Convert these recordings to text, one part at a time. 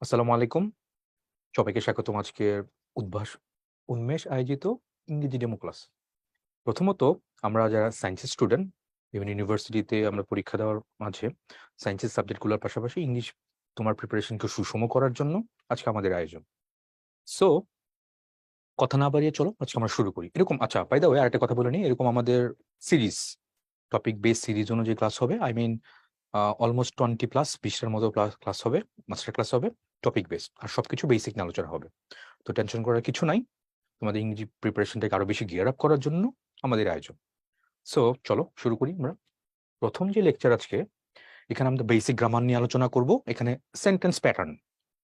আসসালামু আলাইকুম। সবাইকে স্বাগতম আজকের উন্মেষ আয়োজিত ইংরেজি ডেমো ক্লাস। প্রথমত আমরা যারা সায়েন্সের স্টুডেন্ট, বিভিন্ন ইউনিভার্সিটিতে আমরা পরীক্ষা দেওয়ার মাঝে সায়েন্সের সাবজেক্টগুলোর পাশাপাশি ইংলিশ তোমার প্রিপারেশনকে সুষম করার জন্য আজকে আমাদের আয়োজন। সো কথা না বাড়িয়ে চলো আজকে আমরা শুরু করি। এরকম আচ্ছা বাই দ্য ওয়ে আরেকটা কথা বলে নিই, এরকম আমাদের সিরিজ টপিক বেস সিরিজ অনুযায়ী ক্লাস হবে। আই মিন অলমোস্ট 20+20টার মতো ক্লাস হবে, মাস্টার ক্লাস হবে টপিক বেস। আর সবকিছু বেসিক নিয়ে আলোচনা হবে। তো টেনশন করার কিছু নাই। তোমাদের ইংরেজি প্রিপারেশনটাকে আরো বেশি গিয়ার আপ করার জন্য আমাদের আয়োজন। সো চলো শুরু করি আমরা। প্রথম যে লেকচার আজকে, এখানে আমরা বেসিক গ্রামার নিয়ে আলোচনা করব। এখানে সেন্টেন্স প্যাটার্ন,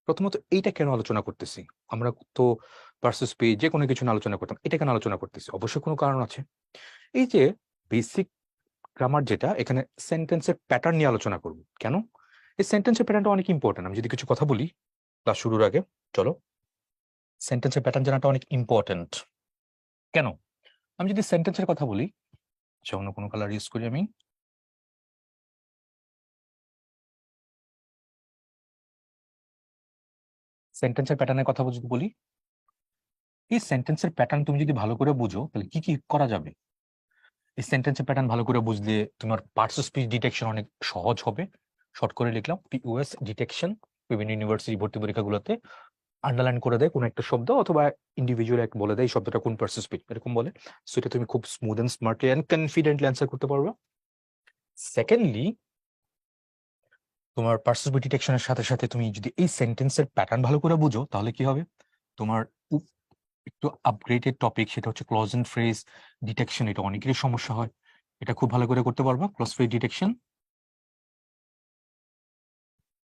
প্রথমত এইটা কেন আলোচনা করতেছি? আমরা তো ভার্সেস পেজ যে কোনো কিছু নিয়ে আলোচনা করতাম, এটা কেন আলোচনা করতেছি? অবশ্যই কোনো কারণ আছে। এই যে বেসিক গ্রামার যেটা, এখানে সেন্টেন্সের প্যাটার্ন নিয়ে আলোচনা করব। কেন? এই সেন্টেন্সের প্যাটার্নটা অনেক ইম্পর্টেন্ট। আমি যদি কিছু কথা বলি ক্লাস শুরুর আগে, চলো, সেন্টেন্সের প্যাটার্ন জানাটা অনেক ইম্পর্টেন্ট। কেন? আমি যদি সেন্টেন্সের কথা বলি, আচ্ছা অন্য কোনো কালার ইউজ করি আমি। সেন্টেন্সের প্যাটার্নের কথা যদি বলি, এই সেন্টেন্সের প্যাটার্ন তুমি যদি ভালো করে বুঝো তাহলে কি কি করা যাবে। এই সেন্টেন্সের প্যাটার্ন ভালো করে বুঝলে তোমার পার্টস অফ স্পিচ ডিটেকশন অনেক সহজ হবে। শর্ট করে লিখলাম পিওএস ডিটেকশন। বিভিন্ন ইউনিভার্সিটি ভর্তি পরীক্ষাগুলোতে আন্ডারলাইন করে দেয় কোনো একটা শব্দ, অথবা ইন্ডিভিজুয়াল এক বলে দেয় এই শব্দটা কোন পার্টস অফ স্পিচ এরকম বলে। সো এটা তুমি খুব smooth and smartly and confidently answer করতে পারবে। সেকেন্ডলি, তোমার পার্টস অফ স্পিচ ডিটেকশনের সাথে সাথে তুমি যদি এই সেন্টেন্সের প্যাটার্ন ভালো করে বুঝো তাহলে কি হবে, তোমার একটু আপগ্রেডেড টপিক, সেটা হচ্ছে ক্লজ এন্ড ফ্রেজ ডিটেকশন। এটা অনেকেরই সমস্যা হয়, এটা খুব ভালো করে করতে পারবা। ক্লজ ফ্রেজ ডিটেকশন,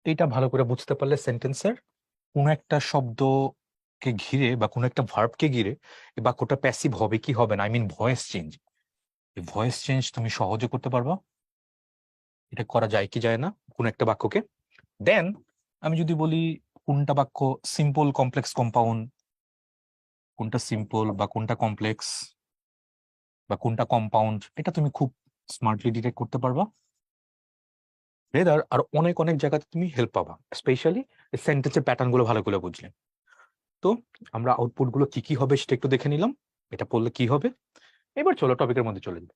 এটা ভালো করে বুঝতে পারলে সেন্টেন্সের কোনো একটা শব্দকে ঘিরে বা কোনো একটা ভার্বকে ঘিরে এই বাক্যটা প্যাসিভ হবে কি হবে না, আই মিন ভয়েস চেঞ্জ, এই ভয়েস চেঞ্জ তুমি সহজে করতে পারবা। এটা করা যায় কি যায় না কোন একটা বাক্যকে। দেন আমি যদি বলি কোনটা বাক্য সিম্পল, কমপ্লেক্স, কম্পাউন্ড, কোনটা সিম্পল বা কোনটা কমপ্লেক্স বা কোনটা কম্পাউন্ড, এটা তুমি খুব স্মার্টলি ডিটেক্ট করতে পারবা। রেদার আর অনেক অনেক জায়গাতে তুমি হেল্প পাবা, স্পেশালি সেন্টেন্সের প্যাটার্ন গুলো ভালো করে বুঝলে। তো আমরা আউটপুট গুলো কি কি হবে সেটা একটু দেখে নিলাম, এটা পড়লে কি হবে। এবার চলো টপিকের মধ্যে চলে যাই।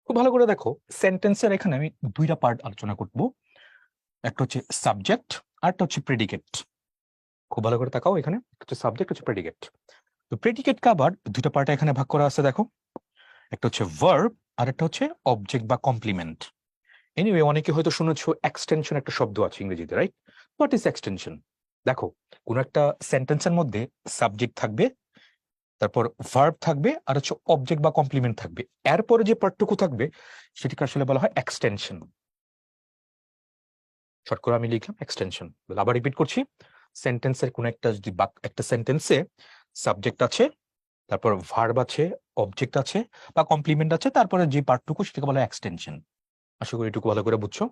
খুব ভালো করে দেখো, সেন্টেন্সের এখানে আমি দুইটা পার্ট আলোচনা করব। একটা হচ্ছে সাবজেক্ট আর একটা হচ্ছে প্রেডিকেট। খুব ভালো করে তাকাও, এখানে একটা হচ্ছে সাবজেক্ট, হচ্ছে প্রেডিকেট। তো প্রেডিকেট কে আবার দুটো পার্টে এখানে ভাগ করা আছে দেখো। একটা হচ্ছে ভার্ব আর একটা হচ্ছে অবজেক্ট বা কমপ্লিমেন্ট। এনিওয়ে, অনেকে হয়তো শুনেছো এক্সটেনশন একটা শব্দ আছে ইংরেজিতে, রাইট? What is extension? দেখো, কোন একটা সেন্টেন্সের মধ্যে সাবজেক্ট থাকবে, তারপর ভার্ব থাকবে, আর হচ্ছে অবজেক্ট বা কমপ্লিমেন্ট থাকবে। এরপরে যে পার্টটুকু থাকবে সেটাকে আসলে বলা হয় এক্সটেনশন। শর্ট করে আমি লিখলাম এক্সটেনশন। আবার রিপিট করছি, সেন্টেন্সের কোন একটা যদি একটা সেন্টেন্সে সাবজেক্ট আছে, তারপর ভার্ব আছে, অবজেক্ট আছে বা কমপ্লিমেন্ট আছে, তারপরে যে পার্টটুকু সেটাকে বলা হয় এক্সটেনশন। আশা করি এটুকু ভালো করে বুঝছো।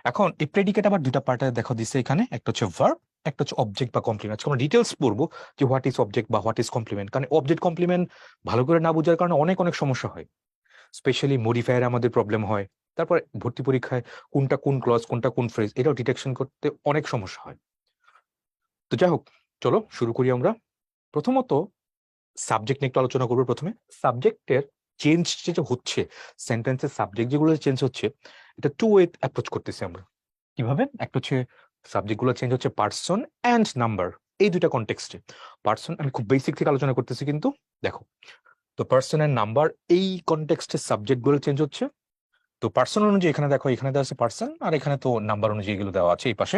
এখন এই প্রেডিকেট আবার দুটা পার্টে দেখা দিচ্ছে এখানে, একটা হচ্ছে ভার্ব, একটা হচ্ছে অবজেক্ট বা কমপ্লিমেন্ট। আজকে আমরা ডিটেলস পড়বো যে হোয়াট ইজ অবজেক্ট বা হোয়াট ইজ কমপ্লিমেন্ট, কারণ অবজেক্ট কমপ্লিমেন্ট ভালো করে না বোঝার কারণে অনেক অনেক সমস্যা হয়। স্পেশালি মডিফায়ারে আমাদের প্রবলেম হয়। তারপরে ভর্তি পরীক্ষায় কোনটা কোন ক্লজ, কোনটা কোন ফ্রেজ, এটাও ডিটেকশন করতে অনেক সমস্যা হয়। তো যাই হোক, চলো শুরু করি আমরা। প্রথমত সাবজেক্ট নিয়ে একটু আলোচনা করবো। প্রথমে সাবজেক্টের চেঞ্জ যেটা হচ্ছে, সেন্টেন্সের সাবজেক্ট যেগুলো চেঞ্জ হচ্ছে, এটা টু ওয়ে অ্যাপ্রোচ করতেছি আমরা। কিভাবে? একটা হচ্ছে সাবজেক্ট গুলো চেঞ্জ হচ্ছে পার্সন অ্যান্ড নাম্বার, এই দুইটা কনটেক্সটে। পার্সন আমি খুব বেসিক থেকে আলোচনা করতেছি কিন্তু দেখো, তো পার্সন এন্ড নাম্বার এই কনটেক্সটে সাবজেক্ট গুলো চেঞ্জ হচ্ছে। তো পার্সন অনুযায়ী এখানে দেখো, এখানে দেওয়া আছে পার্সন, আর এখানে তো নাম্বার অনুযায়ী এগুলো দেওয়া আছে এই পাশে।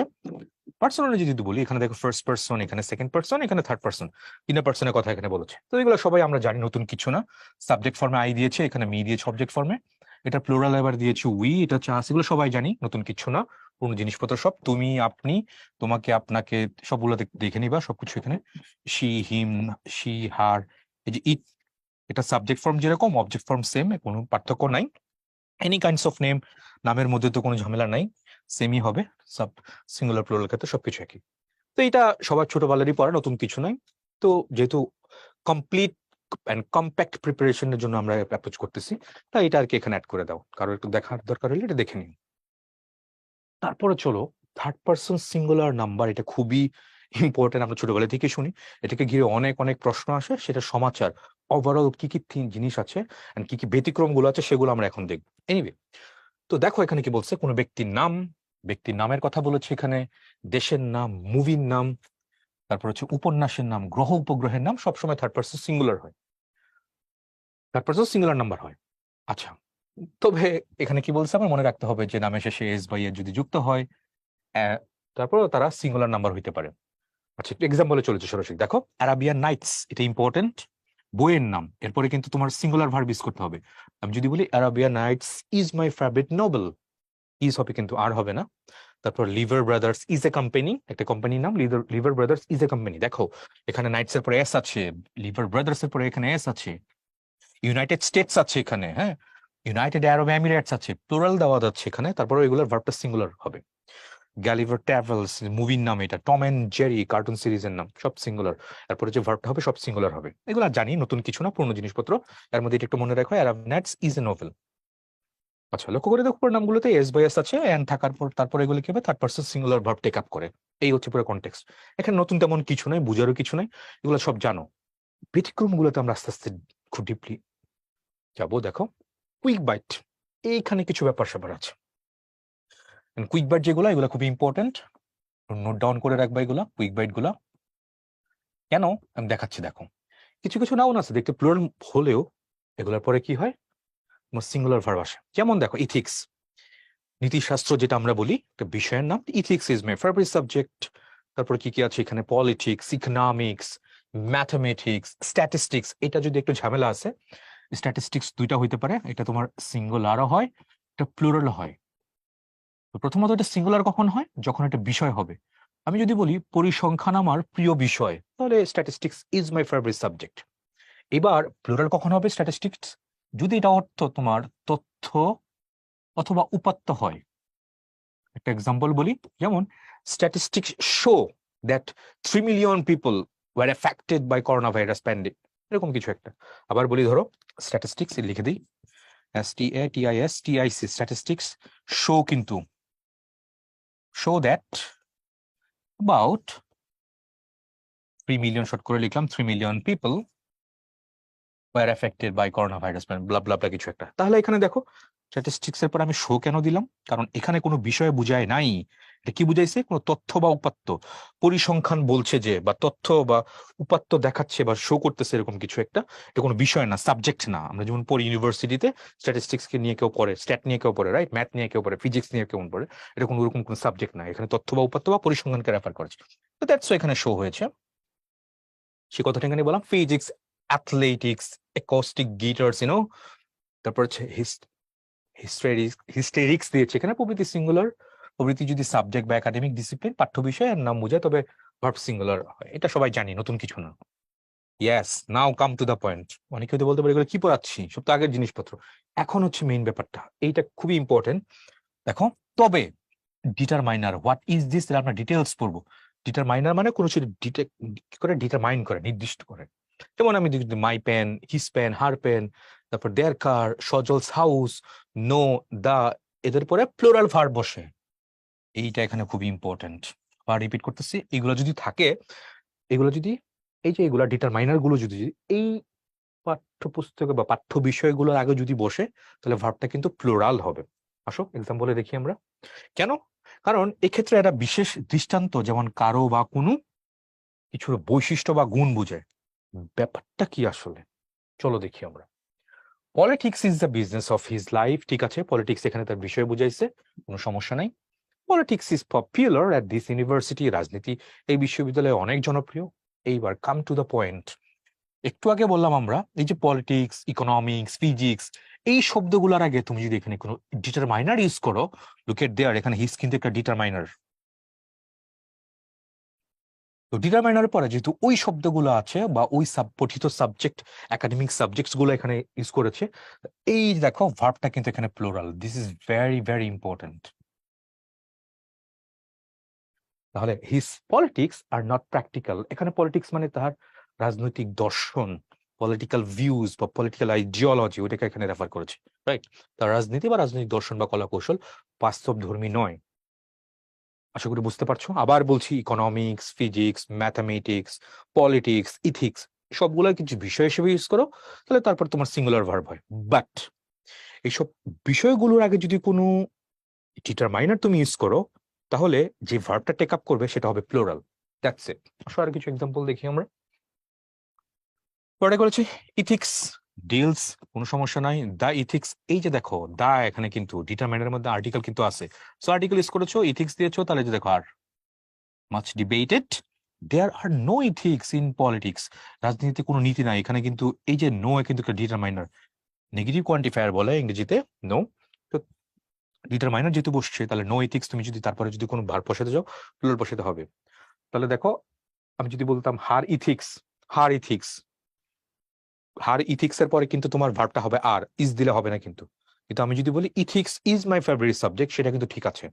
পার্সন অনুযায়ী যদি বলি, এখানে দেখো ফার্স্ট পার্সন, এখানে সেকেন্ড পার্সন, এখানে থার্ড পার্সন, তিনটা পার্সনের কথা এখানে বলেছে। তো এগুলো সবাই আমরা জানি, নতুন কিছু না। সাবজেক্ট ফর্মে আই দিয়েছে, এখানে মি দিয়েছে অবজেক্ট ফর্মে, এটা প্লুরাল এবার দিয়েছে উই, এটা হচ্ছে আস, এগুলো সবাই জানি, নতুন কিছু না। পুরনো জিনিসপত্র সব, তুমি, আপনি, তোমাকে, আপনাকে, সবগুলো দেখে নিবা সবকিছু এখানে। শি, হিম, শি, হার, এই যে ইট, এটা সাবজেক্ট ফর্ম যেরকম, অবজেক্ট ফর্ম সেম, কোনো পার্থক্য নাই। এনি কাইন্ডস অফ নেম, নামের মধ্যে তো কোনো ঝামেলা নাই, সেমই হবে। সাব সিঙ্গুলার প্লুরাল ক্ষেত্রে সবকিছু একই। তো এটা সবার ছোটবেলারই পড়া, নতুন কিছু নাই। তো যেহেতু কমপ্লিট অ্যান্ড কম্প্যাক্ট প্রিপারেশনের জন্য আমরা অ্যাপ্রোচ করতেছি, তাই এটা আর কি এখানে অ্যাড করে দাও। কারো একটু দেখার দরকার হলে এটা দেখে নিন। তারপরে চলো থার্ড পার্সন সিঙ্গুলার নাম্বার, এটা খুবই ইম্পর্টেন্ট, আমরা ছোটবেলা থেকে শুনি। এটাকে ঘিরে অনেক অনেক প্রশ্ন আসে, সেটা সমাচার ওভারঅল কি কি জিনিস আছে এন্ড কি কি ব্যতিক্রম গুলো আছে সেগুলো আমরা এখন দেখবো। এনিওয়ে, তো দেখো এখানে কি বলছে, কোনো ব্যক্তির নাম, ব্যক্তির নামের কথা বলেছে এখানে, দেশের নাম, মুভির নাম, তারপর হচ্ছে উপন্যাসের নাম, গ্রহ উপগ্রহের নাম, সবসময় থার্ড পার্সন সিঙ্গুলার হয়, থার্ড পার্সন সিঙ্গুলার নাম্বার হয়। আচ্ছা, তবে এখানে কি বলছে আমার মনে রাখতে হবে যে নামের শেষে এস বা এ যদি যুক্ত হয়, তারপর তারা সিঙ্গুলার নাম্বার হইতে পারে। আচ্ছা, একটু এক্সাম্পলে চলেছে সরাসরি দেখো, অ্যারাবিয়ান নাইটস, এটা ইম্পর্টেন্ট, বইয়ের নাম, এরপরে কিন্তু তোমার সিঙ্গুলার ভার্ব ইউজ করতে হবে। আমি যদি বলি Arabian Nights is my favourite novel, is হবে কিন্তু আর হবে না। তারপর Lever Brothers is a company, একটা কোম্পানির নাম, Lever Brothers is a company. দেখো এখানে নাইটস এর পরে এস আছে, লিভার ব্রাদার্স এর পরে এখানে এস আছে, ইউনাইটেড স্টেটস আছে এখানে, হ্যাঁ, ইউনাইটেড আরব এমিরেটস আছে, প্লুরাল দেওয়া যাচ্ছে এখানে, তারপরে এগুলোর ভার্বটা সিঙ্গুলার হবে। গ্যালিভার ট্রাভেলস মুভির নাম, এটা টম এন্ড জেরি কার্টুন সিরিজের নাম, সব সিঙ্গুলার। তারপরে যে ভার্বটা হবে সব সিঙ্গুলার হবে। এগুলো জানি, নতুন কিছু না, পুরনো জিনিসপত্র। এর মধ্যে এটা একটু মনে রাখো, Arabian Nights is a novel. আচ্ছা, লক্ষ্য করে দেখো পুরো নামগুলোতে এস বাই এস আছে, এন্ড থাকার পর তারপর এগুলো কি হবে, third person singular verb take up করে। এই হচ্ছে পুরো কনটেক্সট। এখানে নতুন তেমন কিছু নাই, বুঝারও কিছু নাই, এগুলো সব জানো। ব্যতিক্রম গুলোতে আমরা আস্তে আস্তে খুব ডিপলি যাবো। দেখো, কুইক বাইট, এইখানে কিছু ব্যাপার স্যাপার আছে। কুইক বাইট যেগুলো, এগুলো খুবই ইম্পর্টেন্ট, নোট ডাউন করে রাখবা এগুলা কুইক বাইট গুলা। কেন আমি দেখাচ্ছি, দেখো কিছু কিছু নাউন আছে দেখতে প্লুরাল হলেও এগুলোর পরে কি হয়, সিঙ্গুলার ভার্ব আসে। যেমন দেখো ইথিক্স, নীতিশাস্ত্র যেটা আমরা বলি, একটা বিষয়ের নাম, ethics is my favourite subject. তারপর কি কি আছে এখানে, পলিটিক্স, ইকোনমিক্স, ম্যাথমেটিক্স, স্ট্যাটিস্টিক্স। এটা যদি একটু ঝামেলা আছে, স্ট্যাটিস্টিক্স দুইটা হইতে পারে, এটা তোমার সিঙ্গুলারও হয়, এটা প্লুরাল হয়। তো প্রথমত এটা সিঙ্গুলার কখন হয়, যখন একটা বিষয় হবে। আমি যদি বলি পরিসংখ্যান আমার প্রিয় বিষয়, তাহলে statistics is my favourite subject. এবার প্লুরাল কখন হবে স্ট্যাটিস্টিক্স, যদি এটা অর্থ তোমার তথ্য অথবা উপাত্ত হয়। একটা এক্সাম্পল বলি, যেমন statistics show that 3 million people were affected by corona virus pandemic, এরকম কিছু একটা। আবার বলি, ধরো স্ট্যাটিস্টিক্স লিখে দিই, STATISTIC, স্ট্যাটিস্টিক্স শো, কিন্তু show that about 3 million, short করে লিখলাম 3 million people were affected by corona virus, blah blah blah কিছু একটা। তাহলে এখানে দেখো স্ট্যাটিস্টিক্স এর পর আমি শো কেন দিলাম, কারণ এখানে কোনো বিষয় বুঝায় নাই, এটা কি বুঝাইছে, কোনো তথ্য বা উপাত্ত, পরিসংখ্যান বলছে যে, বা তথ্য বা উপাত্ত দেখাচ্ছে বা শো করতেছে, এরকম কিছু একটা। এটা কোনো বিষয় না, সাবজেক্ট না। আমরা যেমন পড়ি ইউনিভার্সিটিতে, স্ট্যাটিস্টিক্স কে নিয়ে কেউ পড়ে, স্ট্যাট নিয়ে কেউ পড়ে, রাইট, ম্যাথ নিয়ে কেউ পড়ে, ফিজিক্স নিয়ে কেউ পড়ে, এটা কোনো ওরকম কোনো সাবজেক্ট না। এখানে তথ্য বা উপাত্ত বা পরিসংখ্যানকে রেফার করেছে, তো দ্যাটস এখানে শো হয়েছে। সে কথাটা এখানে বললাম, ফিজিক্স, অ্যাথলেটিক্স, অ্যাকোস্টিক গিটার্স, তারপর হচ্ছে হিস্টেরিক্স দিয়েছে এখানে, প্রভৃতি সিঙ্গুলার। প্রভৃতি যদি সাবজেক্ট বা একাডেমিক ডিসিপ্লিন, পাঠ্য বিষয়ের নাম বোঝায়, তবে ভার্ব সিঙ্গুলার হয়, এটা সবাই জানি, নতুন কিছু না। Yes, now come to the point. অনেকে হয়তো বলতে পারে এগুলো কি পড়াচ্ছি, সব তো আগের জিনিসপত্র। এখন হচ্ছে মেইন ব্যাপারটা, এইটা খুবই ইম্পর্টেন্ট। দেখো, তবে ডিটারমাইনার, হোয়াট ইজ দিস, আমরা ডিটেলস পড়বো। ডিটারমাইনার মানে কোনো কিছু করে ডিটারমাইন করে, নির্দিষ্ট করে। যেমন আমি যদি my pen, his pen, her pen, তারপর দেয়ার কার, সজলস হাউস, নো, দা, এদের পরে প্লুরাল ভার্ব বসে। এইটা এখানে খুবই ইম্পর্টেন্ট। আর রিপিট করতেছি, এগুলো যদি থাকে, এগুলো যদি, এই যে এগুলা ডিটারমাইনার গুলো যদি এই পাঠ্যপুস্তকে বা পাঠ্য বিষয়গুলোর আগে যদি বসে, তাহলে ভার্বটা কিন্তু প্লুরাল হবে। আসো এক্সাম্পলে দেখি আমরা কেন। কারণ এক্ষেত্রে একটা বিশেষ দৃষ্টান্ত, যেমন কারো বা কোনো কিছুর বৈশিষ্ট্য বা গুণ বোঝায়। ব্যাপারটা কি আসলে, চলো দেখি আমরা। Politics is the business of his life, ঠিক আছে, পলিটিক্স এখানে তার বিষয় বুঝাইছে, কোনো সমস্যা নাই। Politics is popular at this university, রাজনীতি এই বিশ্ববিদ্যালয়ে অনেক জনপ্রিয়। এইবার কাম টু দ্য পয়েন্ট। একটু আগে বললাম আমরা, এই যে পলিটিক্স, ইকোনমিক্স, ফিজিক্স, এই শব্দগুলোর আগে তুমি যদি এখানে কোনো ডিটারমাইনার ইউজ করো, লুক এট দেয়ার, এখানে হিস কিন্তু একটা ডিটারমাইনার। তো ডিটারমাইনারের পরে যেহেতু ওই শব্দগুলো আছে বা ওই পঠিত সাবজেক্ট, একাডেমিক সাবজেক্টস গুলো এখানে ইউজ করেছে, এই দেখো ভার্বটা কিন্তু এখানে plural. This is very very important. তাহলে হিস পলিটিক্স আর নট প্র্যাকটিক্যাল, এখানে পলিটিক্স মানে তার রাজনৈতিক দর্শন, পলিটিক্যাল ভিউজ বা পলিটিক্যাল আইডিওলজি, ওটাকে এখানে রেফার করেছে, রাইট। তার রাজনীতি বা রাজনৈতিক দর্শন বা কলা কৌশল বাস্তবধর্মী নয়। আশা করি বুঝতে পারছো। আবার বলছি, economics, physics, mathematics, politics, ethics সবগুলো কিছু বিষয় হিসেবে ইউজ করো, তাহলে তারপর তোমার সিঙ্গুলার ভার্ব হয়। বাট এইসব বিষয়গুলোর আগে যদি কোনো ডিটারমাইনার তুমি ইউজ করো, তাহলে যে ভার্বটা টেক আপ করবে সেটা হবে প্লুরাল। That's it. আসো আর কিছু এক্সাম্পল দেখি আমরা। পরে করেছি ইথিক্স ডিলস, কোনো সমস্যা নাই। দা ইথিক্স, এই যে দেখো দা এখানে কিন্তু ডিটারমাইনারের মধ্যে আর্টিকেল কিন্তু আছে। সো আর্টিকেল ইউজ করেছো, ইথিক্স দিয়েছো, তাহলে যে দেখো আর much debated there are no ethics in politics, রাজনীতিতে কোনো নীতি নাই এখানে, কিন্তু এই যে নো কিন্তু একটা ডিটারমাইনার, নেগেটিভ কোয়ান্টিফায়ার বলে ইংরেজিতে নো। তো ডিটারমাইনার যেহেতু বসছে, তাহলে নো ইথিক্স তুমি যদি তারপরে যদি কোনো ভার্ব বসাতে যাও, প্লুরাল বসাতে হবে। তাহলে দেখো আমি যদি বলতাম হার ইথিক্স, হার ইথিক্স, হার ইথিক্স এর পরে কিন্তু তোমার ভার্বটা হবে আর, ইজ দিলে হবে না কিন্তু। কিন্তু আমি যদি বলি ethics is my favourite subject, সেটা কিন্তু ঠিক আছে।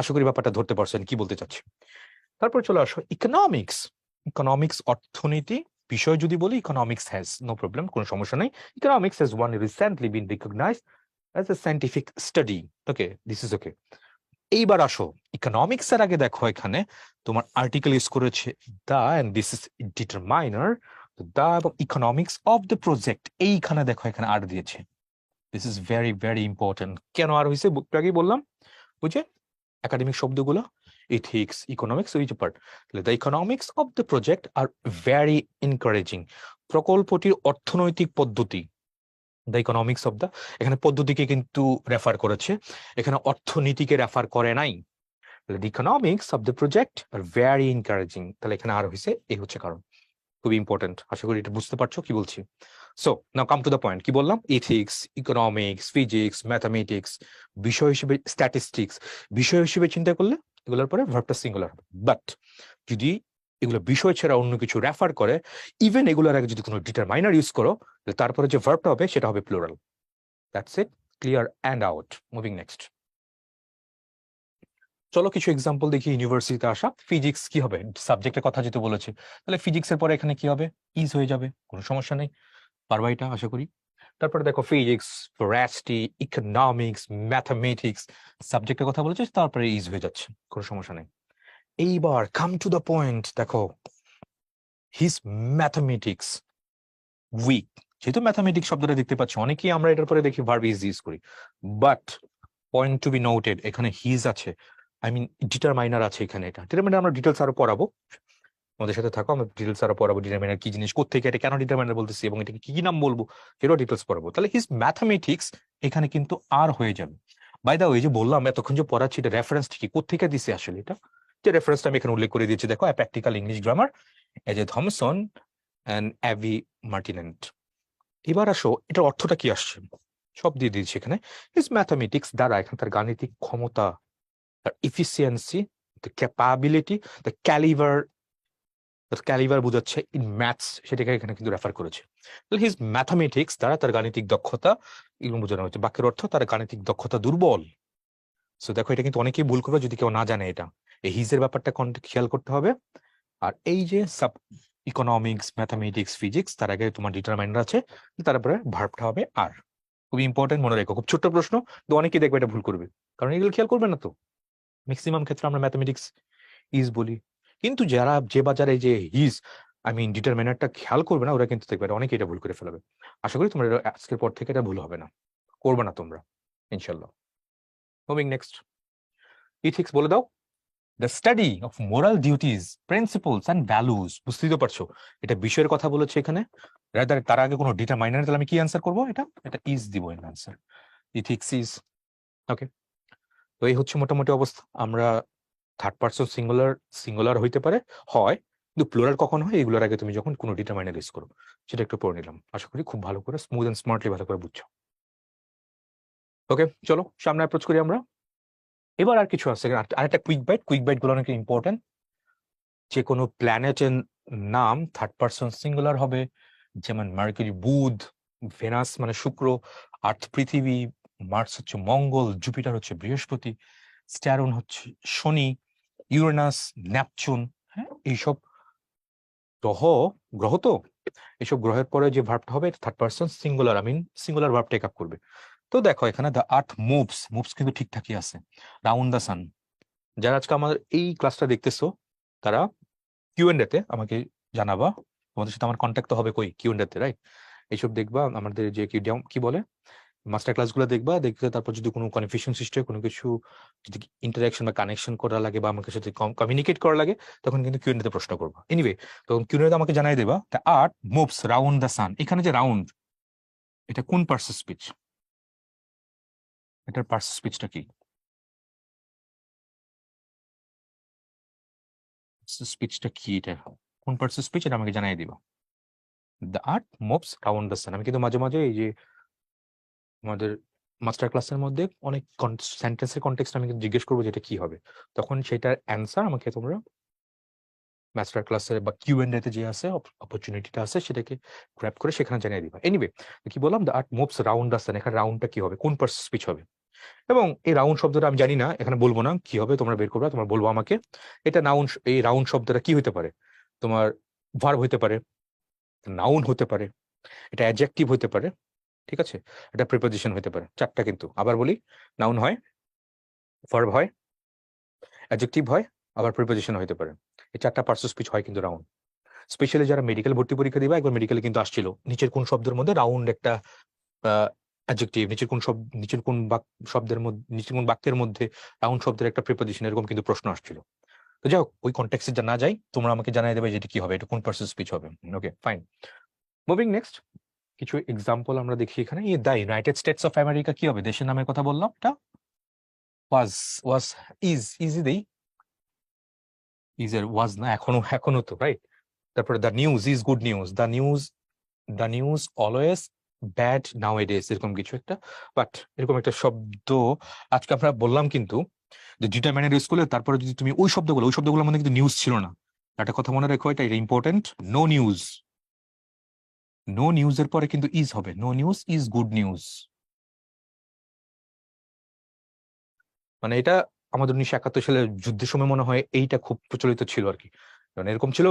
আশা করি ব্যাপারটা ধরতে পারছেন কি বলতে চাচ্ছি। তারপর চলে আসো ইকোনমিক্স। ইকোনমিক্স অর্থনীতি বিষয় যদি বলি, ইকোনমিক্স হ্যাজ নো প্রবলেম, কোনো সমস্যা নেই। Economics has one recently been recognised as a scientific study. Okay, this is okay. এইবার আসো ইকোনমিক্স এর আগে দেখো এখানে তোমার আর্টিকেল ইউজ করেছে দা, এন্ড দিস ইজ ডিটারমাইনার। দা এবং ইকোনমিক্স অফ দ্য প্রজেক্ট, এইখানে দেখো এখানে আর দিয়েছে। This is very very important. কেন আর হয়েছে একটু আগেই বললাম, ওই যে একাডেমিক শব্দগুলো, ইথিক্স, ইকোনমিক্স, ওই যে part. The economics of the project are very encouraging. প্রকল্পটির অর্থনৈতিক পদ্ধতি, দ্য ইকোনমিক্স অফ দ্য, এখানে পদ্ধতিকে কিন্তু রেফার করেছে, এখানে অর্থনীতিকে রেফার করে নাই। The economics of the project are very encouraging, তাহলে এখানে আর হয়েছে, এই হচ্ছে কারণ। খুবই ইম্পর্টেন্ট, আশা করি এটা বুঝতে পারছো কি বলছি। So now come to the point, কি বললাম, ইথিক্স, ইকোনমিক্স, ফিজিক্স, ম্যাথামেটিক্স, বিষয় হিসেবে স্ট্যাটিস্টিক্স, বিষয় হিসেবে চিন্তা করলে এগুলোর পরে ভার্বটা সিঙ্গুলার হবে। বাট যদি এগুলো বিষয় ছাড়া অন্য কিছু রেফার করে, ইভেন এগুলোর আগে যদি কোনো ডিটারমাইনার ইউজ করো, তারপরে যে ভার্বটা হবে সেটা হবে plural. That's it, clear and out. Moving next. চলো কিছু এক্সাম্পল দেখি ইউনিভার্সিটিতে আসা। ফিজিক্স কি হবে, সাবজেক্টের কথা যেহেতু বলেছে, তাহলে ফিজিক্সের পরে এখানে কি হবে, ইজ হয়ে যাবে, কোনো সমস্যা নেই, পারবা এটা আশা করি। তারপরে দেখো ফিজিক্স, ফরেস্ট্রি, ইকোনমিক্স, ম্যাথামেটিক্স, সাবজেক্টের কথা বলেছে, তারপরে ইজ হয়ে যাচ্ছে, কোনো সমস্যা নেই। এইবার কাম টু দ্য পয়েন্ট, দেখো হিজ ম্যাথামেটিক্স উইক, যেহেতু ম্যাথামেটিক্স শব্দটা দেখতে পাচ্ছি, অনেকেই আমরা এটার পরে দেখি ভার্ব ইজ ইউজ করি, but point to be noted, এখানে হিজ আছে, আই মিন ডিটারমাইনার আছে এখানে। এটা ডিটারমাইনার আমরা ডিটেলস আরো পড়াবো, আমাদের সাথে থাকো, আমরা ডিটেলস আরো পড়াবো, ডিটারমাইনার কি জিনিস, কোথেকে এটা, কেন ডিটারমাইনার বলতেছি, এবং এটাকে কি কি নাম বলবো, এটাও ডিটেলস পড়াবো। তাহলে হিজ ম্যাথামেটিক্স এখানে কিন্তু আর হয়ে যাবে। বাই দা ওয়ে, যে বললাম এতক্ষণ যে পড়াচ্ছি, এটা রেফারেন্স কি কোথেকে দিছে আসলে, এটা যে রেফারেন্সটা আমি এখানে উল্লেখ করে দিয়েছি, দেখো practical English grammar, A J A Thomson and A V Martinet. এবার আসো এটার অর্থটা কি আসছে, সব দিয়ে দিয়েছি এখানে। হিজ ম্যাথামেটিক্স দ্বারা এখানে তার গাণিতিক ক্ষমতা, তার ইফিসিয়েন্সি, দ্য ক্যাপাবিলিটি, দ্য ক্যালিভার, ক্যালিভার বোঝাচ্ছে ইন ম্যাথস, সেটাকে এখানে কিন্তু রেফার করেছে। তাহলে হিজ ম্যাথামেটিক্স দ্বারা তার গাণিতিক দক্ষতা, এগুলো বোঝানো হচ্ছে। বাক্যের অর্থ তার গাণিতিক দক্ষতা দুর্বল। সো দেখো এটা কিন্তু অনেকেই ভুল করবে যদি কেউ না জানে এটা, এই হিজের ব্যাপারটা খেয়াল করতে হবে। আর এই যে সাব ইকোনমিক্স, ম্যাথামেটিক্স, ফিজিক্স, তার আগে তোমার ডিটারমাইনার আছে, তারপরে ভার্বটা হবে আর। খুবই ইম্পর্টেন্ট, মনে রেখো, খুব ছোট্ট প্রশ্ন, তো অনেকেই দেখবে এটা ভুল করবে, কারণ এগুলো খেয়াল করবে না তো। ম্যাক্সিমাম ক্ষেত্রে আমরা ম্যাথামেটিক্স ইজ বলি, কিন্তু যারা যে বাজারে যে হিজ, আই মিন ডিটারমিনারটা খেয়াল করবে না, ওরা কিন্তু দেখবে অনেকে এটা ভুল করে ফেলবে। আশা করি তোমরা আজকের পর থেকে এটা ভুল হবে না, করবে না তোমরা, ইনশাল্লাহ। Moving next. ইথিক্স বলে দাও, the study of moral duties, principles and values. বুঝতেই তো পারছো এটা বিষয়ের কথা বলেছে এখানে, রাদার তার আগে কোনো ডিটারমাইনার, তাহলে আমি কি অ্যান্সার করবো, এটা এটা ইজ দিব এর অ্যান্সার, ইথিক্স ইজ। ওকে, তো এই হচ্ছে মোটামুটি অবস্থা। আমরা থার্ড পারসন সিঙ্গুলার, সিঙ্গুলার হইতে পারে, হয়, কিন্তু প্লুরাল কখন হয়, এগুলোর আগে তুমি যখন কোনো ডিটারমাইনার ইউজ করো, সেটা একটু পড়ে নিলাম। আশা করি খুব ভালো করে স্মুথ এন্ড স্মার্টলি ভালো করে বুঝছো। ওকে, চলো সামনে অ্যাপ্রোচ করি আমরা। এবার আর কিছু আছে, আরেকটা কুইক বাইট, কুইক বাইট গুলো অনেক ইম্পর্টেন্ট। যে কোনো প্ল্যানেটের নাম থার্ড পারসন সিঙ্গুলার হবে, যেমন মার্কিউরি বুধ, ভেনাস মানে শুক্র, আর্থ পৃথিবী, মার্স হচ্ছে মঙ্গল, জুপিটার হচ্ছে বৃহস্পতি, স্ট্যারন হচ্ছে শনি, ইউরেনাস, নেপচুন। হ্যাঁ, এইসব গ্রহ, গ্রহ তো, এইসব গ্রহের পরে যে ভার্বটা হবে third person singular, I mean singular verb take up করবে। তো দেখো এখানে দ্য আর্থ মুভস, মুভস কিন্তু ঠিকঠাকই আছে, রাউন্ড দ্য সান, যারা আজকে আমার এই ক্লাসটা দেখতেছো তারা কিউএনডে তে আমাকে জানাবা, তোমাদের সাথে আমার কন্ট্যাক্ট তো হবে কই কিউএনডে তে, রাইট? এইসব দেখবা, আমাদের যে কি বলে মাস্টার ক্লাসগুলো দেখবা, দেখে তারপর যদি কোনো কনফিউশন সৃষ্টি হয়, কোনো কিছু যদি ইন্টারাকশন বা কানেকশন করা লাগে বা আমাকে সাথে কমিউনিকেট করা লাগে, তখন কিন্তু কিউএনডে তে প্রশ্ন করবা। এনিওয়ে, তখন কিউএনডে তে আমাকে জানাই দেবা the earth moves round the sun. এখানে যে রাউন্ড, এটা কোন পার্টস স্পিচ? এটার পার্টস স্পিচটা কি? স্পিচটা কি এটা? কোন পার্টস স্পিচ? এটা আমাকে জানাই দিবা। The earth moves round the sun. আমি কিন্তু মাঝে মাঝে এই যে আমাদের মাস্টার ক্লাসের মধ্যে অনেক সেন্টেন্সের কনটেক্সট আমি কিন্তু জিজ্ঞেস করবো যেটা কি হবে, তখন সেটার অ্যান্সার আমাকে তোমরা মাস্টার ক্লাসের বা কিউএনডে তে যে আছে অপরচুনিটিটা আছে সেটাকে গ্র্যাব করে সেখানে জানিয়ে দিবা। এনিওয়ে, কি বললাম, the art moves round the sun, এখানে রাউন্ডটা কি হবে, কোন পার্টস স্পিচ হবে? এবং এই রাউন্ড শব্দটা আমি জানি না, এখানে বলবো না, কি হবে তোমরা বের করবা, তোমরা বলবো আমাকে। এটা নাউন, এই রাউন্ড শব্দটা কি হতে পারে? তোমার ভার্ব হতে পারে, নাউন হতে পারে, এটা অ্যাডজেক্টিভ হতে পারে, ঠিক আছে, এটা প্রিপোজিশন হতে পারে। চারটা কিন্তু, আবার বলি, নাউন হয়, ভার্ব হয়, অ্যাডজেক্টিভ হয়, আবার প্রিপোজিশন হতে পারে। এই চারটা পার্টস স্পিচ হয় কিন্তু রাউন্ড। স্পেশালি যারা মেডিকেল ভর্তি পরীক্ষা দিবা, একবার মেডিকেলে কিন্তু আসছিল নিচের কোন শব্দের মধ্যে রাউন্ড একটা অ্যাডজেক্টিভ, নিচের কোন শব্দের মধ্যে, নিচের কোন বাক্যের মধ্যে রাউন্ড শব্দের একটা প্রিপোজিশন, এরকম কিন্তু প্রশ্ন আসছিল। তো যাই হোক, ওই কনটেক্সে যা না যাই, তোমরা আমাকে জানাই দেবে যেটা কি হবে, এটা কোন পার্সন স্পিচ হবে। ওকে, ফাইন। মুভিং নেক্সট, কিছু এক্সাম্পল আমরা দেখি এখানে। The United states of America কি হবে? দেশের নামের কথা বললাম, এটা ওয়াজ, ওয়াজ, ইজি দেই, ইজের ওয়াজ না, এখনো তো, রাইট? তারপরে the news is good news, the news always bad nowadays, এরকম কিছু একটা, বাট এরকম একটা শব্দ আজকে আমরা বললাম কিন্তু যে ডিটারমাইনার স্কুলে, তারপরে যদি তুমি ওই শব্দগুলোর মধ্যে কিন্তু নিউজ ছিল না। একটা কথা মনে রেখো, এটা ইম্পর্টেন্ট। নো নিউজ, নো নিউজের পরে কিন্তু ইজ হবে, no news is good news. মানে এটা আমাদের 1971 সালে যুদ্ধের সময় মনে হয় এইটা খুব প্রচলিত ছিল আর কি। কারণ এরকম ছিল,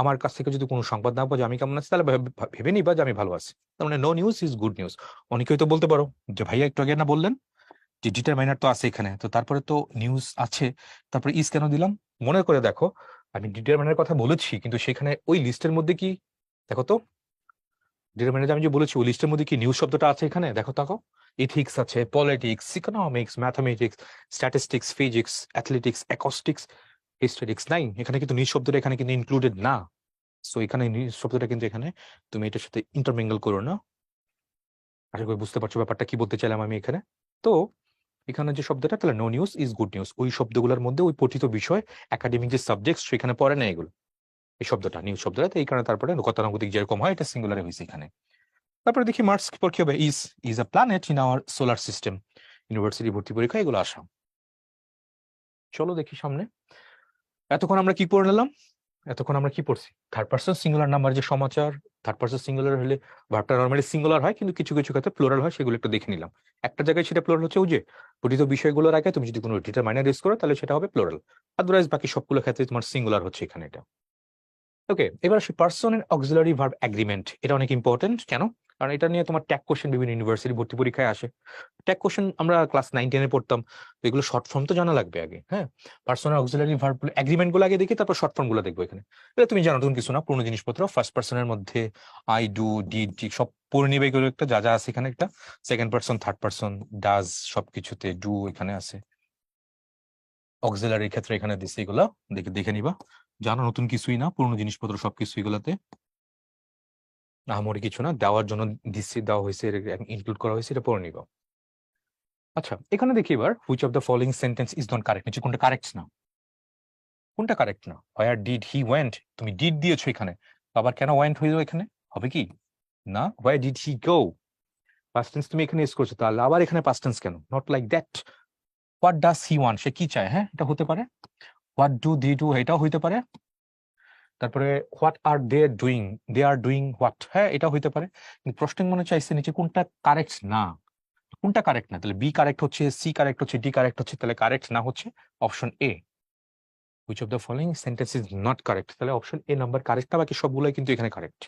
আমার কাছ থেকে যদি কোনো সংবাদ না পাওয়া যে আমি কেমন আছি, তাহলে ভেবে নিবা যে আমি ভালো আছি। তার মানে no news is good news. অনেকেই তো বলতে পারো যে ভাইয়া একটু আগে না বললেন যে ডিটারমাইনার তো আছে এখানে, তো তারপরে তো নিউজ আছে, তারপরে ইজ কেন দিলাম? মনে করে দেখো, আমি ডিটারমাইনার কথা বলেছি, কিন্তু সেখানে ওই লিস্টের মধ্যে কি, দেখো তো, ডিটারমাইনার আমি যে বলেছি ওই লিস্টের মধ্যে কি নিউজ শব্দটা আছে এখানে? দেখো তাকো, ইথিক্স আছে, politics, economics, mathematics, statistics, physics, athletics, acoustics, historics নাই। এখানে কিন্তু নিউজ শব্দটা এখানে কিন্তু ইনক্লুডেড না। সো এখানে নিউজ শব্দটা কিন্তু এখানে তুমি এটার সাথে ইন্টারমিঙ্গল করো না। আশা করি বুঝতে পারছো ব্যাপারটা কি বলতে চাইলাম আমি এখানে। তো এখানে যে শব্দটা, তাহলে no news is good news, ওই শব্দগুলোর মধ্যে ওই পঠিত বিষয়, একাডেমিক যে সাবজেক্ট সেখানে পড়ে না এগুলো, এই শব্দটা, নিউজ শব্দটা। তো এই কারণে তারপরে গতানুগতিক যেরকম হয় এটা সিঙ্গুলারে হয়েছে এখানে। তারপরে দেখি মার্কস পর কি হবে, is, is a planet in our solar system. University ভর্তি পরীক্ষা এগুলো আসা। চলো দেখি সামনে। এতক্ষণ আমরা কি পড়ে নিলাম? এতক্ষণ আমরা কি পড়ছি? থার্ড পার্সন সিঙ্গুলার নাম্বার যে সমাচার, থার্ড পার্সন সিঙ্গুলার হলে ভার্বটা নরমালি সিঙ্গুলার হয়, কিন্তু কিছু কিছু ক্ষেত্রে প্লোরাল হয়, সেগুলো একটু দেখে নিলাম। একটা জায়গায় সেটা প্লোরাল হচ্ছে ওই যে পঠিত বিষয়গুলোর আগে তুমি যদি কোনো ডিটারমাইনার ইউজ করো, তাহলে সেটা হবে প্লোরাল। আদারওয়াইজ বাকি সবগুলো ক্ষেত্রে তোমার সিঙ্গুলার হচ্ছে এখানে এটা। ওকে, এবার আসি person and auxiliary verb agreement. এটা অনেক ইম্পর্টেন্ট। কেন? কারণ এটা নিয়ে তোমার ট্যাগ কোশ্চেন বিভিন্ন ইউনিভার্সিটি ভর্তি পরীক্ষায় আসে। ট্যাগ কোশ্চেন আমরা ক্লাস 9-10 পড়তাম, তো এগুলো শর্ট ফর্ম তো জানা লাগবে আগে। হ্যাঁ, পার্সন অক্সিলারি ভার্ব এগ্রিমেন্ট গুলো আগে দেখি, তারপর শর্ট ফর্ম গুলো দেখবো এখানে। এটা তুমি জানো, তুমি কিছু না, পুরোনো জিনিসপত্র। ফার্স্ট পার্সনের মধ্যে আই, ডু, ডিড, সব পড়ে নিবে এগুলো, একটা যা যা আছে এখানে একটা। Second person, third person, does, সবকিছুতে ডু এখানে আছে। অক্সিলারির ক্ষেত্রে এখানে দিছে, এগুলা দেখে দেখে নিবা। জানো, নতুন কিছুই না, পুরোনো জিনিসপত্র সবকিছু এগুলাতে। আহামরি কিছু না, দেওয়ার জন্য দিচ্ছি, দেওয়া হয়েছে, ইনক্লুড করা হয়েছে, এটা পড়ে নিব। আচ্ছা, এখানে দেখি এবার, which of the following sentence is not correct, নিচে কোনটা কারেক্ট না? কোনটা কারেক্ট না? হোয়ার ডিড হি ওয়েন্ট, তুমি ডিড দিয়েছো এখানে, আবার কেন ওয়েন্ট হইলো এখানে? হবে কি না, where did he go, past tense তুমি এখানে ইউজ করছো, তাহলে আবার এখানে পাস্ট টেন্স কেন? Not like that. What does he want, সে কি চায়, হ্যাঁ এটা হতে পারে। হোয়াট ডু দি ডু, এটাও হইতে পারে। তারপরে what are they are doing what, হ্যাঁ এটা হইতে পারে। কিন্তু প্রশ্ন মনে চাইছে নিচে কোনটা কারেক্ট না। কোনটা কারেক্ট না? তাহলে বি কারেক্ট হচ্ছে, সি কারেক্ট হচ্ছে, ডি কারেক্ট হচ্ছে, তাহলে কারেক্ট না হচ্ছে option A. Which of the following sentence is not correct, তাহলে অপশন এ নাম্বার কারেক্ট না, বাকি সবগুলাই কিন্তু এখানে কারেক্ট।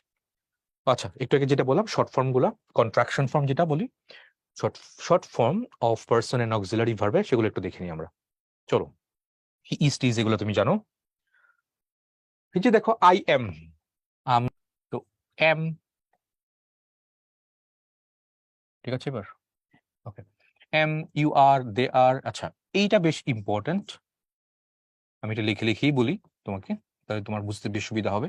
আচ্ছা, একটু আগে যেটা বললাম শর্ট ফর্ম গুলা, কন্ট্রাকশন ফর্ম যেটা বলি, short form of person and auxiliary ভার্বে, সেগুলো একটু দেখে নিই আমরা। চলো, হি ইজ টিজ এগুলো তুমি জানো। এই যে দেখো আই এম, আমি, তো এম, ঠিক আছে এবার ওকে, এম, ইউ আর, দে আর। আচ্ছা, এইটা বেশ ইম্পর্টেন্ট, আমি এটা লিখে লিখেই বলি তোমাকে, তাহলে তোমার বুঝতে বেশ সুবিধা হবে।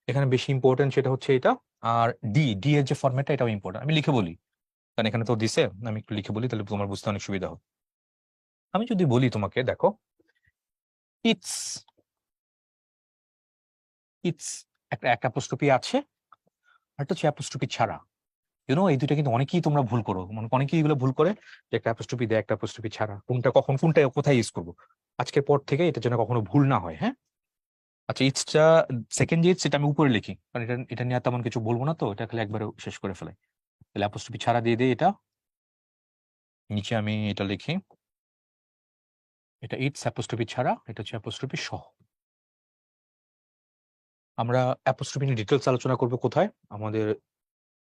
এখানে বেশি ইম্পর্টেন্ট সেটা হচ্ছে এটা। আর ডি, ডি এর যে ফরম্যাটটা এটাও ইম্পর্টেন্ট, আমি লিখে বলি, কারণ এখানে তো দিছে, আমি একটু লিখে বলি তাহলে তোমার বুঝতে অনেক সুবিধা হবে। আমি যদি বলি তোমাকে, দেখো ইটস, ইটস একটা অ্যাপোস্ট্রফি আছে, আর একটা হচ্ছে অ্যাপোস্ট্রফি ছাড়া। এই দুইটা কিন্তু অনেকেই তোমরা ভুল করো, মানে অনেকেই এগুলো ভুল করে, যে একটা অ্যাপোস্ট্রফি দেয়, একটা অ্যাপোস্ট্রফি ছাড়া, কোনটা কখন কোনটা কোথায় ইউজ করবো। আজকের পর থেকে এটা যেন কখনো ভুল না হয়, হ্যাঁ। আচ্ছা, ইটসটা সেকেন্ড যে সেটা আমি উপরে লিখি, কারণ এটা এটা নিয়ে তেমন কিছু বলবো না, তো এটা খালি একবারে শেষ করে ফেলাই। তাহলে অ্যাপোস্ট্রফি ছাড়া দিয়ে দেই এটা, নিচে আমি এটা লিখি, এটা ইটস অ্যাপোস্ট্রফি ছাড়া, এটা হচ্ছে অ্যাপোস্ট্রফি সহ। আমরা অ্যাপোস্ট্রফি নিয়ে ডিটেলস আলোচনা করবো কোথায়, আমাদের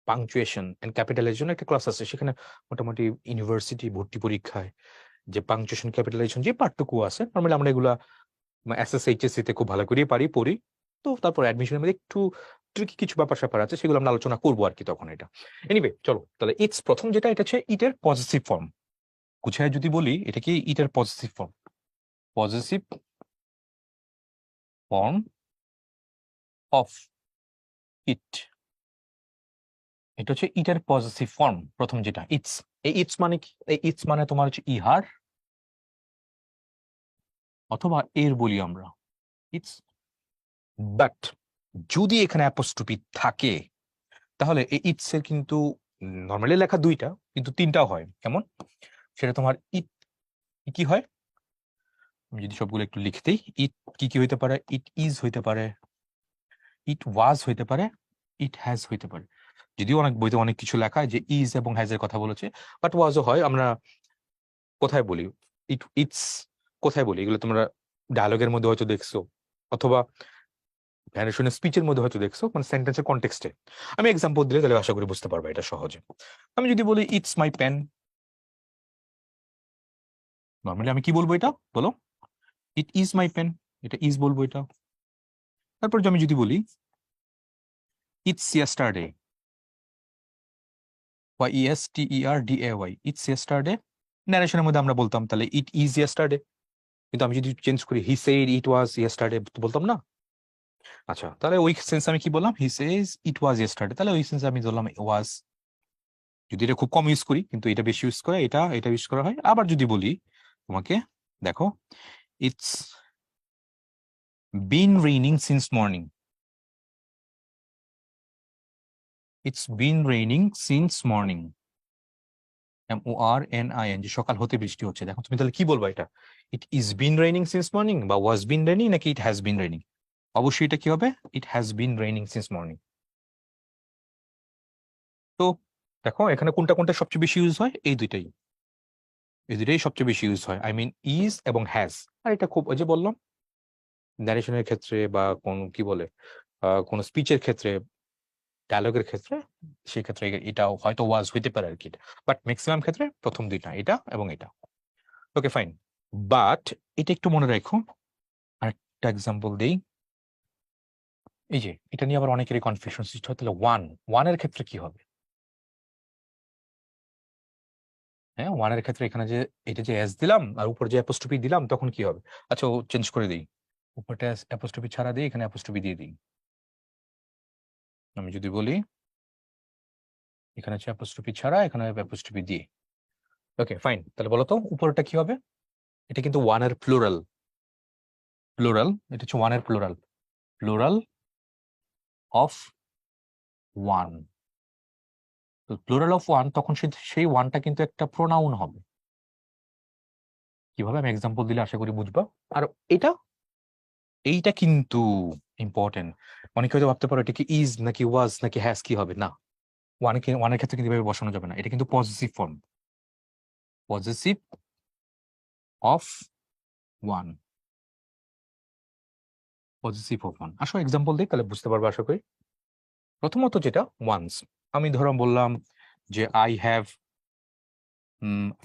পাংচুয়েশন এন্ড ক্যাপিটালের জন্য একটা ক্লাস আছে, সেখানে মোটামুটি ইউনিভার্সিটি ভর্তি পরীক্ষায় যে পাংচুয়েশন ক্যাপিটালাইজেশন যে পার্টটুকু আছে, নর্মালি আমরা এগুলা এসএস এইচএসসি তে খুব ভালো করেই পড়ি। তো তারপর অ্যাডমিশনের মধ্যে একটু ট্রিকি কিছু ব্যাপার স্যাপার আছে, সেগুলো আমরা আলোচনা করবো আর কি তখন। এটা এনিওয়ে, চলো তাহলে ইটস প্রথম যেটা, এটা হচ্ছে ইটের পজিটিভ ফর্ম। গুছায় যদি বলি, এটা কি ইটের positive form, positive form of it, এটা হচ্ছে ইটের পজিটিভ ফর্ম প্রথম যেটা ইটস। এই ইটস মানে কি, এই ইটস মানে তোমার হচ্ছে ইহার, অথবা এর বলি আমরা ইটস। বাট যদি এখানে অ্যাপোস্ট্রফি থাকে, তাহলে এই ইটস এর কিন্তু নর্মালি লেখা দুইটা, কিন্তু তিনটাও হয়। কেমন সেটা তোমার ইট কি হয়, আমি যদি সবগুলো একটু লিখতেই, ইট কি কি হইতে পারে, ইট ইজ হইতে পারে, ইট ওয়াজ হইতে পারে, ইট হ্যাজ হইতে পারে। যদিও অনেক বইতে অনেক কিছু লেখা যে ইজ এবং হ্যাজ এর কথা বলেছে, বাট ওয়াজও হয়। আমরা কোথায় বলি ইটস, কোথায় বলি এগুলো তোমরা ডায়ালগের মধ্যে হয়তো দেখছো, অথবা ন্যারেশনের স্পিচের মধ্যে হয়তো দেখছো, মানে সেন্টেন্সের কনটেক্সটে। আমি এক্সাম্পল দিলে তাহলে আশা করি বুঝতে পারবে এটা সহজে। আমি যদি বলি ইটস মাই পেন, নর্মালি আমি কি বলবো, এটা বলো, ইট ইজ মাই পেন, এটা ইজ বলবো এটা। তারপর আমি যদি বলি it's yesterday, YESTERDAY, it's yesterday, ন্যারেশনের মধ্যে আমরা বলতাম তাহলে ইট ইজ ইয়েস্টারডে, কিন্তু আমি যদি চেঞ্জ করি he said it was yesterday, বলতাম না। আচ্ছা, তাহলে ওই সেন্স আমি কি বললাম, হি সেজ ইট ওয়াজ ইয়েস্টারডে, তাহলে ওই সেন্স আমি ধরলাম ওয়াজ। যদি এটা খুব কম ইউজ করি, কিন্তু এটা বেশি ইউজ করে, এটা এটা ইউজ করা হয়। আবার যদি বলি তোমাকে, দেখো it's been raining since morning, it's been raining since morning, MORNING, সকাল হতে বৃষ্টি হচ্ছে। দেখো তুমি তাহলে কি বলবা, এটা it is been raining since morning, বা ওয়াজ বিন রেইনিং, নাকি ইট হ্যাজ বিন রেইনিং? অবশ্যই এটা কি হবে, it has been raining since morning. তো দেখো এখানে কোনটা কোনটা সবচেয়ে বেশি ইউজ হয়, এই দুইটাই, এই দুইটাই সবচেয়ে বেশি ইউজ হয়, আই মিন ইজ এবং হ্যাজ। আর এটা খুব, ওই যে বললাম, ন্যারেশনের ক্ষেত্রে বা কোন কি বলে কোন স্পিচের ক্ষেত্রে, ডায়লগের ক্ষেত্রে, সেই ক্ষেত্রে এটা হয়তো ওয়াজ হইতে পারে আর কি, বাট ম্যাক্সিমাম ক্ষেত্রে প্রথম দুইটা, এটা এবং এটা। ওকে ফাইন, বাট এটা একটু মনে রাখো। আরেকটা এক্সাম্পল দেই, এই যে এটা নিয়ে আবার অনেকেরই কনফিউশন সৃষ্টি হয়, তাহলে ওয়ানের ক্ষেত্রে কি হবে? হ্যাঁ, ওয়ানের ক্ষেত্রে এখানে যে এটা যে এস দিলাম আর উপর যে অ্যাপোস্ট্রফি দিলাম, তখন কি হবে? আচ্ছা, ও চেঞ্জ করে দিই, উপরটা অ্যাপোস্ট্রফি ছাড়া দিই, এখানে অ্যাপোস্ট্রফি দিয়ে দিই। আমি যদি বলি এখানে হচ্ছে অ্যাপোস্ট্রফি ছাড়া, এখানে অ্যাপোস্ট্রফি দিয়ে। ওকে ফাইন, তাহলে বলো তো উপরটা কি হবে? এটা কিন্তু ওয়ানের প্লুরাল, প্লুরাল, এটা হচ্ছে ওয়ানের প্লুরাল, প্লুরাল অফ ওয়ান। তো প্লুরাল অফ ওয়ান, তখন সেই ওয়ানটা কিন্তু একটা প্রোনাউন হবে। কিভাবে, আমি এক্সাম্পল দিলে আশা করি বুঝবা। আর এটা, এইটা কিন্তু ইম্পর্টেন্ট। অনেকে হয়তো ভাবতে পারো এটা কি ইজ নাকি ওয়াজ নাকি হ্যাজ, কি হবে না। ওয়ানের ক্ষেত্রে কিন্তু এভাবে বসানো যাবে না, এটা কিন্তু positive form, positive of one, positive of one. আসো এক্সাম্পল দিই, তাহলে বুঝতে পারবো আশা করি। প্রথমত যেটা ওয়ান্স, আমি ধরো বললাম যে I have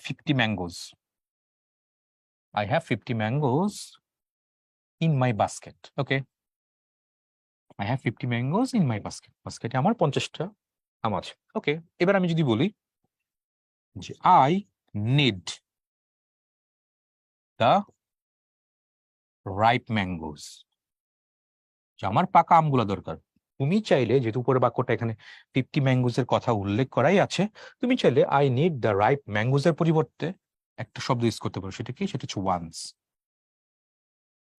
50 mangoes, I have 50 mangoes in my basket. Okay, I have 50 mangoes in my basket. বাস্কেটে আমার 50টা আম আছে। ওকে, এবার আমি যদি বলি যে I need the ripe mangoes, যে আমার পাকা আমগুলো দরকার। তুমি চাইলে, যেহেতু উপরে বাক্যটা এখানে 50 ম্যাঙ্গোস এর কথা উল্লেখ করাই আছে, তুমি চাইলে I need the ripe mangoes এর পরিবর্তে একটা শব্দ ইউজ করতে পারো। সেটা কি? সেটা হচ্ছে ওয়ান্স।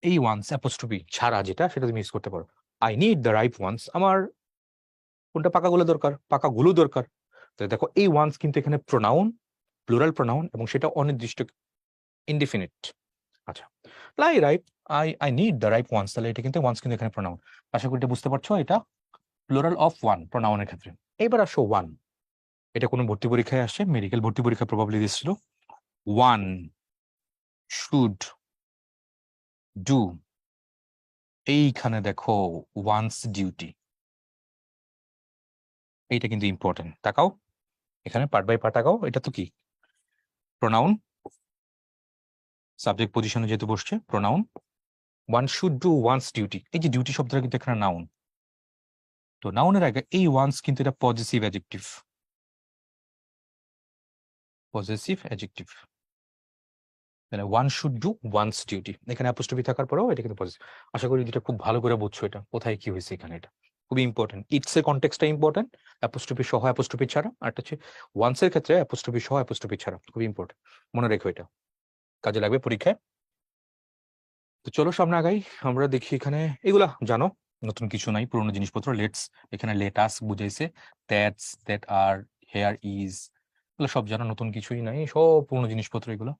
এই ওয়ান্স অ্যাপোস্ট্রফি ছাড়া যেটা, সেটা তুমি ইউজ করতে পারো। I need the ripe ones, আমার কোনটা পাকাগুলো দরকার, পাকাগুলো দরকার। তো দেখো এই ওয়ান্স কিন্তু এখানে প্রোনাউন, প্লুরাল প্রোনাউন, এবং সেটা অনির্দিষ্ট, ইনডিফিনিট। আচ্ছা, লাই ripe, I need the ripe ones, তাহলে এটা কিন্তু ওয়ান্স কিন্তু এখানে প্রোনাউন। আশা করি এটা বুঝতে পারছো, এটা প্লুরাল অফ ওয়ান প্রোনাউনের ক্ষেত্রে। এবার আসো ওয়ান, এটা কোনো ভর্তি পরীক্ষায় আসে, মেডিকেল ভর্তি পরীক্ষা প্রবাবলি দিচ্ছিল। ওয়ান শুড ডু, এইখানে দেখো ওয়ান্স ডিউটি, এইটা কিন্তু ইম্পর্টেন্ট। তাকাও এখানে পার্ট বাই পার্ট তাকাও, এটা তো কি প্রোনাউন, সাবজেক্ট পজিশনে যেহেতু বসছে pronoun. One should do one's duty, এই যে ডিউটি শব্দটা কিন্তু এখানে নাউন। তো নাউনের আগে এই ওয়ান্স কিন্তু এটা পজেসিভ অ্যাডজেক্টিভ, পজেসিভ অ্যাডজেক্টিভ। মানে one should do one's duty, এখানে অ্যাপোস্ট্রফি থাকার পরেও এটা কিন্তু পজিটিভ। আশা করি এটা খুব ভালো করে বুঝছো, এটা কোথায় কি হয়েছে এখানে। এটা খুবই ইম্পর্টেন্ট, ইটস এর কনটেক্সটটা ইম্পর্টেন্ট, অ্যাপোস্ট্রফি সহ অ্যাপোস্ট্রফি ছাড়া, আর হচ্ছে ওয়ান্স এর ক্ষেত্রে অ্যাপোস্ট্রফি সহ অ্যাপোস্ট্রফি ছাড়া, খুবই ইম্পর্টেন্ট, মনে রেখো, এটা কাজে লাগবে পরীক্ষায়। তো চলো সামনে আগাই, আমরা দেখি এখানে এগুলা জানো, নতুন কিছু নাই, পুরোনো জিনিসপত্র। লেটস, এখানে লেটাস বুঝাইছে, that's, that are, here is, এগুলো সব জানো, নতুন কিছুই নাই, সব পুরোনো জিনিসপত্র এগুলো।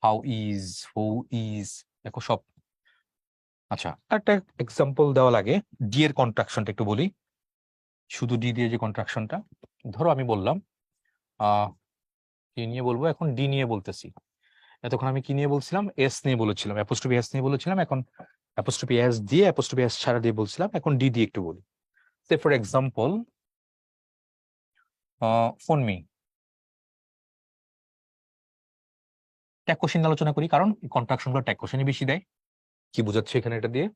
হাউ ইজ, হু ইজ, দেখো সব। আচ্ছা, একটা এক্সাম্পল দেওয়া লাগে, ডি এর কন্ট্রাকশনটা একটু বলি। শুধু ডি দিয়ে যে কন্ট্রাকশনটা, ধরো আমি বললাম কি নিয়ে বলবো, এখন ডি নিয়ে বলতেছি। এতক্ষণ আমি কি নিয়ে বলছিলাম? এস নিয়ে বলেছিলাম, অ্যাপোস্ট্রফি এস নিয়ে বলেছিলাম। এখন অ্যাপোস্ট্রফি এস দিয়ে, অ্যাপোস্ট্রফি এস ছাড়া দিয়ে বলছিলাম। এখন ডি দিয়ে একটু বলি। Say for example, phone me, tag question আলোচনা করি, কারণ কন্ট্রাকশন গুলো ট্যাগ কোশ্চেনই বেশি দেয়। কি বোঝাচ্ছে এখানে এটা দিয়ে?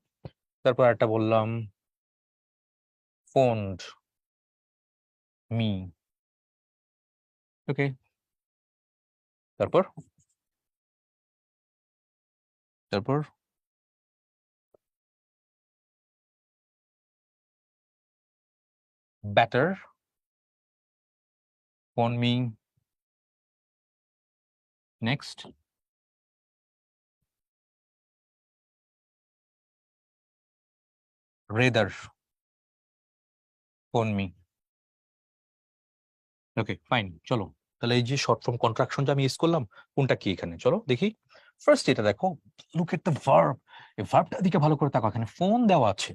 তারপর একটা বললাম ফোনড মি, ওকে। তারপর তারপর better phone me, next rather phone me, okay fine. চলো তাহলে এই যে শর্ট ফর্ম কন্ট্রাকশনটা আমি ইউজ করলাম, কোনটা কি এখানে চলো দেখি। ফার্স্ট এটা দেখো, লুক এট দ্য ভার্ব, এই ভার্বটা দিকে ভালো করে তাকাও, এখানে ফোন দেওয়া আছে।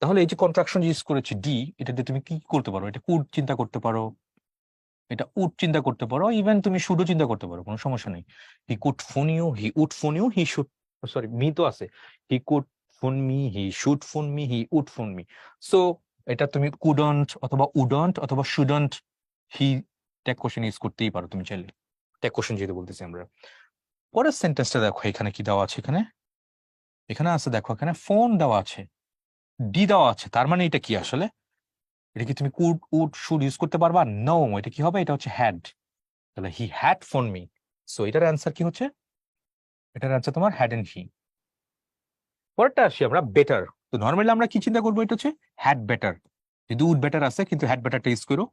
তাহলে এই যে কন্ট্রাকশন ইউজ করেছি ডি, এটা দিয়ে তুমি কি করতে পারো? এটা কুড চিন্তা করতে পারো, এটা উড চিন্তা করতে পারো, ইভেন তুমি শুডও চিন্তা করতে পারো, কোনো সমস্যা নেই। He could phone you, he would phone you, he should, sorry me তো আছে, he could phone me, he should phone me, he would phone me. So এটা তুমি কুডন্ট অথবা উডন্ট অথবা shouldn't, he tag question use করতেই পারো তুমি চাইলে, ট্যাগ কোশ্চেন যেহেতু বলতেছি আমরা। পরের সেন্টেন্সটা দেখো, এখানে কি দেওয়া আছে? এখানে এখানে আছে দেখো, এখানে ফোন দেওয়া আছে, ডি দেওয়া আছে। তার মানে এটা কি আসলে? এটা কি তুমি কুড উড শুড ইউজ করতে পারবা? নো, এটা কি হবে? এটা হচ্ছে হ্যাড। তাহলে he had phone me, so এটার অ্যান্সার কি হচ্ছে? এটার অ্যান্সার তোমার হ্যাড এন্ড হি। পরেরটা আসি আমরা, বেটার। তো নর্মালি আমরা কি চিন্তা করবো? এটা হচ্ছে হ্যাড বেটার, যদি উড বেটার আছে কিন্তু হ্যাড বেটারটা ইউজ করো।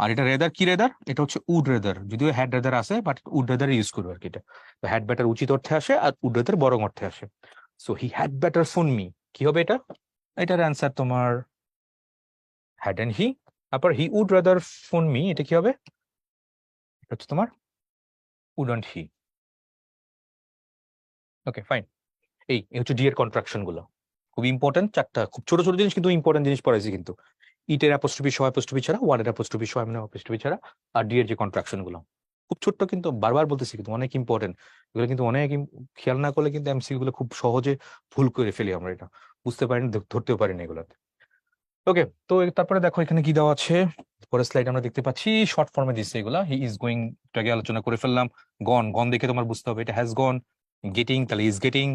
আর এটা রেদার, কি রেদার? এটা হচ্ছে উড রেদার, যদিও হ্যাড রেদার আছে বাট উড রেদার ইউজ করবো আর কি। এটা তো হ্যাড বেটার উচিত অর্থে আসে, আর উড রেদার বরং অর্থে আসে। So he had better phone me, কি হবে এটা? এটার অ্যান্সার তোমার হ্যাড এন্ড হি। তারপর he would rather phone me, এটা কি হবে? এটা হচ্ছে তোমার উডন্ট হি। Okay fine. এই হচ্ছে ডি এর কন্ট্রাকশন গুলো, খুব ইম্পর্টেন্ট চারটা, খুব ছোট ছোট জিনিস কিন্তু ইম্পর্টেন্ট জিনিস পড়াইছি কিন্তু। ইটের অ্যাপোস্ট্রফি সহ অ্যাপোস্ট্রফি ছাড়া, ওয়ানের অ্যাপোস্ট্রফি সহ মানে অ্যাপোস্ট্রফি ছাড়া, আর ডি এর যে কন্ট্রাকশন গুলো খুব ছোট্ট, কিন্তু বারবার বলতেছি কিন্তু অনেক ইম্পর্টেন্ট এগুলো, কিন্তু অনেক খেয়াল না করলে কিন্তু এমসিকিউ গুলো খুব সহজে ভুল করে ফেলি আমরা, এটা বুঝতে পারি না, ধরতেও পারি না এগুলোতে। ওকে, তো তারপরে দেখো এখানে কি দেওয়া আছে। পরের স্লাইড আমরা দেখতে পাচ্ছি শর্ট ফর্মে দিচ্ছে এগুলা। হি ইজ গোয়িং, আগে আলোচনা করে ফেললাম। গন, গন দেখে তোমার বুঝতে হবে এটা হ্যাজ গন। গেটিং, তাহলে is getting,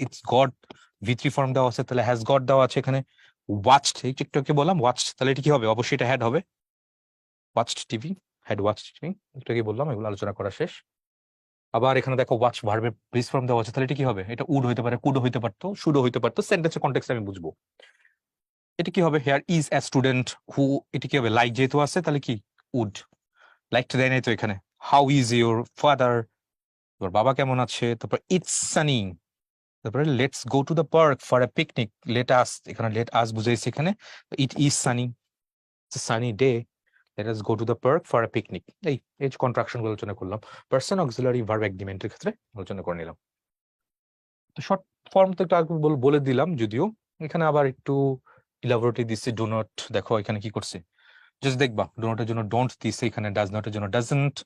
it's goat, V3 form দেওয়া আছে, তাহলে হ্যাজ গট দেওয়া আছে এখানে। ওয়াচড, একটু একটু বললাম ওয়াচড, তাহলে এটা কি হবে? অবশ্যই এটা হ্যাড হবে, watched TV, had watched TV, একটু আগে বললাম, এগুলো আলোচনা করা শেষ। আবার এখানে দেখো ওয়াচ ভার্বের বেস ফর্ম দেওয়া আছে, তাহলে এটা কি হবে? এটা উড হইতে পারে, কুড হইতে পারতো, শুডো হইতে পারতো, সেন্টেন্সের কনটেক্সট আমি বুঝবো। এটা কি হবে? Hair is a student who, এটা কি হবে? লাইক যেহেতু আছে তাহলে কি উড, লাইকটা দেয় নাই তো এখানে। হাউ ইজ ইউর ফাদার, তোর বাবা কেমন আছে। তারপর ইটস সানি, তারপরে let's go to the park for a picnic, let us, এখানে লেট আস বুঝাইছে এখানে, it is Sunny, sunny day, let us go to the park for a picnic. এই এই কন্ট্রাকশন গুলো আলোচনা করলাম, পার্সন অক্সিলারি ভার্ব এগ্রিমেন্টের ক্ষেত্রে আলোচনা করে নিলাম। তো শর্ট ফর্ম তো একটু আগে বলে দিলাম, যদিও এখানে আবার একটু ইলাবোরেটলি দিচ্ছে। ডো নট, দেখো এখানে কি করছে, জাস্ট দেখবা, ডো নটের জন্য ডোন্ট দিছে এখানে, ডাজ নটের জন্য ডাজন্ট,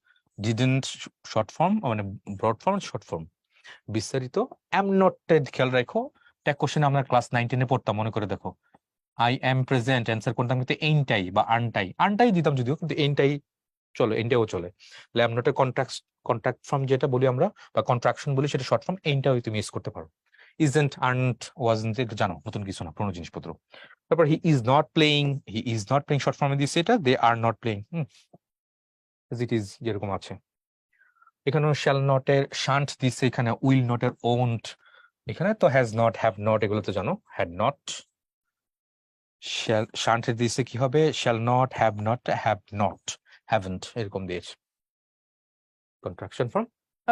ডিডন্ট শর্ট ফর্ম, মানে ব্রড ফর্ম, শর্ট ফর্ম বিস্তারিত। এম নটেড খেয়াল রাখো, একটা কোশ্চেন আমরা ক্লাস 9-10 পড়তাম, মনে করে দেখো, আই এম প্রেজেন্ট, অ্যান্সার করতাম কিন্তু এইনটাই বা আনটাই, আনটাই দিতাম যদিও, কিন্তু এইনটাই চলে, এইনটাও চলে। তাহলে এম নটের কন্ট্রাক্ট ফর্ম যেটা বলি আমরা বা কন্ট্রাকশন বলি, সেটা শর্ট ফর্ম, এইনটাও তুমি ইউজ করতে পারো। ইজেন্ট, আর্নট, ওয়াজন্ট, এটা জানো, নতুন কিছু না, পুরোনো জিনিসপত্র। তারপর he is not playing, he is not playing short ফর্মে দিচ্ছে এটা, they are not playing, it is যেরকম আছে। এখানে শ্যাল নটের শান্ট দিচ্ছে এখানে, উইল নটের ওন্ট, এখানে তো হ্যাজ নট, হ্যাভ নট, এগুলো তো জানো, হ্যাড নট। শান্ট দিচ্ছে কি হবে? Shall not, have not, have not, haven't, এরকম দিয়েছে কন্ট্রাকশন ফর্ম।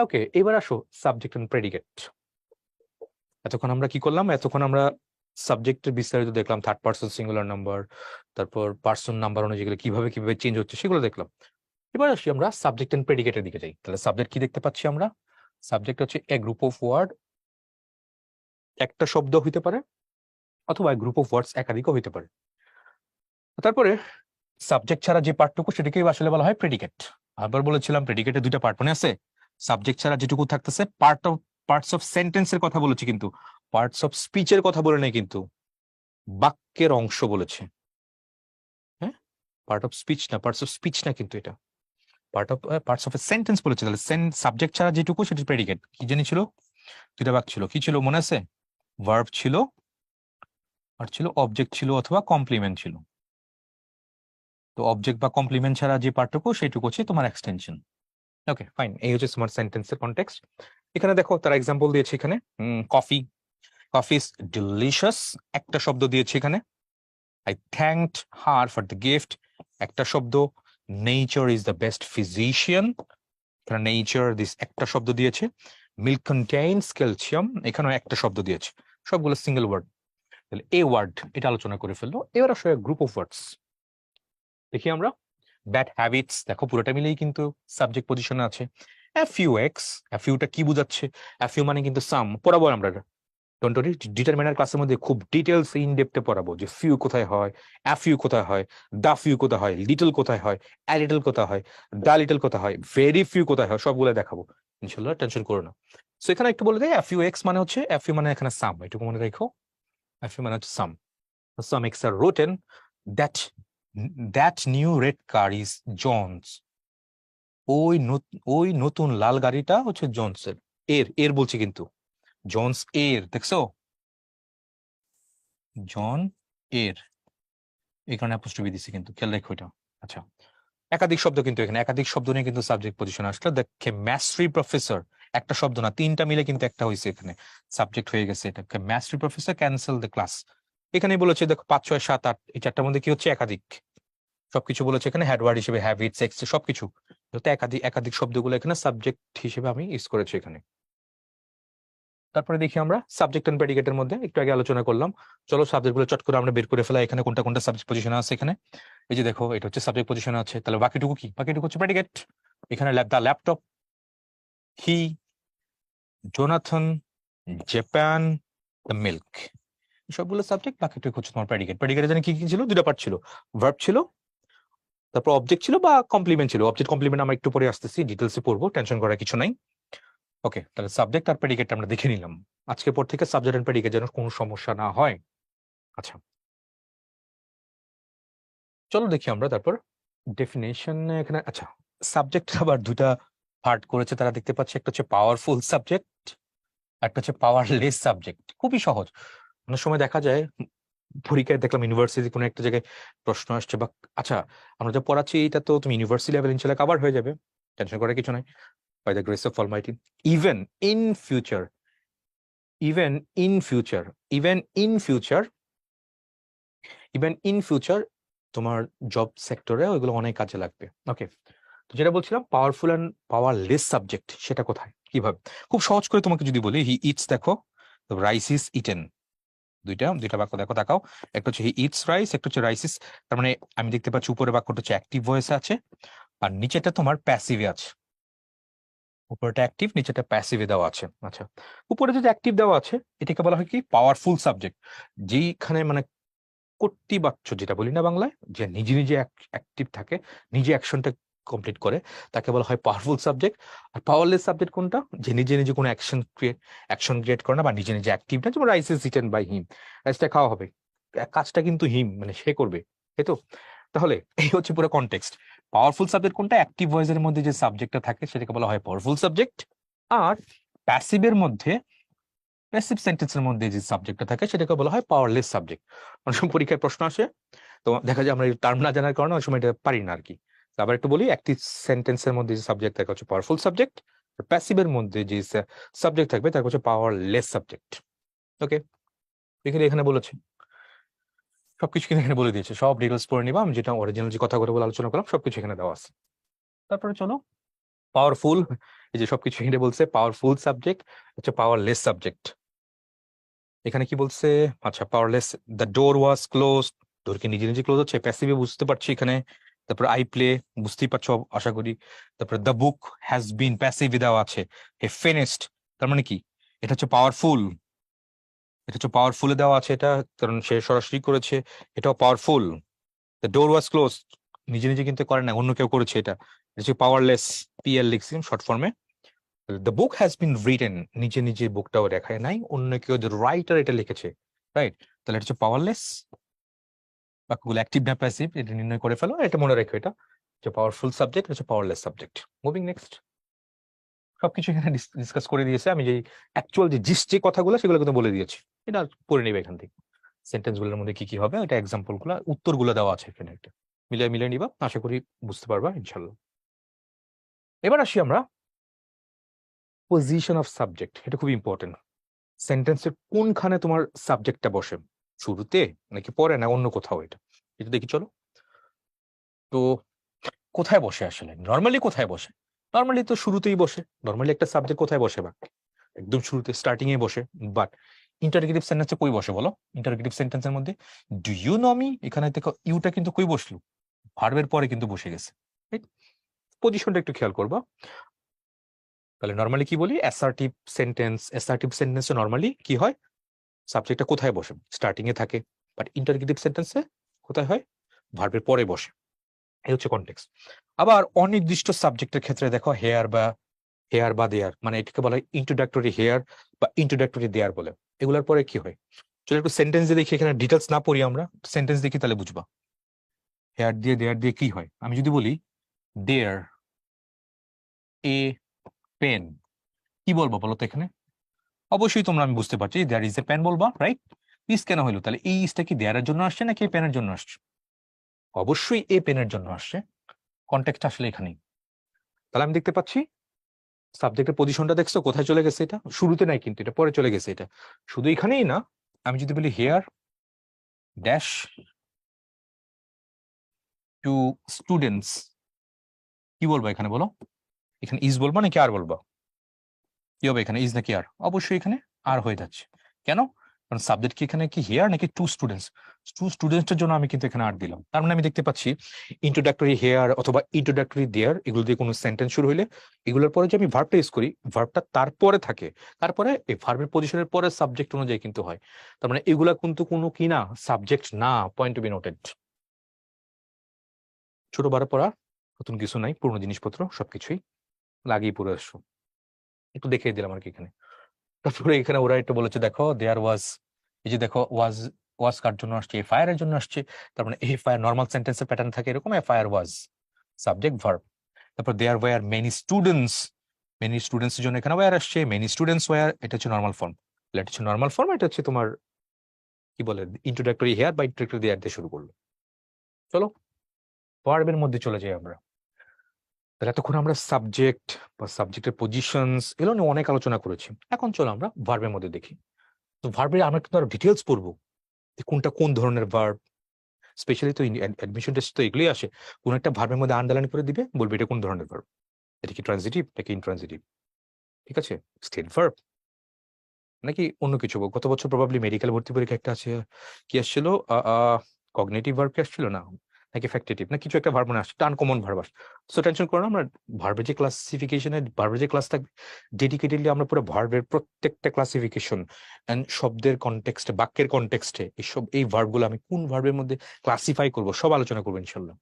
ওকে, এবার আসো সাবজেক্ট এন্ড প্রেডিকেট। এতক্ষণ আমরা কি করলাম? এতক্ষণ আমরা সাবজেক্টের বিস্তারিত দেখলাম, থার্ড পার্সন সিঙ্গুলার নাম্বার, তারপর পার্সন নাম্বার অনুযায়ী কিভাবে কিভাবে চেঞ্জ হচ্ছে সেগুলো দেখলাম। এবার আসি আমরা সাবজেক্ট এন্ড প্রেডিকেটের দিকে যাই। তাহলে সাবজেক্ট কি দেখতে পাচ্ছি আমরা? সাবজেক্ট হচ্ছে এ গ্রুপ অফ ওয়ার্ড, একটা শব্দ হইতে পারে, অথবা গ্রুপ অফ ওয়ার্ডস একাধিকও হইতে পারে। তারপরে সাবজেক্ট ছাড়া যে পার্টটুকু, সেটাকেই আসলে বলা হয় প্রেডিকেট। আবার বলেছিলাম প্রেডিকেটের দুইটা পার্ট মনে আছে? সাবজেক্ট ছাড়া যেটুকু থাকতেছে, পার্টস অফ সেন্টেন্সের কথা বলেছি, কিন্তু পার্টস অফ স্পিচের কথা বলে নাই, কিন্তু বাক্যের অংশ বলেছে। হ্যাঁ, পার্ট অফ স্পিচ না, পার্টস অফ স্পিচ না, কিন্তু এটা পার্টস অফ এ সেন্টেন্স বলেছে। তাহলে সাবজেক্ট ছাড়া যেটুকু, সেটা প্রেডিকেট। কি জানি ছিল? দুইটা বাক্য ছিল, কি ছিল মনে আছে? ভার্ব ছিল, আর ছিল অবজেক্ট ছিল অথবা কমপ্লিমেন্ট ছিল। তো অবজেক্ট বা কমপ্লিমেন্ট ছাড়া যে পার্টটুকু, সেটুকু হচ্ছে তোমার এক্সটেনশন। ওকে ফাইন, এই হচ্ছে তোমার সেন্টেন্সের কনটেক্সট। এখানে দেখো তারা এক্সাম্পল দিয়েছে এখানে, কফি, কফি ইজ ডিলিশিয়াস, একটা শব্দ দিয়েছে এখানে। I thanked her for the gift, একটা শব্দ। Nature is the best physician, এখানে নেচার দিস একটা শব্দ দিয়েছে। মিল্ক কন্টেইনস ক্যালসিয়াম, এখানেও একটা শব্দ দিয়েছে, সবগুলো সিঙ্গেল ওয়ার্ড। তাহলে এ ওয়ার্ড এটা আলোচনা করে ফেললো। এবার আসলে গ্রুপ অফ ওয়ার্ডস দেখি আমরা। ব্যাড হ্যাবিটস, দেখো পুরোটা মিলেই কিন্তু সাবজেক্ট পজিশনে আছে। এফইউএক্স, এফইউটা কি বোঝাচ্ছে? এফইউ মানে কিন্তু সাম, পড়াবো আমরা ডোন্ট ওয়ারি, ডিটারমিনার ক্লাসের মধ্যে খুব ডিটেলস ইন ডেপথে পড়াবো, যে ফিউ কোথায় হয়, এফইউ কোথায় হয়, দা ফিউ কোথায় হয়, লিটল কোথায় হয়, এ লিটল কোথায় হয়, দা লিটল কোথায় হয়, ভেরি ফিউ কোথায় হয়, সবগুলো দেখাবো ইনশাল্লাহ, টেনশন করো না। সো এখানে একটু বলে দেয়, এফইউএক্স মানে হচ্ছে, এফইউ মানে এখানে সাম, এটুকু মনে রাখো, এফইউ মানে হচ্ছে সাম। Some eggs are rotten. That that new red car is John's. ওই নতুন লাল গাড়িটা হচ্ছে জনসের। এর বলছি কিন্তু, জনস এর, দেখছো? জন এর, এখানে অ্যাপোস্ট্রফি দিছি কিন্তু, খেয়াল রাখো এটা। আচ্ছা, একাধিক শব্দ কিন্তু এখানে, একাধিক শব্দ নিয়ে কিন্তু সাবজেক্ট পজিশন আসলো। দ্য কেমিস্ট্রি প্রফেসর, একটা শব্দ না, তিনটা মিলে কিন্তু একটা হয়েছে এখানে, সাবজেক্ট হয়ে গেছে এটা। Chemistry professor cancel the class, এখানে বলেছে দেখো 5, 6, 7, 8, এই চারটার মধ্যে কি হচ্ছে? একাধিক সবকিছু বলেছে এখানে, হ্যাডওয়ার্ড হিসেবে হ্যাবিট, সেক্স, সবকিছু একাধিক একাধিক শব্দগুলো এখানে সাবজেক্ট হিসেবে আমি ইউজ করেছি এখানে। তারপরে দেখি আমরা সাবজেক্ট এন্ড প্রেডিকেটের মধ্যে একটু আগে আলোচনা করলাম। চলো সাবজেক্টগুলো চট করে আমরা বের করে ফেলা, এখানে কোনটা কোনটা সাবজেক্ট পজিশনে আছে এখানে। এই যে দেখো, এটা হচ্ছে সাবজেক্ট পজিশনে আছে, তাহলে বাকিটুকু কি? বাকিটুকু হচ্ছে প্রেডিকেট। এখানে the laptop, he, Jonathan, Japan, the milk, সবগুলো সাবজেক্ট, বাকিটুকু হচ্ছে তোমার প্রেডিকেট। প্রেডিকেটে জানি কি কি ছিল? দুটা পার্ট ছিল, ভার্ব ছিল, তারপর অবজেক্ট ছিল বা কমপ্লিমেন্ট ছিল। অবজেক্ট কমপ্লিমেন্ট আমরা একটু পরে আসতেছি, ডিটেলসে পড়বো, টেনশন করার কিছু নাই। ওকে, তাহলে সাবজেক্ট আর প্রেডিকেট আমরা দেখে নিলাম। আজকের পর থেকে সাবজেক্ট এন্ড প্রেডিকেট যেন কোনো সমস্যা না হয়। আচ্ছা, চলো দেখি আমরা তারপর ডেফিনেশন এখানে। আচ্ছা, সাবজেক্ট আবার দুটা পার্ট করেছে তারা, দেখতে পাচ্ছি, একটা হচ্ছে পাওয়ারফুল সাবজেক্ট, একটা হচ্ছে পাওয়ারলেস সাবজেক্ট, খুবই সহজ। অনেক সময় দেখা যায় পরীক্ষায় দেখলাম ইউনিভার্সিটি কোনো একটা জায়গায় প্রশ্ন আসছে বা আচ্ছা আমরা যা পড়াচ্ছি এটা তো তুমি ইউনিভার্সিটি লেভেল ইনশাল্লাহ কভার হয়ে যাবে, টেনশন করার কিছু নাই, by the grace of almighty. Even in future, even in future, even in future, even in future তোমার জব সেক্টরে ওইগুলো অনেক কাজে লাগবে। ওকে, তো যেটা বলছিলাম পাওয়ারফুল অ্যান্ড পাওয়ারলেস সাবজেক্ট, সেটা কোথায় কিভাবে? খুব সহজ করে তোমাকে যদি বলি, হি ইটস, দেখো রাইস ইজ ইটেন, দুইটা দুইটা বাক্য দেখো, তাকাও। একটা হচ্ছে হি ইটস রাইস, একটা হচ্ছে রাইস ইজ। তার মানে আমি দেখতে পাচ্ছি উপরে বাক্যটা হচ্ছে অ্যাক্টিভ ভয়েসে আছে, আর নিচেটা তোমার প্যাসিভে আছে। উপরেটা অ্যাক্টিভ, নিচেটা প্যাসিভে দেওয়া আছে। আচ্ছা, উপরে যদি অ্যাক্টিভ দেওয়া আছে এটাকে বলা হয় কি পাওয়ারফুল সাবজেক্ট। যেইখানে মানে কর্তৃবাচ্য যেটা বলি না বাংলায়, যে নিজে নিজে অ্যাক্টিভ থাকে, নিজে অ্যাকশনটা কমপ্লিট করে, তাকে বলা হয় পাওয়ারফুল সাবজেক্ট। আর পাওয়ারলেস সাবজেক্ট কোনটা? যে নিজে নিজে কোনো অ্যাকশন ক্রিয়েট করে না বা নিজে নিজে অ্যাক্টিভ না, যেমন rice is eaten by him, রাইসটা খাওয়া হবে, কাজটা কিন্তু হিম মানে সে করবে, তাই তো? তাহলে এই হচ্ছে পুরো কনটেক্সট। পাওয়ারফুল সাবজেক্ট কোনটা? অ্যাক্টিভ ভয়েসের মধ্যে যে সাবজেক্টটা থাকে সেটাকে বলা হয় পাওয়ারফুল সাবজেক্ট। আর প্যাসিভের মধ্যে, প্যাসিভ সেন্টেন্সের মধ্যে যে সাবজেক্টটা থাকে সেটাকে বলা হয় পাওয়ারলেস সাবজেক্ট। অনেক সময় পরীক্ষায় প্রশ্ন আসে, তো দেখা যায় আমরা এই টার্ম না জানার কারণে অনেক সময় এটা পারি না আর কি। তো আবার একটু বলি, অ্যাক্টিভ সেন্টেন্সের মধ্যে যে সাবজেক্ট থাকে হচ্ছে পাওয়ারফুল সাবজেক্ট, প্যাসিভের মধ্যে যে সাবজেক্ট থাকবে তাকে হচ্ছে পাওয়ারলেস সাবজেক্ট। ওকে, এখানে এখানে বলেছে সবকিছু কিন্তু এখানে বলে দিয়েছে, সব ডিটেলস পড়ে নিবা, আমি যেটা অরিজিনাল যে কথাগুলো বলে আলোচনা করলাম সবকিছু এখানে দেওয়া আছে। তারপরে চলো পাওয়ারফুল, এই যে সবকিছু এখানে বলছে পাওয়ারফুল সাবজেক্ট হচ্ছে পাওয়ারলেস সাবজেক্ট। এখানে কি বলছে? আচ্ছা, powerless, the door was close, door কি নিজে নিজে ক্লোজ হচ্ছে? প্যাসিভে বুঝতে পারছি এখানে। তারপর আই প্লে, বুঝতেই পারছো আশা করি। তারপর the book has been, passive দেওয়া আছে। হে ফিনিশড, তার মানে কি? এটা হচ্ছে পাওয়ারফুল, এটা হচ্ছে পাওয়ারফুলে দেওয়া আছে এটা, কারণ সে সরাসরি করেছে, এটাও powerful. The door was close, নিজে নিজে কিন্তু করে না, অন্য কেউ করেছে, এটা এটা হচ্ছে পাওয়ারলেস, পিএল লিখছি শর্ট ফর্মে। The book has been written, নিজে নিজে বুকটাও দেখায় নাই, অন্য কেউ রাইটার এটা লিখেছে, রাইট? তাহলে এটা হচ্ছে পাওয়ারলেস। বাক্যগুলো অ্যাক্টিভ না প্যাসিভ এটা নির্ণয় করে ফেলো, এটা মনে রেখো, এটা হচ্ছে পাওয়ারফুল সাবজেক্ট, হচ্ছে পাওয়ারলেস সাবজেক্ট। Moving next. সবকিছু এখানে ডিসকাস করে দিয়েছে, আমি যে অ্যাকচুয়াল যে জিস্ট যে কথাগুলো সেগুলো কিন্তু বলে দিয়েছি, এটা পড়ে নিবে এখান থেকে। সেন্টেন্স গুলোর মধ্যে কি কি হবে এটা এক্সাম্পল গুলো, উত্তরগুলো দেওয়া আছে এখানে, একটা মিলিয়ে মিলিয়ে নিবা, আশা করি বুঝতে পারবা ইনশাল্লাহ। এবার আসি আমরা পজিশন অফ সাবজেক্ট, এটা খুব ইম্পর্টেন্ট। সেন্টেন্সের কোনখানে তোমার সাবজেক্টটা বসে, শুরুতে নাকি পরে না অন্য কোথাও, এটা এটা দেখি চলো। তো কোথায় বসে আসলে, নর্মালি কোথায় বসে? নর্মালি তো শুরুতেই বসে, নর্মালি একটা সাবজেক্ট কোথায় বসে বা একদম শুরুতে স্টার্টিং এ বসে। বাট ইন্টারগেটিভ সেন্টেন্সে কই বসে বলো? ইন্টারগেটিভ সেন্টেন্সের মধ্যে ডু ইউ নো মি, এখানে দেখো ইউটা কিন্তু কই বসলো, ভার্বের পরে কিন্তু বসে গেছে। পজিশনটা একটু খেয়াল করবা। তাহলে নর্মালি কি বলি? অ্যাসার্টিভ সেন্টেন্স, অ্যাসার্টিভ সেন্টেন্সে নর্মালি কি হয়, সাবজেক্টটা কোথায় বসে? স্টার্টিং এ থাকে। বাট ইন্টারগেটিভ সেন্টেন্সে কোথায় হয়? ভার্বের পরে বসে। এই হচ্ছে কনটেক্সট। আবার অনির্দিষ্ট সাবজেক্টের ক্ষেত্রে দেখো হেয়ার বা দেয়ার, মানে এটাকে বলা হয় ইন্ট্রোডাক্টরি হেয়ার বা ইন্ট্রোডাক্টরি দেয়ার বলে। এগুলোর পরে কি হয়? চলো একটু সেন্টেন্স দিয়ে দেখি, এখানে ডিটেলস না পড়ি আমরা, সেন্টেন্স দেখি তাহলে বুঝবা। হেয়ার দিয়ে দেয়ার দিয়ে কি হয়? আমি যদি বলি দেয়ার এ পেন, কি বলবো বলো তো এখানে? অবশ্যই তোমরা, আমি বুঝতে পারছি দেয়ার ইজ এ পেন বলবা, রাইট? ইজ কেন হইলো তাহলে? এই ইজটা কি দেয়ারের জন্য আসছে নাকি পেনের জন্য আসছে? অবশ্যই এ পেনের জন্য আসছে, কনটেক্সট আসলে এখানেই। তাহলে আমি দেখতে পাচ্ছি সাবজেক্টের পজিশনটা দেখছো কোথায় চলে গেছে, এটা শুরুতে নাই কিন্তু এটা পরে চলে গেছে, এটা শুধু এখানেই না। আমি যদি বলি হেয়ার ড্যাশ টু স্টুডেন্টস, কি বলবো এখানে বলো? এখানে ইজ বলবো নাকি আর বলবো? কি হবে এখানে, ইজ নাকি আর? অবশ্যই এখানে আর হয়ে যাচ্ছে। কেন? কারণ সাবজেক্ট কি এখানে কি হেয়ার নাকি টু স্টুডেন্টস? টু স্টুডেন্টসের জন্য আমি কিন্তু এখানে আর দিলাম। তার মানে আমি দেখতে পাচ্ছি ইন্ট্রোডাক্টরি হেয়ার অথবা ইন্ট্রোডাক্টরি দেয়ার, এগুলো দিয়ে কোনো সেন্টেন্স শুরু হইলে এগুলোর পরে যে আমি ভার্বটা ইউজ করি, ভার্বটা তারপরে থাকে, তারপরে এই ভার্বের পজিশনের পরে সাবজেক্ট অনুযায়ী কিন্তু হয়। তার মানে এগুলা কিন্তু কোনো কি না, সাবজেক্ট না, পয়েন্ট টু বি নোটেড। ছোট বড় পড়া নতুন কিছু নাই, পুরনো জিনিসপত্র সবকিছুই লাগিয়ে পড়ে আসছো, একটু দেখিয়ে দিলাম আর কি এখানে। তারপরে এখানে ওরা একটু বলেছে দেখো দেয়ার ওয়াজ, এই যে দেখো ওয়াজ, ওয়াজ কার জন্য আসছে? এ ফায়ারের জন্য আসছে। তার মানে এই ফায়ার নর্মাল সেন্টেন্সের প্যাটার্ন থাকে এরকম, a fire was subject verb. তারপর there were many students, many students এর জন্য এখানে ওয়্যার আসছে, মেনি স্টুডেন্টস ওয়্যার, এটা হচ্ছে নর্মাল ফর্ম। এটা হচ্ছে নর্মাল ফর্ম, এটা হচ্ছে তোমার কি বলে ইন্ট্রোডাক্টরি হেয়ার বা ইন্ট্রোডাক্টরি হেয়ার দিয়ে শুরু করলো। চলো ভার্বের মধ্যে চলে যাই আমরা। তাহলে এতক্ষণ আমরা সাবজেক্ট বা সাবজেক্টের পজিশনস এগুলো নিয়ে অনেক আলোচনা করেছি। এখন চলো আমরা ভার্বের মধ্যে দেখি। তো ভার্বের আমরা কিন্তু আরো ডিটেলস পড়বো, কোনটা কোন ধরনের ভার্ব। স্পেশালি তো অ্যাডমিশন টেস্ট তো এগুলোই আসে, কোন একটা ভার্বের মধ্যে আন্ডারলাইন করে দিবে, বলবে এটা কোন ধরনের ভার্ব, এটা কি ট্রানজিটিভ নাকি ইনট্রানজিটিভ, ঠিক আছে, স্টেট ভার্ব নাকি অন্য কিছু। গত বছর প্রবাবলি মেডিকেল ভর্তি পরীক্ষা একটা আছে, কি আসছিল, কগনিটিভ ভার্ব কি আসছিল না, নাকি ফ্যাক্টেটিভ না কিছু একটা ভার্ব মনে আসছে, আনকমন ভার্ব আসছে। সো টেনশন করো না, আমরা ভার্বের যে ক্লাসিফিকেশনের ভার্বের যে ক্লাস থাকবে ডেডিকেটেডলি আমরা পুরো ভার্বের প্রত্যেকটা ক্লাসিফিকেশন এন্ড শব্দের কনটেক্সটে, বাক্যের কনটেক্সটে এইসব এই ভার্বগুলো আমি কোন ভার্বের মধ্যে ক্লাসিফাই করবো সব আলোচনা করবো ইনশাল্লাহ।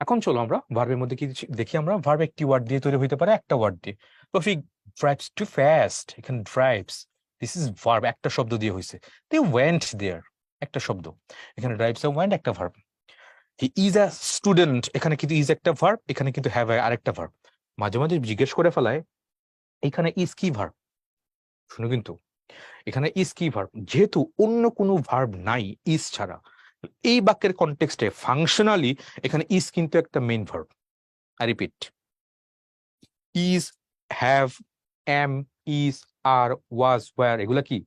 এখন চলো আমরা ভার্বের মধ্যে কি দেখি। আমরা ভার্ব একটি ওয়ার্ড দিয়ে তৈরি হইতে পারে, একটা ওয়ার্ড দিয়ে। রফিক ড্রাইভস টু ফাস্ট, এখানে ড্রাইভস দিস ইজ ভার্ব, একটা শব্দ দিয়ে হইছে। দে ওয়েন্ট দেয়ার, একটা শব্দ। এখানে ড্রাইভস এ ওয়েন্ট একটা verb. He is a student, এখানে কিন্তু ইজ একটা ভার্ব, এখানে কিন্তু হ্যাভ আরেকটা ভার্ব। মাঝে মাঝে জিজ্ঞেস করে ফেলায় এখানে ইজ কি ভার্ব। শুনো কিন্তু এখানে ইজ কি ভার্ব, যেহেতু অন্য কোনো ভার্ব নাই ইজ ছাড়া, এই বাক্যের কনটেক্সটে ফাংশনালি এখানে ইজ কিন্তু একটা main verb. I repeat, is, have, am, is, are, was, were এগুলা কি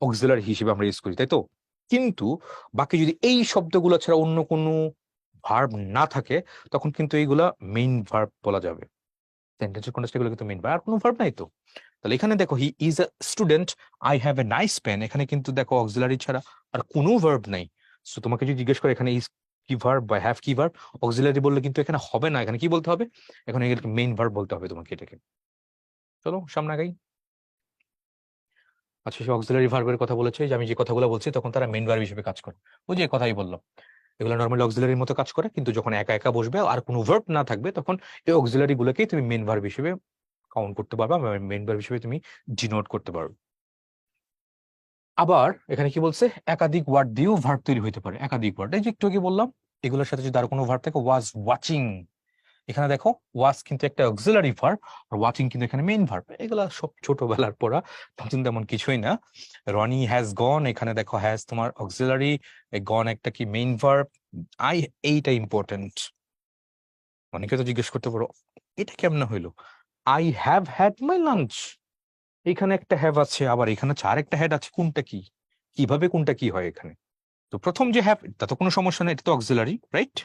অক্সিলারি হিসেবে আমরা ইউজ করি, তাই তো। কিন্তু বাকি যদি এই শব্দগুলো ছাড়া অন্য কোনো ভার্ব না থাকে তখন কিন্তু এইগুলা মেইন ভার্ব বলা যাবে। সেন্টেন্সের কন্টেক্সটে এগুলো কিন্তু মেইন ভার্ব, আর কোনো ভার্ব নাই তো। তাহলে এখানে দেখো he is a student, I have a nice pen, এখানে কিন্তু দেখো অক্সিলারি ছাড়া আর কোনো ভার্ব নাই। সো তোমাকে যদি জিজ্ঞেস করে এখানে ইজ কি ভার্ব বা হ্যাভ কি ভার্ব, অক্সিলারি বললে কিন্তু এখানে হবে না, এখানে কি বলতে হবে, এখানে মেইন ভার্ব বলতে হবে তোমাকে এটাকে। চলো সামনে আগাই। আচ্ছা, সে অক্সিলারি ভার্বের কথা বলেছে, যে আমি যে কথাগুলো বলছি তখন তারা মেইন ভার্ব হিসেবে কাজ করে। ওই যে কথাই বললাম, এগুলো নর্মালি অক্সিলারির মতো কাজ করে, কিন্তু যখন একা একা বসবে আর কোনো ভার্ব না থাকবে তখন এই অক্সিলারি গুলোকেই তুমি মেইন ভার্ব হিসেবে কাউন্ট করতে পারবা, মেইন ভার্ব হিসেবে তুমি ডিনোট করতে পারবে। আবার এখানে কি বলছে, একাধিক ওয়ার্ড দিয়েও ভার্ব তৈরি হতে পারে, একাধিক ওয়ার্ড। এই যে একটু আগে বললাম, এগুলোর সাথে যদি আর কোনো ভার্ব থাকে, ওয়াজ ওয়াচিং, এখানে দেখো ওয়াজ কিন্তু একটা অক্সিলারি ভার্ব, আর ওয়াচিং কিন্তু এখানে মেইন ভার্ব। এগুলা সব ছোটবেলার পড়া, নতুন তেমন কিছুই না। রনি হ্যাজ গন, এখানে দেখো হ্যাজ তোমার অক্সিলারি, গন একটা কি মেইন ভার্ব। আই, এইটা ইম্পর্টেন্ট, অনেকে তো জিজ্ঞেস করতে পারো এটা কেমনে হইলো, I have had my lunch, এখানে একটা হ্যাভ আছে আবার এখানে চার একটা হ্যাড আছে, কোনটা কি, কিভাবে কোনটা কি হয় এখানে। তো প্রথম যে হ্যাভ, তা তো কোনো সমস্যা নেই, এটা তো অক্সিলারি, রাইট।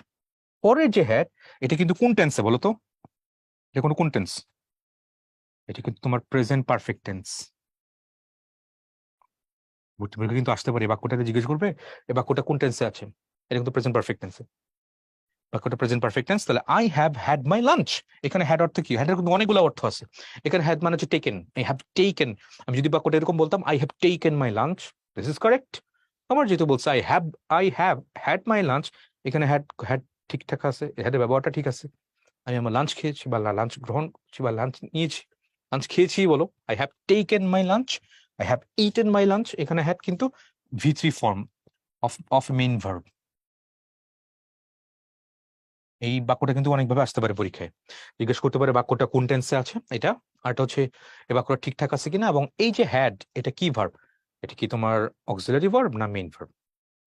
পরের যে হ্যাড, এটা কিন্তু কোন টেন্সে বলো তো, এটা কোন টেন্স, এটা কিন্তু তোমার প্রেজেন্ট পারফেক্ট টেন্স। ভর্তি পরীক্ষা কিন্তু আসতে পারে, এই বাক্যটাতে জিজ্ঞেস করবে এই বাক্যটা কোন টেন্সে আছে, এটা কিন্তু প্রেজেন্ট পারফেক্ট টেন্সে, বাক্যটা প্রেজেন্ট পারফেক্ট টেন্স। তাহলে I have had my lunch, এখানে হ্যাড অর্থ কি, হ্যাডের কিন্তু অনেকগুলো অর্থ আছে। এখানে হ্যাড মানে হচ্ছে টেকেন, আই হ্যাভ টেকেন। আমি যদি বাক্যটা এরকম বলতাম, I have taken my lunch, this is correct. আমার যেহেতু বলছে I have had my lunch, এখানে হ্যাড হ্যাড ঠিকঠাক আছে, হ্যাডের ব্যবহারটা ঠিক আছে। আমি আমার লাঞ্চ খেয়েছি বা লাঞ্চ গ্রহণ করছি বা লাঞ্চ নিয়েছি, লাঞ্চ খেয়েছি বলো, I have taken my lunch, I have eaten my lunch. এখানে হ্যাড কিন্তু V3 form of main verb. এই বাক্যটা কিন্তু অনেকভাবে আসতে পারে পরীক্ষায়, জিজ্ঞেস করতে পারে বাক্যটা কোন টেন্সে আছে এটা, আরটা হচ্ছে এই বাক্যটা ঠিকঠাক আছে কিনা, এবং এই যে হ্যাড এটা কি ভার্ব, এটা কি তোমার অক্সিলারি ভার্ব না মেইন ভার্ব,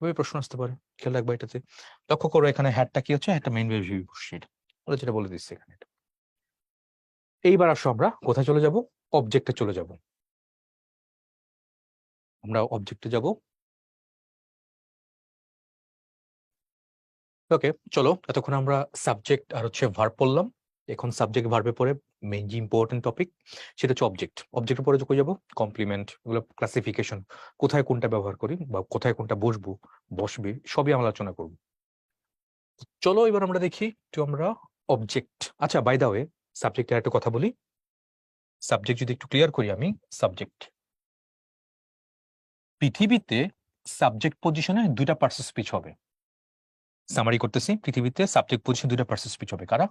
ওই প্রশ্ন আসতে পারে, খেয়াল রাখবা এটাতে। লক্ষ্য করো এখানে হ্যাডটা কি হচ্ছে, একটা মেইন ভার্ব হিসেবে বসছে, এটা ওরা যেটা বলে দিচ্ছে এখানে। এইবার আসো আমরা কোথায় চলে যাব, অবজেক্টে চলে যাব। আমরা অবজেক্টে যাব। ওকে চলো, এতক্ষণ আমরা সাবজেক্ট আর হচ্ছে ভার্ব পড়লাম। এখন সাবজেক্ট ভার্বে পরে মেইন যে ইম্পর্টেন্ট টপিক সেটা হচ্ছে অবজেক্ট। অবজেক্টের পরে চলে যাবো কমপ্লিমেন্ট, এগুলো ক্লাসিফিকেশন, কোথায় কোনটা ব্যবহার করি বা কোথায় কোনটা বসবো বসবে সবই আমরা আলোচনা করব। চলো এবার আমরা দেখি একটু আমরা অবজেক্ট। আচ্ছা বাই দা ওয়ে, সাবজেক্টের একটা কথা বলি, সাবজেক্ট যদি একটু ক্লিয়ার করি আমি। সাবজেক্ট পৃথিবীতে সাবজেক্ট পজিশনে দুইটা পার্সন স্পিচ হবে। সামারি করতেছি, পৃথিবীতে সাবজেক্ট পজিশন দুইটা পার্সন স্পিচ হবে, কারা,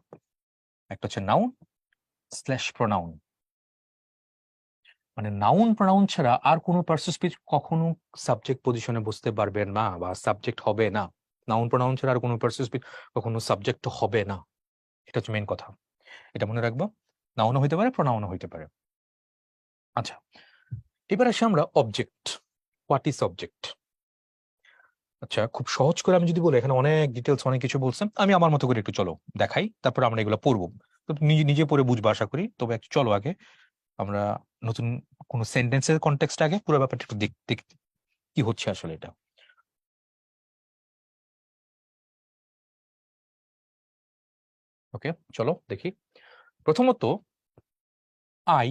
একটা হচ্ছে নাউন স্ল্যাশ প্রোনাউন। মানে নাউন প্রোনাউন ছাড়া আর কোনো পার্সন স্পিচ কখনো সাবজেক্ট পজিশনে বসতে পারবে না বা সাবজেক্ট হবে না। নাউন প্রোনাউন ছাড়া আর কোনো পার্সন স্পিচ কখনো সাবজেক্ট হবে না, এটা হচ্ছে মেইন কথা, এটা মনে রাখবো। নাউনও হইতে পারে, প্রোনাউনও হইতে পারে। আচ্ছা, এবার আসি আমরা অবজেক্ট। What is object? আচ্ছা, খুব সহজ করে আমি যদি বলি, এখানে অনেক ডিটেলস অনেক কিছু বলছেন, আমি আমার মতো করে একটু চলো দেখাই, তারপর আমরা এগুলো পড়বো। তো নিজে নিজে পড়ে বুঝবো আশা করি। তবে চলো আগে আমরা নতুন কোন সেন্টেন্সের কনটেক্সট আগে পুরো ব্যাপারটা একটু দেখতে কি হচ্ছে আসলে এটা। ওকে, চলো দেখি। প্রথমত, আই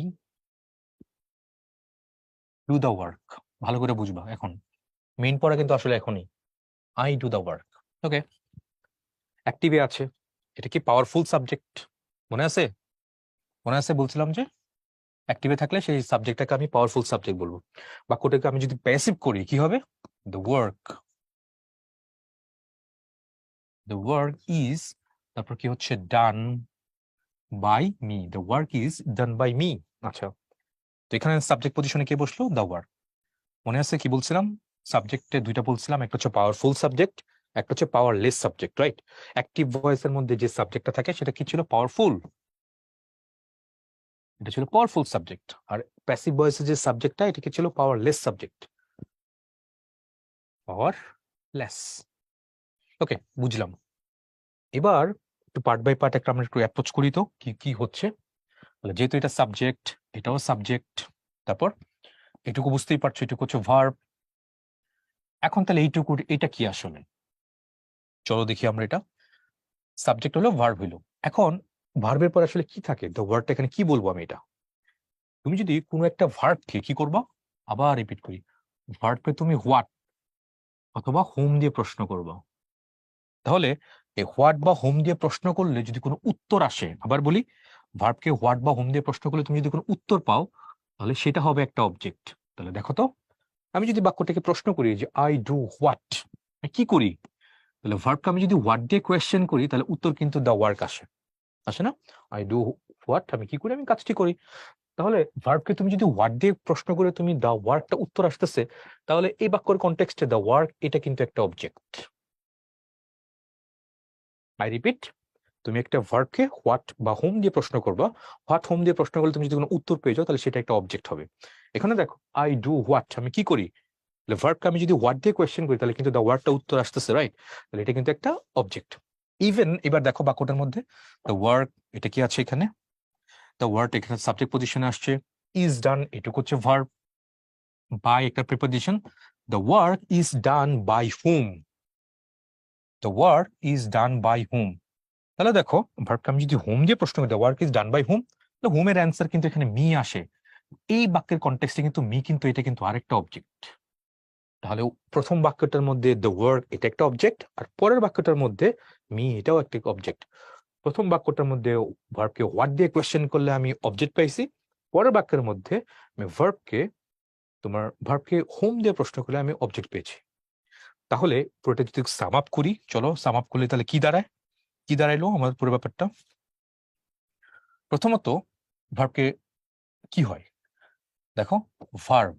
ডু দ্য ওয়ার্ক। ভালো করে বুঝবা, এখন মেইন পড়া কিন্তু আসলে এখনই। I do the work. Okay, অ্যাক্টিভে আছে, এটা কি পাওয়ারফুল সাবজেক্ট? মনে আছে? মনে আছে বলছিলাম যে অ্যাক্টিভে থাকলে সেই সাবজেক্টটাকে আমি পাওয়ারফুল সাবজেক্ট বলবো। বাক্যটাকে আমি যদি প্যাসিভ করি কি হবে? The work, the work is, তারপর কি হচ্ছে, done by me. The work is done by me. আচ্ছা, তো এখানে সাবজেক্ট পজিশনে কে বসলো? The work. মনে আছে কি বলছিলাম? সাবজেক্টে দুইটা বলছিলাম, একটা হচ্ছে পাওয়ারফুল সাবজেক্ট, একটা হচ্ছে পাওয়ারলেস সাবজেক্ট, রাইট? অ্যাক্টিভ ভয়েসের মধ্যে যে সাবজেক্টটা থাকে সেটা কি ছিল? পাওয়ারফুল। এটা ছিল পাওয়ারফুল সাবজেক্ট। আর প্যাসিভ ভয়েসের যে সাবজেক্টটা, এটা কি ছিল? Powerless subject, powerless. ওকে, বুঝলাম। এবার একটু পার্ট বাই পার্ট একটা আমরা একটু অ্যাপ্রোচ করি, তো কি কি হচ্ছে। যেহেতু এটা সাবজেক্ট, এটাও সাবজেক্ট, তারপর এটুকু বুঝতেই পারছো, এটুকু হচ্ছে ভার্ব। এখন তাহলে এইটুকু, এটা কি আসলে? চলো দেখি আমরা এটা। সাবজেক্ট হলো, ভার্ব হইলো। এখন ভার্বের পর আসলে কি থাকে? দ্য ওয়ার্ডটা এখানে কি বলবো আমি এটা? তুমি যদি কোনো একটা ভার্বকে কি করবা, আবার রিপিট করি, ভার্বকে তুমি হোয়াট অথবা হোম দিয়ে প্রশ্ন করবা। তাহলে এই হোয়াট বা হোম দিয়ে প্রশ্ন করলে যদি কোনো উত্তর আসে, আবার বলি, ভার্বকে হোয়াট বা হোম দিয়ে প্রশ্ন করলে তুমি যদি কোনো উত্তর পাও, তাহলে সেটা হবে একটা অবজেক্ট। তাহলে দেখো তো, আমি যদি বাক্যটাকে প্রশ্ন করি যে আই ডু হোয়াট, কি করি, তাহলে ভার্বকে আমি যদি হোয়াট দিয়ে কোয়েশ্চেন করি, তাহলে উত্তর কিন্তু দ্য ওয়ার্ক আসে, আসে না? আই ডু হোয়াট, আমি কি করি? আমি কাজটি করি। তাহলে ভার্বকে তুমি যদি হোয়াট দিয়ে প্রশ্ন করে তুমি দ্য ওয়ার্কটা উত্তর আসতেছে, তাহলে এই বাক্যের কনটেক্সটে দ্য ওয়ার্ক এটা কিন্তু একটা অবজেক্ট। আই রিপিট, তুমি একটা ভার্বকে হোয়াট বা হোম দিয়ে প্রশ্ন করবা, হোয়াট হোম দিয়ে প্রশ্ন করলে তুমি যদি কোনো উত্তর পেয়ে যাও, তাহলে সেটা একটা অবজেক্ট হবে। এখানে দেখো, আই ডু হোয়াট, আমি কি করি, তাহলে ভার্বকে আমি যদি হোয়াট দিয়ে কোয়েশ্চেন করি, তাহলে কিন্তু দ্য ওয়ার্ডটা উত্তর আসতেছে, রাইট? তাহলে এটা কিন্তু একটা অবজেক্ট। ইভেন এবার দেখো বাক্যটার মধ্যে দ্য ওয়ার্ক, এটা কি আছে এখানে? দ্য ওয়ার্ক এখানে সাবজেক্ট পজিশনে আসছে, ইজ ডান এটুকু হচ্ছে ভার্ব, বাই একটা preposition, the work is done by whom, the work is done by whom. তাহলে দেখো, ভার্বকে আমি যদি হোম দিয়ে প্রশ্ন করি, the work is done by whom, তাহলে হোমের অ্যান্সার কিন্তু এখানে মি আসে। এই বাক্যের কনটেক্সটে কিন্তু মি কিন্তু এটা কিন্তু আরেকটা অবজেক্ট। তাহলে প্রথম বাক্যটার মধ্যে দ্য ওয়ার্ক এটা একটা অবজেক্ট, আর পরের বাক্যটার মধ্যে মি এটাও একটা অবজেক্ট। প্রথম বাক্যটার মধ্যে ভার্বকে হোয়াট দিয়ে কোয়েশ্চেন করলে আমি অবজেক্ট পাইছি, পরের বাক্যের মধ্যে আমি ভার্বকে হোম দিয়ে প্রশ্ন করলে আমি অবজেক্ট পেয়েছি। তাহলে পুরোটা যদি সাম আপ করি, চলো সাম আপ করলে তাহলে কি দাঁড়ায়? কি দাঁড়াইলো আমার পুরো ব্যাপারটা? প্রথমত, ভার্বকে কি হয় দেখো, ভার্ব,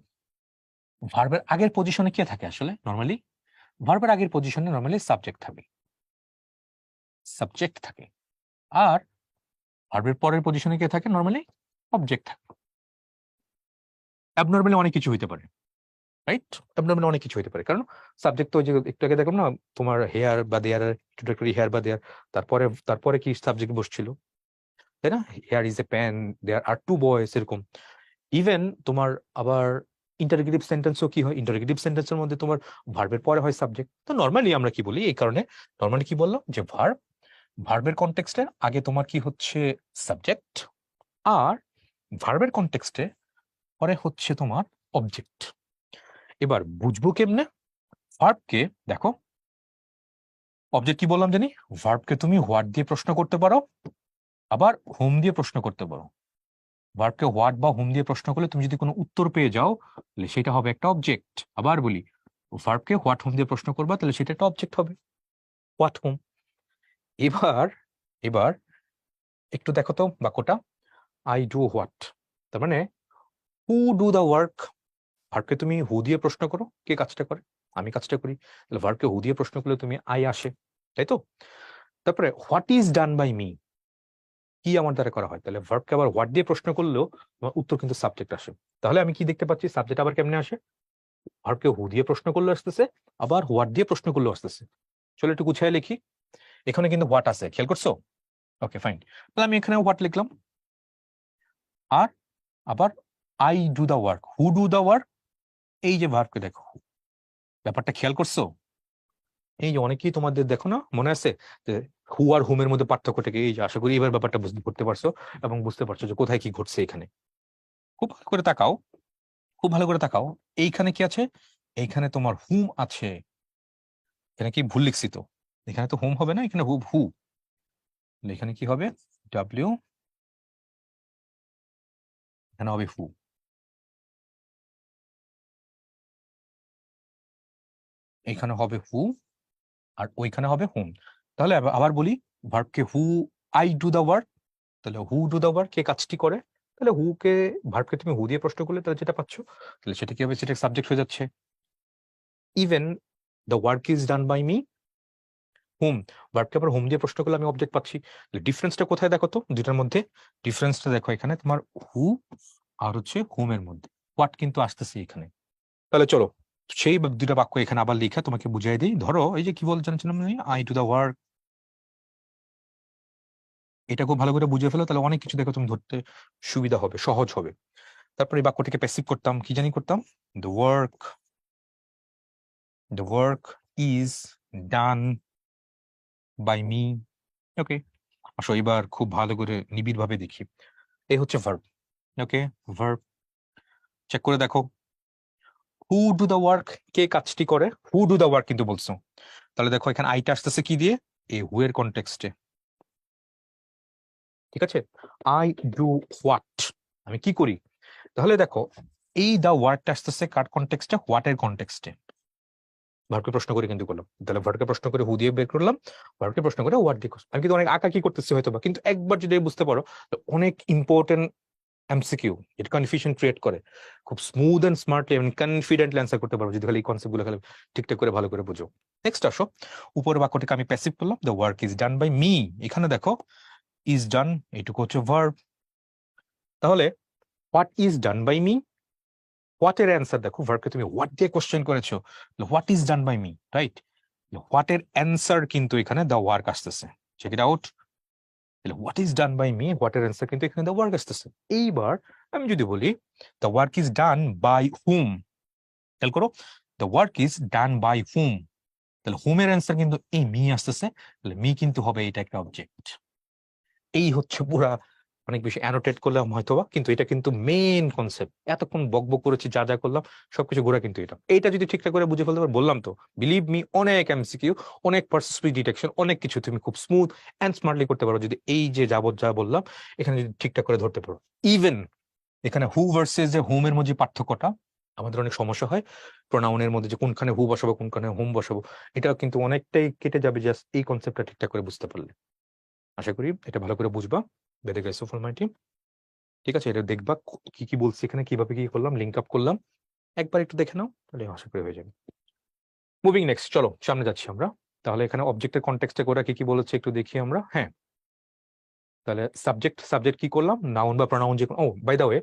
ভার্বের আগের পজিশনে কে থাকে আসলে নরমালি? ভার্বের আগের পজিশনে নরমালি সাবজেক্ট থাকে, সাবজেক্ট থাকে। আর ভার্বের পরের পজিশনে কে থাকে নরমালি? অবজেক্ট থাকে। অ্যাবনর্মালি অনেক কিছু হইতে পারে, রাইট? অ্যাবনর্মালি অনেক কিছু হইতে পারে, কারণ সাবজেক্ট তো ওই যে একটু আগে দেখলাম না, তোমার হেয়ার বা দেয়ার, ইন্ট্রোডাক্টরি হেয়ার বা দেয়ার, তারপরে তারপরে কি সাবজেক্ট বসছিল, তাই না? Here is a pan, there are two boys, এরকম। ইভেন তোমার আবার ইন্টারোগেটিভ সেন্টেন্সও কি হয়, ইন্টারোগেটিভ সেন্টেন্সের মধ্যে তোমার ভার্বের পরে হয় সাবজেক্ট। তো নর্মালি আমরা কি বলি, এই কারণে নর্মালি কি বললাম যে ভার্বের কনটেক্সটে আগে তোমার কি হচ্ছে? সাবজেক্ট। আর ভার্বের কনটেক্সটে পরে হচ্ছে তোমার অবজেক্ট। এবার বুঝবো কেমনে ভার্বকে? দেখো, অবজেক্ট কি বললাম জানি, ভার্বকে তুমি হোয়াট দিয়ে প্রশ্ন করতে পারো, আবার হোম দিয়ে প্রশ্ন করতে পারো। ভার্বকে হোয়াট বা হোম দিয়ে প্রশ্ন করলে তুমি যদি কোনো উত্তর পেয়ে যাও, তাহলে সেটা হবে একটা অবজেক্ট। আবার বলি, ভার্বকে হোয়াট হোম দিয়ে প্রশ্ন করবা, তাহলে সেটা একটা অবজেক্ট হবে, হোয়াট হোম। এবার এবার একটু দেখো তো বাক্যটা, আই ডু হোয়াট, তার মানে হু ডু দ্য ওয়ার্ক। ভার্বকে তুমি হু দিয়ে প্রশ্ন করো, কে কাজটা করে? আমি কাজটা করি। তাহলে ভার্বকে হু দিয়ে প্রশ্ন করলে তুমি আই আসে, তাই তো? তারপরে what is done by me, কি আমার দ্বারা করা হয়, তাহলে ভার্বকে আবার হোয়াট দিয়ে প্রশ্ন করলেও আমার উত্তর কিন্তু সাবজেক্ট আসে। তাহলে আমি কি দেখতে পাচ্ছি, সাবজেক্ট আবার কেমনে আসে, ভার্বকে হু দিয়ে প্রশ্ন করলে আসতেছে, আবার হোয়াট দিয়ে প্রশ্ন করলেও আসতেছে। চলো একটু গুছিয়ে লিখি। এখানে কিন্তু হোয়াট আছে, খেয়াল করছো? ওকে ফাইন, তাহলে আমি এখানে হোয়াট লিখলাম, আর আবার I do the work, who do the work, এই যে ভার্বকে দেখো, ব্যাপারটা খেয়াল করছো? এই যে অনেকেই তোমাদের দেখো না, মনে আছে যে হু আর হুমের মধ্যে পার্থক্যটাকে, এই যে আশা করি এবার ব্যাপারটা বুঝতে পারছো এবং বুঝতে পারছো যে কোথায় কি ঘটছে এখানে। খুব ভালো করে তাকাও, খুব ভালো করে তাকাও, এইখানে কি আছে, এইখানে তোমার হুম আছে, এখানে কি ভুল লিখছি তো, এখানে তো হুম হবে না, এখানে হু হু, এখানে কি হবে, ডাব্লিউ, এখানে হবে হু, এখানে হবে হু, আর ওইখানে হবে হুম। তাহলে আবার বলি, ভার্বকে হু, আই ডু দা ওয়ার্ক, তাহলে হু ডু দা ওয়ার্ক, কে কাজটি করে, তাহলে হু কে, ভার্বকে তুমি হু দিয়ে প্রশ্ন করলে তাহলে যেটা পাচ্ছ, তাহলে সেটা কি হবে, সেটা সাবজেক্ট হয়ে যাচ্ছে। Even the work is done by me, hmm, ভার্বকে আবার হুম দিয়ে প্রশ্ন করলে আমি অবজেক্ট পাচ্ছি। ডিফারেন্সটা কোথায় দেখো তো দুইটার মধ্যে, ডিফারেন্সটা দেখো এখানে তোমার হু আর হচ্ছে হুম এর মধ্যে, হোয়াট কিন্তু আসতেছে এখানে। তাহলে চলো সেই দুটা বাক্য এখানে আবার লিখে তোমাকে বুঝাই দিই। ধরো এই যে কি বল জানছিলাম, আই টু দা ওয়ার্ক, এটা খুব ভালো করে বুঝে ফেলো, তাহলে অনেক কিছু দেখো তুমি ধরতে সুবিধা হবে, সহজ হবে। তারপরে এই বাক্যটিকে প্যাসিভ করতাম, কি জানি করতাম, the work, the work is done by me. Okay, আসো এবার খুব ভালো করে নিবিড় ভাবে দেখি। এই হচ্ছে ভার্ব। ওকে, ভার্ব চেক করে দেখো, হু ডু দা ওয়ার্ক, কে কাজটি করে, হু ডু দা ওয়ার্ক কিন্তু বলছো, তাহলে দেখো এখানে আইটা আসতেছে কি দিয়ে, এই হু এর কনটেক্সটে, ঠিক আছে। আই ডু হোয়াট, আমি কি করি, তাহলে দেখো এই দা ওয়ার্কটা আসতেছে কার কনটেক্সটে, হোয়াট এর কনটেক্সটে। ভার্বকে প্রশ্ন করে কিন্তু করলাম, তাহলে ভার্বকে প্রশ্ন করে হু দিয়ে বের করলাম, ভার্বকে প্রশ্ন করে হোয়াট দিয়ে, আমি কিন্তু অনেক আঁকা কি করতেছি হয়তো বা, কিন্তু একবার যদি বুঝতে পারো তো অনেক ইম্পর্টেন্ট এমসিকিউ, এটা কনফিউশন ক্রিয়েট করে, খুব স্মুথ এন্ড স্মার্টলি এবং কনফিডেন্টলি অ্যান্সার করতে পারবো যদি খালি এই কনসেপ্ট গুলো খালি ঠিকঠাক করে ভালো করে বুঝো। নেক্সট আসো, উপরের বাক্যটিকে আমি প্যাসিভ করলাম, the work is done by me, এখানে দেখো ইজ ডান, এইটুকু হচ্ছে ভার্ব। তাহলে what is done by me, what এর অ্যান্সার দেখো, ভার্বকে তুমি হোয়াট দিয়ে কোশ্চেন করেছো, what is done by me, right, what এর অ্যান্সার কিন্তু এখানে দ্য ওয়ার্ক আসতেছে, চেক ইট আউট। তাহলে what is done by me, what এর অ্যান্সার কিন্তু এখানে দ্য ওয়ার্ক আসতেছে। এইবার আমি যদি বলি the work is done by whom, খেয়াল করো, the work is done by whom, তাহলে হুম এর অ্যান্সার কিন্তু এই মি আসতেছে, তাহলে মি কিন্তু হবে এটা একটা অবজেক্ট। এই হচ্ছে পুরা, অনেক বেশি অ্যানোটেট করলাম হয়তোবা, কিন্তু এটা কিন্তু মেইন কনসেপ্ট, এতক্ষণ বকবক করেছি যা যা করলাম সবকিছু ঘোরা কিন্তু এটা, এইটা যদি ঠিকঠাক করে বুঝে ফেলতে পারো, বললাম তো বিলিভ মি, অনেক এমসিকিউ, অনেক পার্সন স্পিচ ডিটেকশন, অনেক কিছু তুমি খুব স্মুথ এন্ড স্মার্টলি করতে পারো যদি এই যে যাবত যা বললাম এখানে যদি ঠিকঠাক করে ধরতে পারো। ইভেন এখানে হু ভার্সেস যে হুম এর মধ্যে পার্থক্যটা, আমাদের অনেক সমস্যা হয় প্রোনাউনের মধ্যে যে কোনখানে হু বসাবো কোনখানে হুম বসাবো, এটা কিন্তু অনেকটাই কেটে যাবে জাস্ট এই কনসেপ্টটা ঠিকঠাক করে বুঝতে পারলে। আশা করি এটা ভালো করে বুঝবা। ভেরি গ্রেটফুল মাই টিম, ঠিক আছে, এটা দেখবা কি কি বলছি এখানে, কিভাবে কি করলাম, লিঙ্ক আপ করলাম, একবার একটু দেখে নাও, তাহলে আশা করি হয়ে যাবে। মুভিং নেক্সট, চলো সামনে যাচ্ছি আমরা। তাহলে এখানে অবজেক্টের কনটেক্সটে করে কি কি বলেছে একটু দেখি আমরা। হ্যাঁ, তাহলে সাবজেক্ট, সাবজেক্ট কি করলাম, নাউন বা প্রোনাউন যে, ও বাই দা ওয়ে,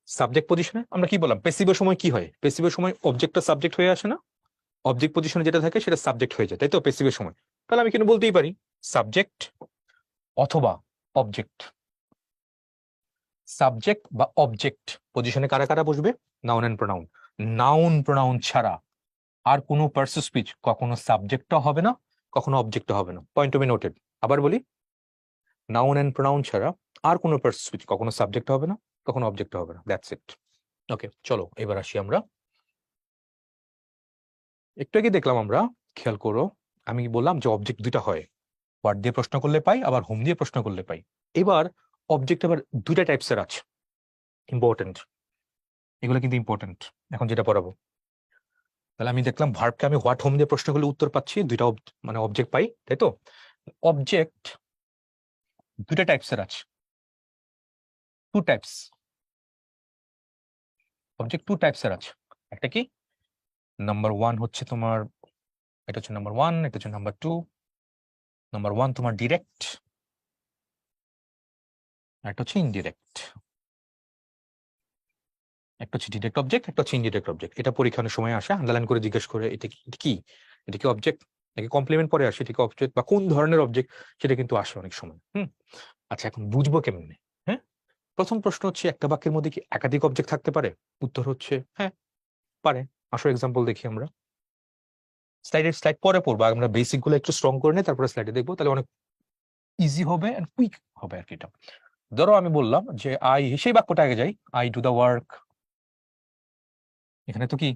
সাবজেক্ট পজিশনে আমরা কি বললাম, পেসিভের সময় কি হয়, পেসিভের সময় অবজেক্টটা সাবজেক্ট হয়ে আসে না, অবজেক্ট পজিশনে যেটা থাকে সেটা সাবজেক্ট হয়ে যায়, তাই তো পেসিভের সময়। তাহলে আমি কিন্তু বলতেই পারি সাবজেক্ট অথবা অবজেক্ট, সাবজেক্ট বা অবজেক্ট পজিশনে কারা কারা বসবে, noun and pronoun. Noun pronoun ছাড়া আর কোনো পার্সন স্পিচ কখনো সাবজেক্টও হবে না, কখনো অবজেক্টও হবে না, পয়েন্ট টু বি নোটেড। আবার বলি, নাউন এন্ড প্রোনাউন ছাড়া আর কোনো পার্সন স্পিচ কখনো সাবজেক্ট হবে না, কখনো অবজেক্ট হবে না, দ্যাটস ইট। ওকে চলো এবার আসি আমরা, একটু আগে দেখলাম আমরা, খেয়াল করো, আমি বললাম যে অবজেক্ট দুইটা হয়, হোয়াট দিয়ে প্রশ্ন করলে পাই, আবার হোম দিয়ে প্রশ্ন করলে পাই। এবার অবজেক্ট আবার দুইটা টাইপসের আছে, ইম্পর্টেন্ট, এগুলো কিন্তু ইম্পর্টেন্ট এখন যেটা পড়াবো। তাহলে আমি দেখলাম ভার্বকে আমি হোয়াট হোম দিয়ে প্রশ্ন করলে উত্তর পাচ্ছি, দুইটা মানে অবজেক্ট পাই, তাই তো। অবজেক্ট দুইটা টাইপসের আছে, টু টাইপস, অবজেক্ট টু টাইপসের আছে। একটা কি, নাম্বার ওয়ান হচ্ছে তোমার, এটা হচ্ছে নাম্বার ওয়ান, এটা হচ্ছে নাম্বার টু। নাম্বার ওয়ান তোমার ডিরেক্ট, একটা হচ্ছে ইনডিরেক্ট, একটা হচ্ছে ডিরেক্ট অবজেক্ট, একটা হচ্ছে ইনডিরেক্ট অবজেক্ট। এটা পরীক্ষার সময় আসে, আন্ডারলাইন করে জিজ্ঞেস করে এটা কি, এটা কি অবজেক্ট নাকি কমপ্লিমেন্ট পরে আসে, এটা কি অবজেক্ট বা কোন ধরনের অবজেক্ট, সেটা কিন্তু আসে অনেক সময়। আচ্ছা, এখন বুঝবো কেমনে? হ্যাঁ, প্রথম প্রশ্ন হচ্ছে একটা বাক্যের মধ্যে কি একাধিক অবজেক্ট থাকতে পারে? উত্তর হচ্ছে হ্যাঁ, পারে। আসো এক্সাম্পল দেখি আমরা। স্লাইড পরে পড়বো, আমরা বেসিক গুলো একটু স্ট্রং করে নিই, তারপরে স্লাইডে দেখবো, তাহলে অনেক ইজি হবে এন্ড কুইক হবে আর কি। এটা ধরো আমি বললাম যে আই, সেই বাক্যটা আগে যাই, আই ডু দা ওয়ার্ক। এখানে তো কি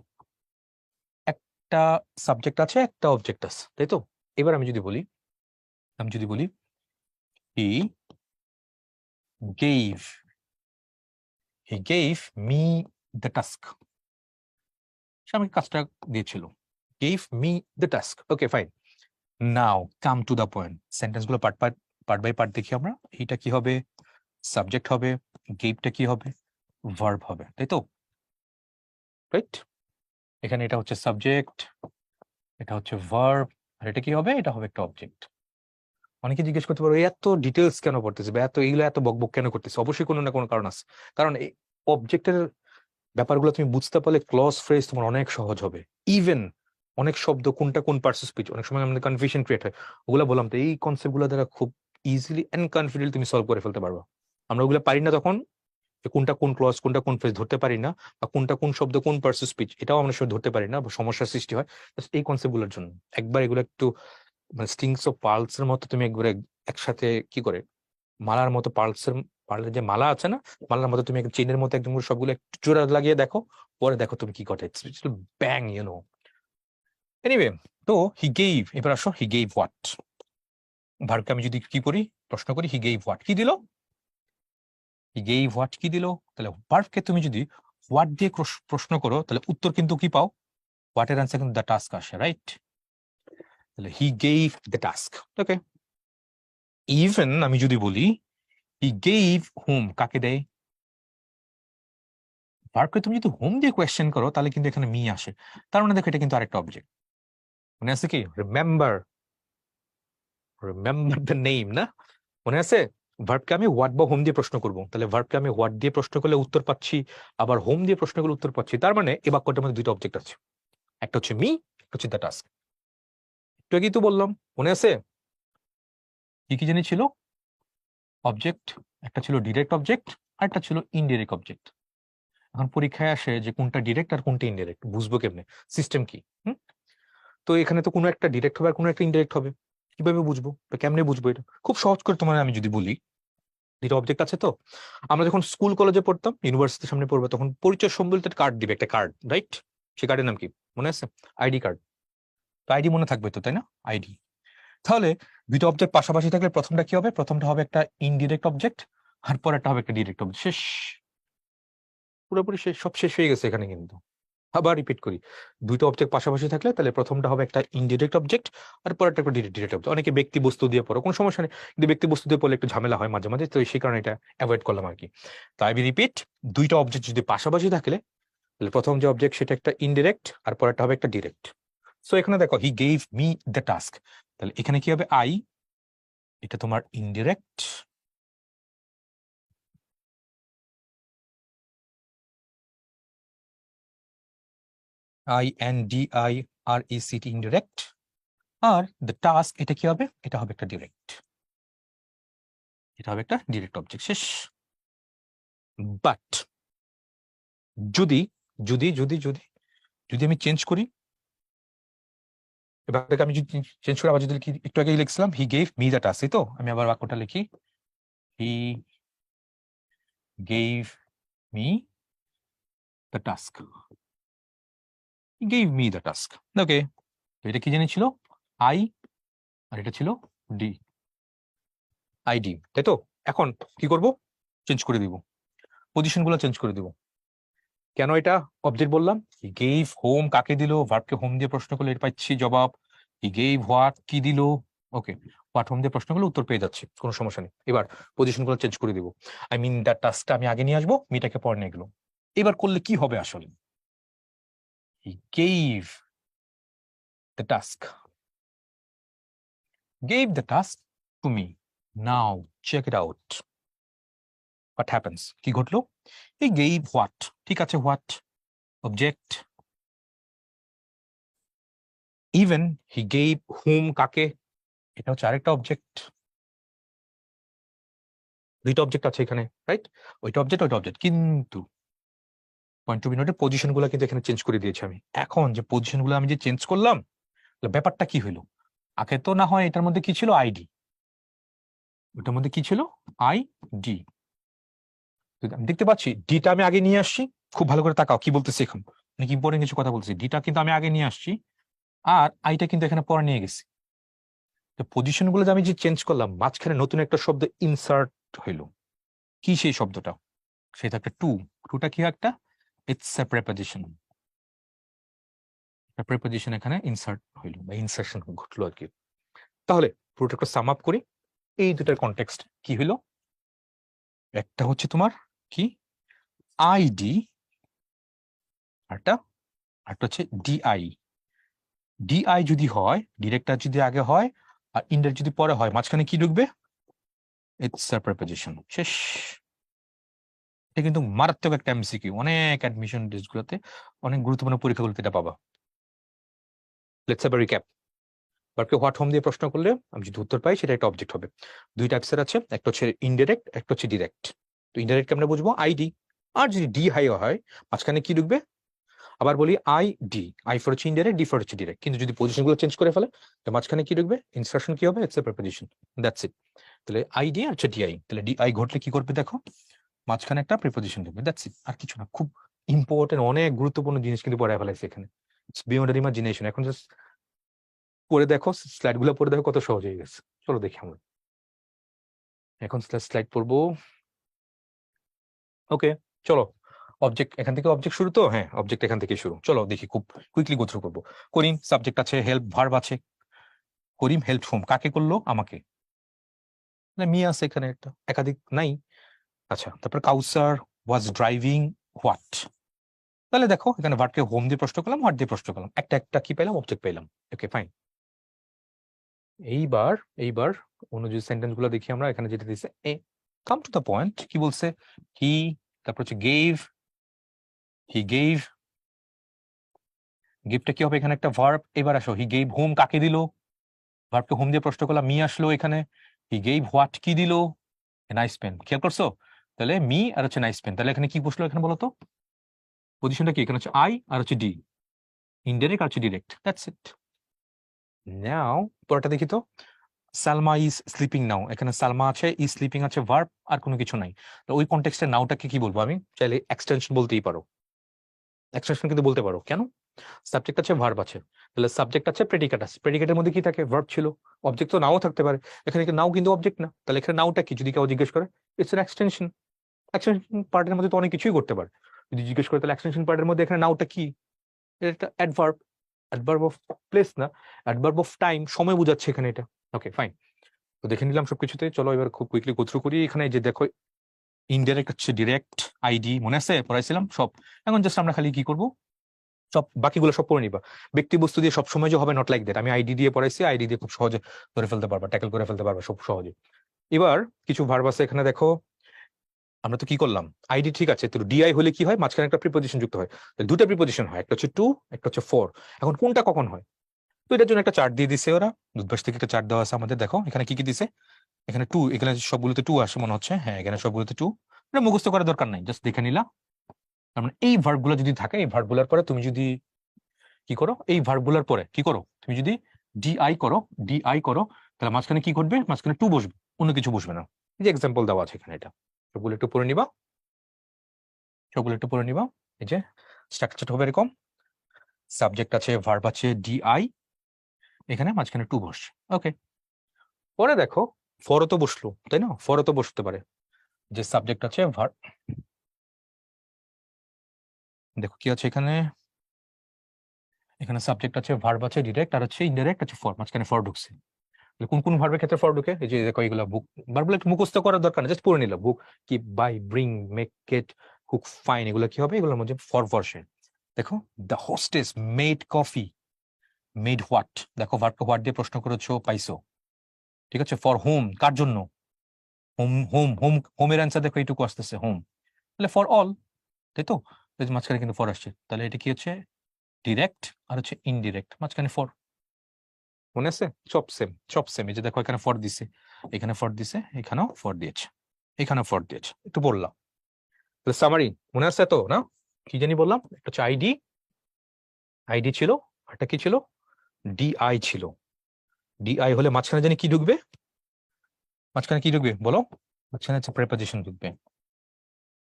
একটা সাবজেক্ট আছে, একটা অবজেক্ট আছে, তাই তো? এবার আমি যদি বলি he gave me the task, সে আমাকে কাজটা দিয়েছিল, gave me the task. Okay fine, now come to the point. Sentence গুলো পার্ট বাই পার্ট দেখি আমরা। এটা কি হবে? সাবজেক্ট হবে। গেভটা কি হবে? ভার্ব হবে, তাই তো? রাইট, এখানে এটা হচ্ছে সাবজেক্ট, এটা হচ্ছে ভার্ব, আর এটা কি হবে? এটা হবে একটা অবজেক্ট। অনেকে জিজ্ঞেস করতে পারো এত ডিটেলস কেন পড়তেছে বা এইগুলো এত বকবক কেন করতেছে? অবশ্যই কোনো না কোনো কারণ আছে। কারণ এই অবজেক্টের ব্যাপারগুলো তুমি বুঝতে পারলে ক্লজ ফ্রেজ তোমার অনেক সহজ হবে। ইভেন অনেক শব্দ কোনটা কোন পার্টস অফ স্পিচ, অনেক সময় আমাদের কনফিউশন ক্রিয়েট হয়, ওগুলো বললাম তো, এই কনসেপ্ট গুলো দ্বারা খুব ইজিলি এন্ড কনফিডেন্টলি তুমি সলভ করে ফেলতে পারবে। আমরা ওগুলো পারি না তখন, যে কোনটা কোন ক্লজ, কোনটা কোন ফ্রেজ ধরতে পারি না, বা কোনটা কোন শব্দ কোন পার্টস অফ স্পিচ, এটাও আমরা সব ধরতে পারি না, বা সমস্যার সৃষ্টি হয় Just এই কনসেপ্ট গুলোর জন্য। একবার এগুলো একটু মানে স্ট্রিংস অফ পার্লস এর মতো তুমি একবারে একসাথে কি করে, মালার মতো পার্লসের, পার্লের যে মালা আছে না, মালার মতো তুমি চেনের মতো একদম করে সবগুলো একটু জোড়া লাগিয়ে দেখো, পরে দেখো তুমি কি ঘটে, ব্যাং এনিওয়ে। তো হি গেভ, এবার আসো হি গেভ হোয়াট। ভার্বকে আমি যদি কি করি, প্রশ্ন করি, হি গেভ হোয়াট, কি দিল? হি গেভ হোয়াট কি দিল? তাহলে ভার্বকে তুমি যদি হোয়াট দিয়ে প্রশ্ন করো, তাহলে উত্তর কিন্তু কি পাও? হোয়াট এর আনসার কিন্তু দ্য টাস্ক আসে, রাইট? তাহলে হি gave the task. Okay, even আমি যদি বলি হি গেভ হুম, কাকে দেয়? ভার্বকে তুমি যদি হোম দিয়ে কোয়েশ্চেন করো, তাহলে কিন্তু এখানে মি আসে। তার মানে দেখো এটা কিন্তু আরেকটা অবজেক্ট। মনে আছে কি? রিমেম্বার, রিমেম্বার দ্য নেম না? মনে আছে? ভার্বকে আমি হোয়াট বা হোম দিয়ে প্রশ্ন করবো, তাহলে ভার্বকে আমি হোয়াট দিয়ে প্রশ্ন করলে উত্তর পাচ্ছি, আবার হোম দিয়ে প্রশ্ন করলে উত্তর পাচ্ছি। তার মানে এই বাক্যটার মধ্যে দুইটা অবজেক্ট আছে, একটা হচ্ছে মি, একটা হচ্ছে দ্য টাস্ক। একটু আগেই তো বললাম, মনে আছে? কি কি জানি ছিল অবজেক্ট? একটা ছিল ডিরেক্ট অবজেক্ট, আর একটা ছিল ইনডিরেক্ট অবজেক্ট। এখন পরীক্ষায় আসে যে কোনটা ডিরেক্ট আর কোনটা ইনডিরেক্ট, বুঝবো কেমনে? সিস্টেম কি? তো এখানে তো কোনো একটা ডিরেক্ট হবে আর কোনো একটা ইনডিরেক্ট হবে, কিভাবে বুঝবো বা কেমনে বুঝবো? এটা খুব সহজ করে তোমার আমি যদি বলি, দুটো অবজেক্ট আছে তো। আমরা যখন স্কুল কলেজে পড়তাম, ইউনিভার্সিটির সামনে পড়বো, তখন পরিচয় সম্বলিত কার্ড দিবে, একটা কার্ড, রাইট? সে কার্ডের নাম কি মনে আছে? ID card. তো আইডি মনে থাকবে তো, তাই না? আইডি। তাহলে দুটো অবজেক্ট পাশাপাশি থাকলে প্রথমটা কি হবে? প্রথমটা হবে একটা ইনডিরেক্ট অবজেক্ট, আর পরেরটা হবে একটা ডিরেক্ট অবজেক্ট। শেষ, পুরোপুরি শেষ, সব শেষ হয়ে গেছে এখানে কিন্তু। আবার রিপিট করি, দুইটা অবজেক্ট পাশাপাশি থাকলে তাহলে প্রথমটা হবে একটা ইনডিরেক্ট অবজেক্ট, আর পরেরটা একটা ডিরেক্ট অবজেক্ট। অনেকে ব্যক্তি বস্তু দিয়ে পড়ো, কোনো সমস্যা নেই, কিন্তু ব্যক্তি বস্তু দিয়ে পড়লে একটু ঝামেলা হয় মাঝে মাঝে, তো সেই কারণে এটা অ্যাভয়েড করলাম আর কি। তাই আমি রিপিট, দুইটা অবজেক্ট যদি পাশাপাশি থাকলে, তাহলে প্রথম যে অবজেক্ট সেটা একটা ইনডিরেক্ট, আর পরেরটা হবে একটা ডিরেক্ট। সো এখানে দেখো হি গেভ মি দ্য টাস্ক, তাহলে এখানে কি হবে? আই, এটা তোমার indirect, INDIRECT, indirect. Are the task, এটা কি হবে? এটা হবে একটা ডিরেক্ট, এটা হবে একটা ডিরেক্ট অবজেক্ট। শেষ। বাট যদি যদি যদি যদি যদি আমি চেঞ্জ করি, এবার আমি যদি চেঞ্জ করে আবার যদি লিখি, একটু আগেই লিখছিলাম he gave me the task, তো আমি আবার বাক্যটা লিখি, he gave me the task, he gave me the task. Okay, তো এটা কি জানি ছিল? আই, আর এটা ছিল ডি, আইডি, তাই তো? এখন কি করব? চেঞ্জ করে দিব, পজিশন গুলো চেঞ্জ করে দিব। কেন এটা অবজেক্ট বললাম? হি গেভ হোম, কাকে দিল? ভার্বকে হোম দিয়ে প্রশ্ন করলে এটা পাচ্ছি জবাব। হি গেভ হোয়াট, কি দিল? ওকে, হোয়াট হোম দিয়ে প্রশ্ন করলে উত্তর পেয়ে যাচ্ছি, কোনো সমস্যা নেই। এবার পজিশন গুলো চেঞ্জ করে দিব, আই মিন দ্য টাস্কটা আমি আগে নিয়ে আসবো, মিটাকে পরে নিয়ে গেলো। এবার করলে কি হবে আসলে? He gave the task, gave the task to me, now check it out. What happens, কি ঘটলো? এই গেভ হোয়াট, ঠিক আছে, what object, even he gave whom, কাকে, এটা হচ্ছে আরেকটা অবজেক্ট। দুইটা অবজেক্ট আছে এখানে, রাইট? ওইটা অবজেক্ট, ওইটা অবজেক্ট, কিন্তু পয়েন্ট টু বি নোটের পজিশন গুলো কিন্তু এখানে চেঞ্জ করে দিয়েছি আমি। এখন যে পজিশন গুলো আমি যে চেঞ্জ করলাম, ব্যাপারটা কি হইলো? আগে তো না হয় এটার মধ্যে কি ছিল, আইডি, ওটার মধ্যে কি ছিল, আইডি। আমি দেখতে পাচ্ছি ডিটা আমি আগে নিয়ে আসছি। খুব ভালো করে তাকাও কি বলতেছি এখন, অনেক ইম্পর্টেন্ট কিছু কথা বলছি। ডিটা কিন্তু আমি আগে নিয়ে আসছি, আর আইটা কিন্তু এখানে পরে নিয়ে গেছি। পজিশন গুলো যে আমি যে চেঞ্জ করলাম, মাঝখানে নতুন একটা শব্দ ইনসার্ট হইলো। কি সেই শব্দটা? সেটা একটা টু। টুটা কি একটা? It's a preposition. প্রেপোজিশন এখানে ইনসার্ট হইলো বা ইনসার্শন ঘটলো আর কি। তাহলে পুরোটা একটু সাম আপ করি। এই দুটার কনটেক্সট কি হইলো? একটা হচ্ছে তোমার কি, আইডি, আরটা হচ্ছে ডিআই। ডিআই যদি হয়, ডিরেক্টর যদি আগে হয় আর ইনডাইরেক্ট যদি পরে হয়, মাঝখানে কি ঢুকবে? It's a preposition. শেষ। এটা কিন্তু মারাত্মক একটা এমসিকিউ, অনেক অ্যাডমিশন টেস্টগুলোতে, অনেক গুরুত্বপূর্ণ পরীক্ষাগুলোতে এটা পাবা। Let's have a recap. বারকে হোয়াট হোম দিয়ে প্রশ্ন করলে আমি যদি উত্তর পাই, সেটা একটা অবজেক্ট হবে। দুই টাইপসের আছে, একটা হচ্ছে ইনডাইরেক্ট, একটা হচ্ছে ডিরেক্ট। তো ইনডাইরেক্ট আমরা বুঝবো আইডি, আর যদি ডি হাই হয়, মাঝখানে কি ঢুকবে? আবার বলি আই ডি, আই ফর হচ্ছে ইনডাইরেক্ট, ডি ফর হচ্ছে ডিরেক্ট। কিন্তু যদি পজিশন গুলো চেঞ্জ করে ফেলে, তো মাঝখানে কি ঢুকবে? ইনসার্শন কি হবে? It's a preposition. That's it. তাহলে আইডি আর হচ্ছে ডিআই। তাহলে ডিআই ঘটলে কি করবে দেখো, মাঝখানে একটা প্রিপোজিশন ঢুকবে। দ্যাটস ইট, আর কিছু না। খুব ইম্পর্টেন্ট, অনেক গুরুত্বপূর্ণ জিনিস কিন্তু পড়ায় ফেলাইছে এখানে। It's beyond imagination. এখন জাস্ট পড়ে দেখো, স্লাইড গুলো পড়ে দেখো কত সহজ হয়ে গেছে। চলো দেখি আমরা এখন স্লাইড পড়বো। ওকে, চলো। অবজেক্ট এখান থেকে, অবজেক্ট শুরু তো, হ্যাঁ অবজেক্ট এখান থেকে শুরু। চলো দেখি, খুব কুইকলি গো থ্রু করবো। করিম সাবজেক্ট আছে, হেল্প ভার্ব আছে। করিম হেল্প হোম, কাকে করলো? আমাকে। মি আছে এখানে একটা, একাধিক নাই। আচ্ছা, তারপর কাউসার ওয়াজ ড্রাইভিং হোয়াট। তাহলে দেখো এখানে ভার্বকে হোম দিয়ে প্রশ্ন করলাম, হোয়াট দিয়ে প্রশ্ন করলাম, একটা একটা কি পেলাম? অবজেক্ট পেলাম। Okay fine. এইবার এইবার অনুযায়ী সেন্টেন্স গুলো দেখি আমরা। এখানে যেটা দিচ্ছে, এ কাম টু দ্য পয়েন্ট, কি বলছে? হি, তারপর হচ্ছে গেভ, হি গেভ। গিভটা কি হবে? এখানে একটা ভার্ব। এবার আসো, হি গেভ হোম, কাকে দিল? ভার্বকে হোম দিয়ে প্রশ্ন করলাম, মি আসলো এখানে। হি গেভ হোয়াট, কি দিল? Nice pen. খেয়াল করছো? তাহলে মি আর হচ্ছে নাইস পেন। তাহলে এখানে কি বসলো এখানে বলো তো? পজিশনটা কি? এখানে হচ্ছে আই আর হচ্ছে ডি, ইনডাইরেক্ট আর হচ্ছে ডিরেক্ট। That's it. নাও পরেরটা দেখি তো। Salma is sleeping now. এখানে সালমা আছে, ইজ স্লিপিং আছে, ভার্ব আর কোনো কিছু নাই। তো ওই কনটেক্সটে নাওটাকে কি বলবো? আমি চাইলে এক্সটেনশন বলতেই পারো। এক্সটেনশন কিন্তু বলতে পারো। কেন? সাবজেক্ট আছে, ভার্ব আছে। তাহলে সাবজেক্ট আছে, প্রেডিকেট আছে। প্রেডিকেটের মধ্যে কি থাকে? ভার্ব ছিল। অবজেক্ট তো নাও থাকতে পারে। এখানে নাও কিন্তু অবজেক্ট না। তাহলে এখানে নাওটা কি যদি কেউ জিজ্ঞেস করে? It's an extension. এক্সটেনশন পার্টের মধ্যে তো অনেক কিছুই করতে পারে। যদি জিজ্ঞেস করে তাহলে এক্সটেনশন পার্টের মধ্যে এখানে নাওটা কি? এটা একটা অ্যাডভার্ব। অ্যাডভার্ব অফ প্লেস না, অ্যাডভার্ব অফ টাইম, সময় বোঝাচ্ছে এখানে এটা। Okay fine. তো দেখে নিলাম সবকিছুতে। চলো এবার খুব কুইকলি গো থ্রু করি। এখানে যে দেখো, ইনডাইরেক্ট হচ্ছে ডিরেক্ট, আইডি মনে আছে পড়াইছিলাম সব। এখন জাস্ট আমরা খালি কি করব, সব বাকিগুলো সব পড়ে নিবা। ব্যক্তি বস্তু দিয়ে সবসময় যে হবে, নট লাইক দ্যাট। আমি আইডি দিয়ে পড়াইছি, আইডি দিয়ে খুব সহজে ধরে ফেলতে পারবা, ট্যাকল করে ফেলতে পারবা সব সহজে। এবার কিছু ভার্ব আছে এখানে দেখো। আমরা তো কি করলাম, আইডি ঠিক আছে, তো ডিআই হলে কি হয়? মাঝখানে একটা প্রিপোজিশন যুক্ত হয়। তাহলে দুটো প্রিপোজিশন হয়, একটা হচ্ছে টু, একটা হচ্ছে ফর। এখন কোনটা কখন হয়? তো এটার জন্য একটা চার্ট দিয়ে দিছে ওরা, দূরভাষ থেকে একটা চার্ট দেওয়া আছে আমাদের। দেখো এখানে কি কি দিছে। এখানে টু, এখানে সবগুলোতে টু আসে মনে হচ্ছে। হ্যাঁ, এখানে সবগুলোতে টু। এটা মুখস্থ করার দরকার নাই, জাস্ট দেখে নিলা। তার মানে এই ভার্ব গুলো যদি থাকে, এই ভার্ব গুলার পরে তুমি যদি কি করো, এই ভার্ব গুলার পরে কি করো, তুমি যদি ডিআই করো, ডিআই করো, তাহলে মাঝখানে কি ঘটবে? মাঝখানে টু বসবে, অন্য কিছু বসবে না। এই যে এক্সাম্পল দেওয়া আছে এখানে, এটা সবগুলো একটু পড়ে নিবা, সবগুলো একটু পড়ে নিবা। এই যে স্ট্রাকচার হবে এরকম, সাবজেক্ট আছে, ভার্ব আছে, ডিআই, এখানে মাঝখানে টু বসছে। ওকে, পরে দেখো ফরও তো বসলো, তাই না? ফরও তো বসতে পারে। যে সাবজেক্ট আছে, ভার্ব, দেখো কি আছে এখানে। এখানে সাবজেক্ট আছে, ভার্ব আছে, ডিরেক্ট আর হচ্ছে ইনডাইরেক্ট আছে, ফর, মাঝখানে ফর ঢুকছে। তাহলে কোন কোন ভার্বের ক্ষেত্রে ফর ঢুকে? এই যে দেখো এগুলো, বুক ভার্বগুলো একটু মুখস্থ করার দরকার না, জাস্ট পড়ে নিলাম। Book, keep, buy, bring, make, get, cook, find, এগুলো কি হবে? এগুলোর মধ্যে ফর বসে। দেখো, the hostess made coffee, made what. দেখো ভার্বকে হোয়াট দিয়ে প্রশ্ন করেছো, পাইছো। ঠিক আছে, ফর হোম, কার জন্য? হোম হোম হোম হোমের অ্যান্সার দেখো এইটুকু আসতেছে হোম, তাহলে ফর অল, তাই তো? মাঝখানে কিন্তু ফর আসছে, তাহলে এটা কি হচ্ছে ডিরেক্ট আর হচ্ছে ইনডিরেক্ট, মাঝখানে ফর। মনে আছে? সব সেম, সব সেম। এই যে দেখো এখানে ফর দিছে, এখানে ফর দিছে, এখানেও ফর দিয়েছে, এখানেও ফর দিয়েছে, একটু বললাম। তাহলে সামারি মনে আছে তো না? কি জানি বললাম, একটা হচ্ছে আইডি, আইডি ছিল, একটা কি ছিল, ডিআই ছিল। ডিআই হলে মাঝখানে জানি কি ঢুকবে, মাঝখানে কি ঢুকবে বলো? মাঝখানে হচ্ছে প্রেপোজিশন ঢুকবে।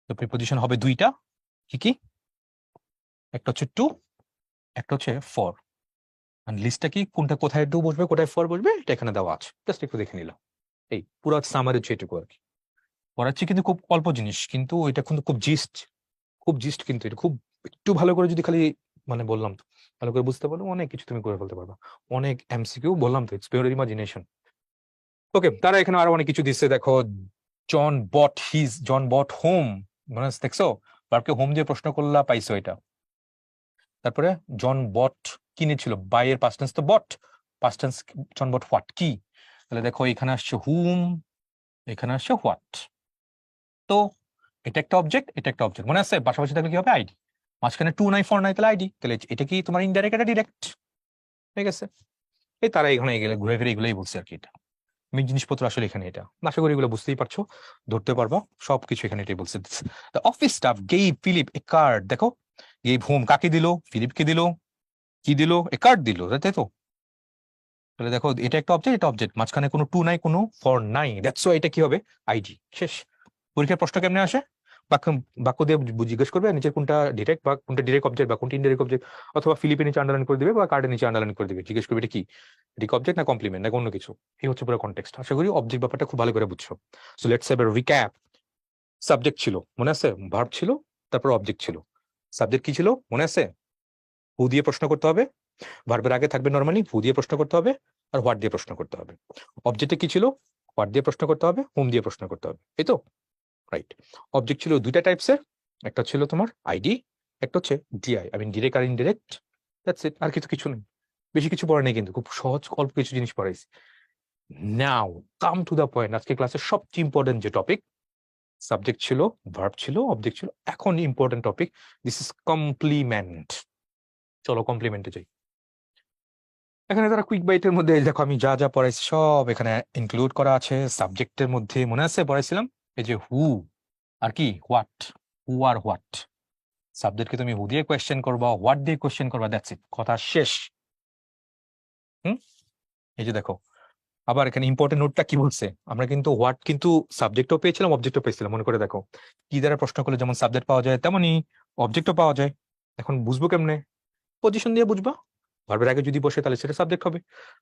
তো প্রিপোজিশন হবে দুইটা, কি কি? একটা হচ্ছে টু, একটা হচ্ছে ফর। লিস্টটা কি, কোনটা কোথায় টু বসবে কোথায় ফর বসবে এটা এখানে দেওয়া আছে, জাস্ট একটু দেখে নিলাম। এই পুরো সামারি হচ্ছে এটুকু আর কি। পড়াচ্ছি কিন্তু খুব অল্প জিনিস, কিন্তু এটা কিন্তু খুব জিস্ট, খুব জিস্ট, কিন্তু এটা খুব একটু ভালো করে যদি খালি মানে বললাম তো ভালো করে বুঝতে পারো, অনেক কিছু তুমি করে ফেলতে পারবা। অনেক এমসিকিউ বললাম তো, ইটস পিওর ইমাজিনেশন। ওকে, তারা এখানে আরো অনেক কিছু দিচ্ছে দেখো। জন বট হোম, মানে দেখছো বারকে হোম দিয়ে প্রশ্ন করলা, পাইছো এটা। তারপরে জন বট কিনেছিল, বাই এর পাস্ট টেন্স তো bought, past tense John bought what কি, তাহলে দেখো এখানে আসছে হুম, এখানে আসছে হোয়াট। তো এটা একটা অবজেক্ট, এটা একটা অবজেক্ট, মনে আছে? পাশাপাশি থাকলে কি হবে আইডি, মাঝখানে টু নাই ফর নাই তাহলে আইডি, তাহলে এটা কি তোমার ইনডাইরেক্ট এটা ডিরেক্ট, ঠিক আছে? এই তারা এখানে গেলে ঘুরে ফিরে এগুলোই বলছে আর কি। এটা মেন জিনিসপত্র আসলে এখানে এটা, আশা করি এগুলো বুঝতেই পারছো, ধরতে পারবা সবকিছু এখানে এটাই বলছে। The office staff gave Philip a card, দেখো গেভ হোম কাকে দিল, ফিলিপকে দিল, কি দিল, এ কার্ড দিল, তাই তো? তাহলে দেখো এটা একটা অবজেক্ট, এটা অবজেক্ট, মাঝখানে কোনো টু নাই কোনো ফর নাই, দ্যাটস ওয়াই এটা কি হবে আইডি। শেষ। পরীক্ষার প্রশ্ন কেমনে আসে, বাক্য বাক্য দিয়ে জিজ্ঞেস করবে নিচের কোনটা ডিরেক্ট বা কোনটা ডিরেক্ট অবজেক্ট বা কোনটা ইনডিরেক্ট অবজেক্ট, অথবা ফিলিপে নিচে আন্ডারলাইন করে দিবে বা কার্ডের নিচে আন্ডারলাইন করে দিবে, জিজ্ঞেস করবে এটা কি, এটা অবজেক্ট না কমপ্লিমেন্ট না অন্য কিছু। এই হচ্ছে পুরো কনটেক্সট। আশা করি অবজেক্ট ব্যাপারটা খুব ভালো করে বুঝছো। So let's have a recap. Subject ছিল, মনে আছে? ভার্ব ছিল, তারপর অবজেক্ট ছিল। সাবজেক্ট কি ছিল মনে আছে? হু দিয়ে প্রশ্ন করতে হবে, ভার্বের আগে থাকবে নরমালি হু দিয়ে প্রশ্ন করতে হবে, আর হোয়াট দিয়ে প্রশ্ন করতে হবে। অবজেক্টে কি ছিল, হোয়াট দিয়ে প্রশ্ন করতে হবে, হোম দিয়ে প্রশ্ন করতে হবে, এই তো? রাইট। অবজেক্ট ছিল দুইটা টাইপসের, একটা ছিল তোমার আইডি, একটা হচ্ছে ডিআই, আই মিন ডিরেক্ট আর ইনডিরেক্ট, দ্যাটস ইট। আর কিছু কিছু নেই, বেশি কিছু পড়া নেই, কিন্তু খুব সহজ অল্প কিছু জিনিস পড়াইছি। নাও কাম টু দা পয়েন্ট, আজকে ক্লাসের সবচেয়ে ইম্পর্টেন্ট যে টপিক, সাবজেক্ট ছিল, ভার্ব ছিল, অবজেক্ট ছিল, এখন important topic, this is complement. চলো কমপ্লিমেন্টে যাই। এখানে তারা কুইক বাইটের মধ্যে দেখো আমি যা যা পড়াইছি সব এখানে ইনক্লুড করা আছে। সাবজেক্টের মধ্যে মনে আছে পড়াইছিলাম এই যে হু আর কি হোয়াট, হু আর হোয়াট। সাবজেক্টকে তুমি হু দিয়ে কোয়েশ্চেন করবা, হোয়াট দিয়ে কোয়েশ্চেন করবা, দ্যাটস ইট, কথা শেষ। হুম, এই যে দেখো আবার এখানে ইম্পর্টেন্ট নোটটা কি বলছে, আমরা কিন্তু হোয়াট কিন্তু সাবজেক্টও পেয়েছিলাম অবজেক্টও পেয়েছিলাম, মনে করে দেখো। কি দ্বারা প্রশ্ন করলে যেমন সাবজেক্ট পাওয়া যায় তেমনই অবজেক্টও পাওয়া যায়। এখন বুঝবো কেমনে? পজিশন দিয়ে বুঝবা। ভার্বের আগে যদি বসে তাহলে সেটা সাবজেক্ট হবে,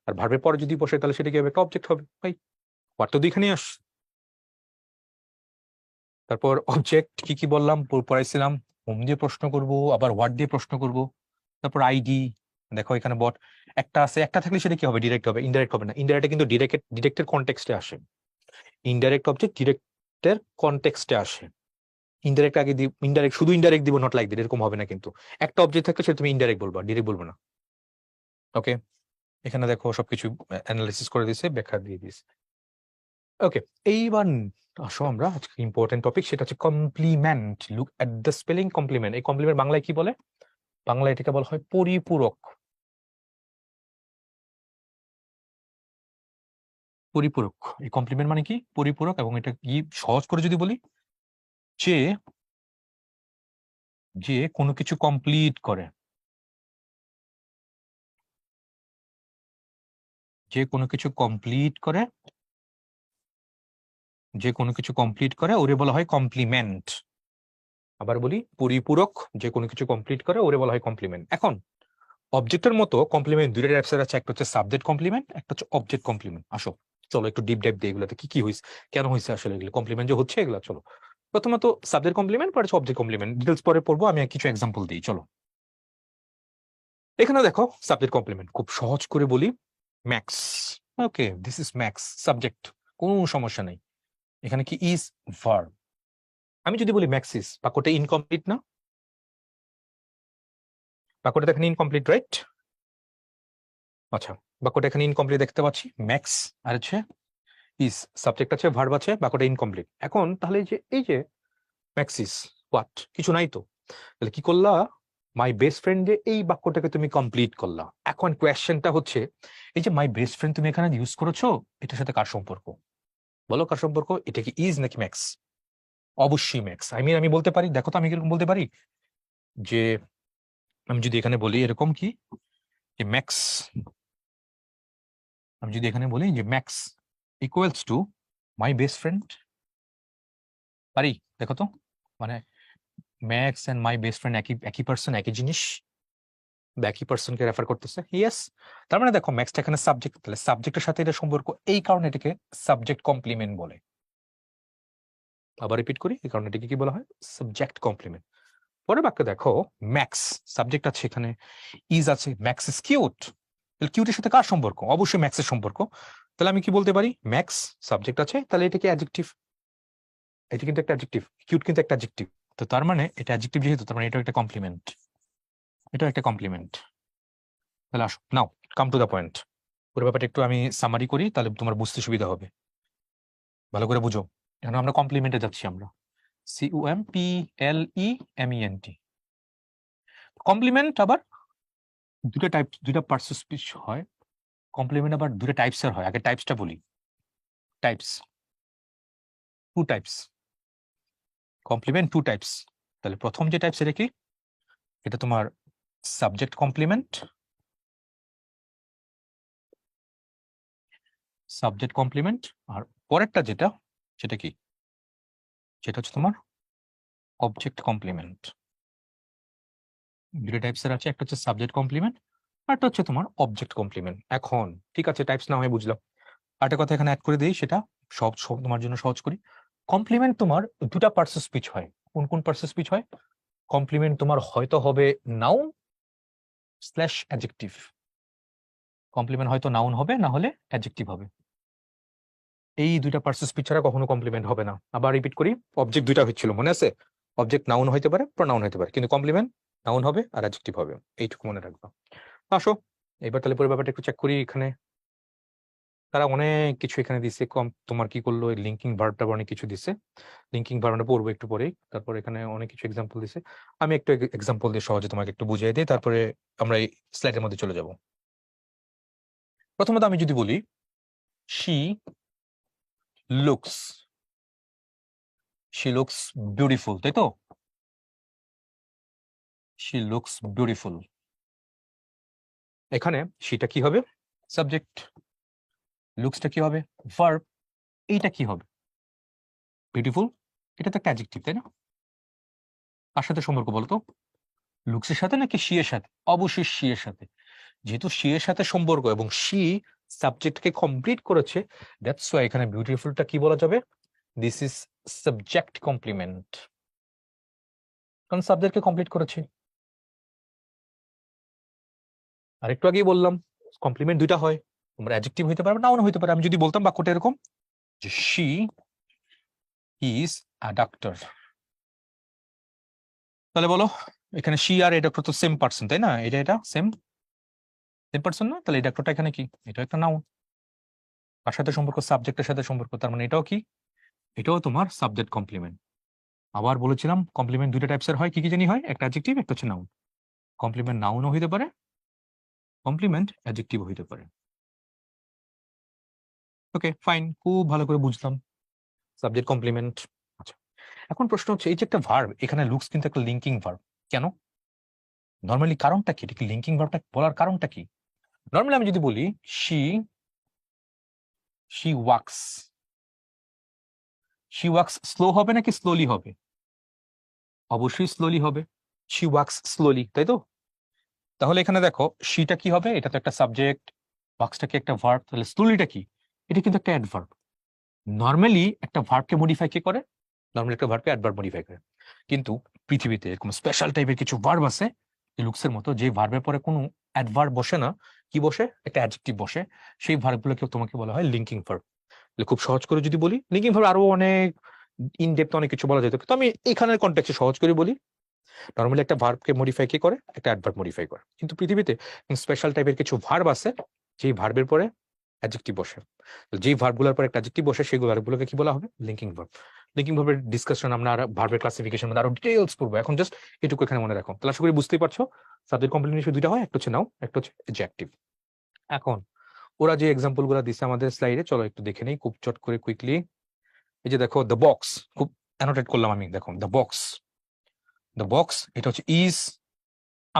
আর ভার্বের পরে যদি বসে তাহলে সেটা কি হবে, একটা অবজেক্ট হবে। ভাই হোয়াট তো দুইখানেই আস। তারপর অবজেক্ট কি কি বললাম পড়াইছিলাম, হোম দিয়ে প্রশ্ন করব, আবার হোয়াট দিয়ে প্রশ্ন করব। তারপর আইডি, দেখো এখানে বট একটা আছে, একটা থাকলে সেটা কি হবে ডিরেক্ট হবে, ইনডাইরেক্ট হবে না। ইনডাইরেক্ট কিন্তু ডিরেক্টের কনটেক্সটে আসে, ইনডাইরেক্ট অবজেক্ট ডিরেক্টের কনটেক্সটে আসে। ইনডাইরেক্ট আগে দিব, ইনডাইরেক্ট শুধু ইনডাইরেক্ট দিব, নট লাইক দিট, এরকম হবে না কিন্তু। একটা অবজেক্ট থাকলে সেটা তুমি ইনডাইরেক্ট বলবা, ডিরেক্ট বলবো না। ওকে, এখানে দেখো সবকিছু অ্যানালাইসিস করে দিয়েছে, ব্যাখ্যা দিয়ে দিয়েছে। ওকে, এইবার আসো আমরা আজকে ইম্পর্টেন্ট টপিক, সেটা হচ্ছে complement. Look at the spelling complement. এই কমপ্লিমেন্ট বাংলায় কি বলে? বাংলায় এটাকে বলা হয় পরিপূরক। পরিপূরক, এই কমপ্লিমেন্ট মানে কি পরিপূরক, এবং এটা কি সহজ করে যদি বলি, যে যে কোনো কিছু কমপ্লিট করে, যে কোনো কিছু কমপ্লিট করে, যে কোনো কিছু কমপ্লিট করে ওরে বলা হয় কমপ্লিমেন্ট। আবার বলি, পরিপূরক যে কোনো কিছু কমপ্লিট করে ওরে বলা হয় কমপ্লিমেন্ট। এখন অবজেক্টের মতো কমপ্লিমেন্ট দুইটা টাইপসের আছে, একটা হচ্ছে সাবজেক্ট কমপ্লিমেন্ট, একটা হচ্ছে অবজেক্ট কমপ্লিমেন্ট। আসো চলো একটু ডিপ ডাইভ দিই এগুলোতে কি কি হয়েছে, কেন হয়েছে আসলে এগুলো কমপ্লিমেন্ট যে হচ্ছে এগুলো। চলো প্রথমত সাবজেক্ট কমপ্লিমেন্ট, পরে হচ্ছে অবজেক্ট কমপ্লিমেন্ট, ডিটেলস পরে পড়বো, আমি কিছু এক্সাম্পল দিই। চলো এখানে দেখো সাবজেক্ট কমপ্লিমেন্ট খুব সহজ করে বলি, max. Okay, this is max subject, কোনো সমস্যা নেই। এখানে কি ইজ ভার্ব। আমি যদি বলি ম্যাক্সিস, বাক্যটা ইনকমপ্লিট না? বাক্যটা এখানে ইনকমপ্লিট, রাইট? আচ্ছা, বাক্যটা এখানে ইনকমপ্লিট দেখতে পাচ্ছি, ম্যাক্স আর হচ্ছে ইজ সাবজেক্ট আছে, ভার্ব আছে, বাক্যটা ইনকমপ্লিট। এখন তাহলে এই যে ম্যাক্সিস হোয়াট, কিছু নাই তো, তাহলে কি করলা, মাই বেস্ট ফ্রেন্ড যে এই বাক্যটাকে তুমি কমপ্লিট করলা। এখন কোয়েশ্চেনটা হচ্ছে, এই যে মাই বেস্ট ফ্রেন্ড তুমি এখানে ইউজ করেছো, এটার সাথে কার সম্পর্ক? বলো কার সম্পর্ক? এটা কি ইজ নাকি ম্যাক্স? অবশ্যই ম্যাক্স। আমি বলতে পারি, দেখো তো আমি কিরকম বলতে পারি, যে আমি যদি এখানে বলি এরকম কি, যে ম্যাক্স, আমি যদি এখানে বলি যে Max equals to my best friend, পারি? দেখো তো, মানে Max and my best friend একই একই পার্সন, একই জিনিস, বা একই পার্সনকে রেফার করতেছে। ইয়েস। তার মানে দেখো ম্যাক্সটা এখানে সাবজেক্ট, তাহলে সাবজেক্টের সাথে এটা সম্পর্ক, এই কারণে এটাকে সাবজেক্ট কমপ্লিমেন্ট বলে। আবার রিপিট করি, এই কারণে এটাকে কি বলা হয়? Subject complement. পরের বাক্যে দেখো, ম্যাক্স সাবজেক্ট আছে, এখানে ইজ আছে, ম্যাক্স ইজ কিউট। তাহলে কিউটের সাথে কার সম্পর্ক? অবশ্যই ম্যাক্সের সম্পর্ক। তাহলে আমি কি বলতে পারি, ম্যাক্স সাবজেক্ট আছে, তাহলে এটা কি অ্যাডজেক্টিভ? এটা কিন্তু একটা অ্যাডজেক্টিভ, কিউট কিন্তু একটা অ্যাডজেক্টিভ। তো তার মানে এটা অ্যাডজেক্টিভ যেহেতু, তার মানে এটাও একটা কমপ্লিমেন্ট, এটাও একটা কমপ্লিমেন্ট। তাহলে আসো, নাও কাম টু দ্য পয়েন্ট। পুরো ব্যাপারটা একটু আমি সামারি করি, তাহলে তোমার বুঝতে সুবিধা হবে। ভালো করে বুঝো। এখন আমরা কমপ্লিমেন্টে যাচ্ছি, আমরা COMPLEMENT। কমপ্লিমেন্ট আবার দুটো টাইপ, দুটো পার্টস স্পিচ হয়। কমপ্লিমেন্ট আবার দুটো টাইপসের হয়। আগে টাইপসটা বলি, types, two types complement, two types. তাহলে প্রথম যে টাইপস, এটা কি? এটা তোমার সাবজেক্ট কমপ্লিমেন্ট, সাবজেক্ট কমপ্লিমেন্ট। আর পরেরটা যেটা, সেটা কি? সেটা হচ্ছে তোমার অবজেক্ট কমপ্লিমেন্ট। দুটো টাইপসের আছে, একটা হচ্ছে সাবজেক্ট কমপ্লিমেন্ট, আরটা হচ্ছে তোমার অবজেক্ট কমপ্লিমেন্ট। এখন ঠিক আছে, টাইপস না হয় বুঝলাম, আরেকটা কথা এখানে অ্যাড করে দিই, সেটা সব সব তোমার জন্য সহজ করি। কমপ্লিমেন্ট তোমার দুটা পার্টস স্পিচ হয়। কোন কোন পার্টস স্পিচ হয়? কমপ্লিমেন্ট তোমার হয়তো হবে নাউন স্ল্যাশ অ্যাডজেক্টিভ। কমপ্লিমেন্ট হয়তো নাউন হবে, না হলে অ্যাডজেক্টিভ হবে। এই দুইটা পার্টস স্পিচ ছাড়া কখনো কমপ্লিমেন্ট হবে না। আবার রিপিট করি, অবজেক্ট দুইটা হচ্ছিল, মনে আছে? অবজেক্ট নাউন হইতে পারে, প্রোনাউন হইতে পারে, কিন্তু কমপ্লিমেন্ট নাউন হবে আর অ্যাডজেক্টিভ হবে, এইটুকু মনে রাখবা। আসো এবার তাহলে পুরো ব্যাপারটা একটু চেক করি। এখানে তারা অনেক কিছু এখানে দিছে, কম তোমার কি করলো, লিঙ্কিং ভার্বটা অনেক কিছু দিছে। লিঙ্কিং ভার্ব আমরা পড়বো একটু পরেই। তারপর এখানে অনেক কিছু এক্সাম্পল দিছে, আমি একটু এক্সাম্পল দিয়ে সহজে তোমাকে একটু বুঝিয়ে দিই, তারপরে আমরা এই স্লাইডের মধ্যে চলে যাব। প্রথমত আমি যদি বলি, she looks, she looks beautiful, তাই তো? She looks beautiful. এখানে সেটা কি হবে? সাবজেক্ট। লুকসটা কি হবে? ভার্ব। এইটা কি হবে? বিউটিফুল। এটা তো একটা অ্যাডজেক্টিভ, তাই না? কার সাথে সম্পর্ক বলতো? লুকসের সাথে নাকি শি এর সাথে? অবশ্যই শি এর সাথে। যেহেতু শি এর সাথে সম্পর্ক এবং শি সাবজেক্টকে কমপ্লিট করেছে, দ্যাটস ওয়াই এখানে বিউটিফুলটা কি বলা যাবে? দিস ইজ সাবজেক্ট কমপ্লিমেন্ট, কারণ সাবজেক্টকে কমপ্লিট করেছে। আর একটু আগেই বললাম, কমপ্লিমেন্ট দুইটা হয়, তোমরা অ্যাডজেক্টিভ হইতে পারে, নাউন হইতে পারে। আমি যদি বলতাম বাক্যটা এরকম, যে শি ইজ আ ডাক্তার, তাহলে বলো এখানে শি আর এই ডাক্তার তো সেম পার্সন, তাই না? এটা সেম সেম পার্সন না? তাহলে এই ডাক্তারটা এখানে কি? এটা একটা নাউন। কার সাথে সম্পর্ক? সাবজেক্টের সাথে সম্পর্ক, তার মানে এটাও কি? এটাও তোমার সাবজেক্ট কমপ্লিমেন্ট। আবার বলেছিলাম কমপ্লিমেন্ট দুইটা টাইপসের হয়, কি কি জানি হয়? একটা অ্যাডজেক্টিভ, একটা হচ্ছে নাউন। কমপ্লিমেন্ট নাউনও হইতে পারে, কমপ্লিমেন্ট অ্যাডজেক্টিভ হইতে পারে। ওকে ফাইন, খুব ভালো করে বুঝলাম সাবজেক্ট কমপ্লিমেন্ট। আচ্ছা, এখন প্রশ্ন হচ্ছে, এই যে একটা ভার্ব, এখানে লুকস কিন্তু একটা লিঙ্কিং ভার্ব, কেন? নর্মালি কারণটা কি? এটা কি লিঙ্কিং ভার্বটা বলার কারণটা কি? নর্মালি আমি যদি বলি she she wax, she wax slow হবে নাকি স্লোলি হবে? অবশ্যই স্লোলি হবে। শি ওয়াক্স স্লোলি, তাই তো? তাহলে এখানে দেখো শিটা কি হবে? এটা তো একটা সাবজেক্ট, ওয়াক্সটা কি একটা ভার্ব, তাহলে স্লোলিটা কি? এটা কিন্তু একটা অ্যাডভার্ব। নর্মালি একটা ভার্বকে মডিফাই কে করে? নর্মালি একটা ভার্বকে অ্যাডভার্ব মডিফাই করে। কিন্তু পৃথিবীতে এরকম স্পেশাল টাইপের কিছু ভার্ব আছে, লুকসের মতো, যে ভার্বের পরে কোনো অ্যাডভার্ব বসে না, কি বসে? একটা অ্যাডজেক্টিভ বসে। সেই ভার্বগুলোকে তোমাকে বলা হয় লিঙ্কিং ভার্ব। খুব সহজ করে যদি বলি, লিঙ্কিং ভার্ব আরো অনেক ইন ডেপথ অনেক কিছু বলা যেত, কিন্তু আমি এখানের কনটেক্সটে সহজ করে বলি, নর্মালি একটা ভার্বকে মডিফাই কে করে? একটা অ্যাডভার্ব মডিফাই করে। কিন্তু পৃথিবীতে স্পেশাল টাইপের কিছু ভার্ব আছে, যেই ভার্বের পরে অ্যাডজেক্টিভ বসে। তো যেই ভার্বগুলোর পর একটা অ্যাডজেক্টিভ বসে সেগুলো ভার্বগুলোকে কি বলা হবে? Linking verb. লিঙ্কিং ভার্বের ডিসকাশন আমরা আর ভার্বের ক্লাসিফিকেশন মধ্যে আরো ডিটেইলস পড়বো, এখন জাস্ট এটুকু এখানে মনে রাখো। তাহলে আশা করি বুঝতেই পারছো সাবজেক্ট কমপ্লিমেন্ট দুইটা হয়, একটা হচ্ছে নাউন, একটা হচ্ছে অ্যাডজেক্টিভ। এখন ওরা যে এক্সাম্পল গুলো দিচ্ছে আমাদের স্লাইডে, চলো একটু দেখে নেই খুব চট করে কুইকলি। এই যে দেখো দ্য বক্স, খুব অ্যানোটেট করলাম আমি, দেখো দ্য বক্স, দ্য বক্স এটা হচ্ছে is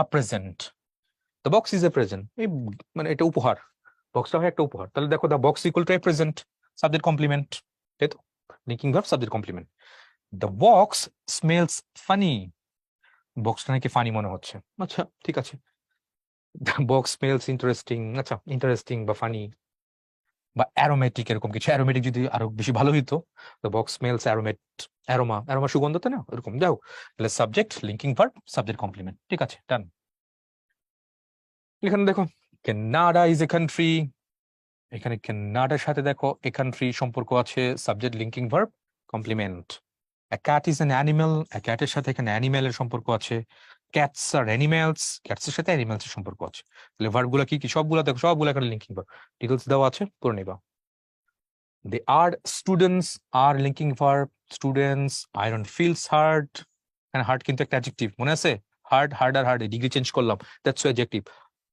a present, the box is a present, এই মানে এটা উপহার, বক্সটা হয় একটা উপহার। তাহলে দেখো the box equal to a present, subject complement, তাই তো? Linking verb subject complement. The box smells funny, বক্সটা নাকি ফানি মনে হচ্ছে, আচ্ছা ঠিক আছে। দ্য বক্স স্মেলস ইন্টারেস্টিং, আচ্ছা ইন্টারেস্টিং বা ফানি বা অ্যারোমেটিক, এরকম কিছু। অ্যারোমেটিক যদি আরো বেশি ভালো হইতো, the box smells aromate, aroma, aroma সুগন্ধ, তাই না? এরকম যাও। তাহলে subject linking verb subject complement, ঠিক আছে, ডান। এখানে দেখো কানাডা ইজ এ কান্ট্রি, এখানে কানাডার সাথে দেখো এ কান্ট্রি সম্পর্ক আছে, subject linking verb complement. A cat is an animal, a cat এর সাথে এখানে অ্যানিমেল এর সম্পর্ক আছে। ক্যাটস আর অ্যানিমেলস, ক্যাটস এর সাথে অ্যানিমেলস এর সম্পর্ক আছে। তাহলে ভার্ব গুলা কি কি সবগুলা দেখো, সবগুলা এখানে লিঙ্কিং ভার্ব, ডিটেলস দেওয়া আছে, করে নিবা। They are students, are linking verb, students, iron feels hard, and hard কিন্তু একটা অ্যাডজেক্টিভ, মনে আছে? Hard, harder, hard, degree change করলাম, that's adjective.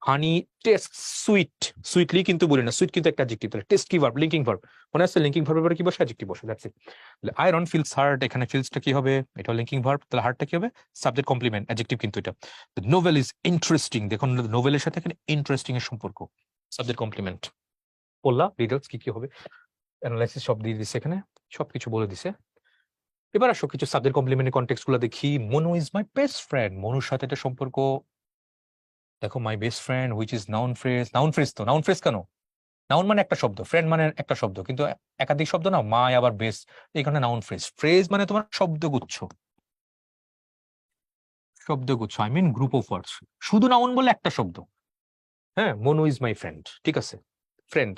Honey taste sweet, sweetly কিন্তু বলি না, সুইট কিন্তু একটা অ্যাডজেক্টিভ। তাহলে টেস্ট কি ভার্ব? লিঙ্কিং ভার্ব, মনে আছে? লিঙ্কিং ভার্বের পরে কি বসে? অ্যাডজেক্টিভ বসে, দ্যাটস ইট। তাহলে আয়রন ফিলস হার্ড, এখানে ফিলসটা কি হবে? এটা লিঙ্কিং ভার্ব, তাহলে হার্ডটা কি হবে? সাবজেক্ট কমপ্লিমেন্ট, অ্যাডজেক্টিভ কিন্তু এটা। দ্য নোভেল ইজ ইন্টারেস্টিং, দেখুন নোভেলের সাথে এখানে ইন্টারেস্টিং এর সম্পর্ক, সাবজেক্ট কমপ্লিমেন্ট। বললা ডিটেলস কি কি হবে, অ্যানালাইসিস সব দিয়ে দিছে এখানে, সবকিছু বলে দিছে। এবার আসো কিছু সাবজেক্ট কমপ্লিমেন্টারি কনটেক্সট গুলো দেখি। Manu is my best friend, মনুর সাথে একটা সম্পর্ক। দেখো my best friend which is noun phrase, noun phrase তো, নাউন ফ্রেজ কেন? নাউন মানে একটা শব্দ, ফ্রেন্ড মানে একটা শব্দ, কিন্তু একাধিক শব্দ না, মাই আবার বেস্ট, এই কারণে নাউন ফ্রেজ। ফ্রেজ মানে তোমার শব্দগুচ্ছ, শব্দগুচ্ছ, I mean group of words. শুধু নাউন বলে একটা শব্দ, হ্যাঁ, মনু ইজ মাই ফ্রেন্ড, ঠিক আছে, ফ্রেন্ড।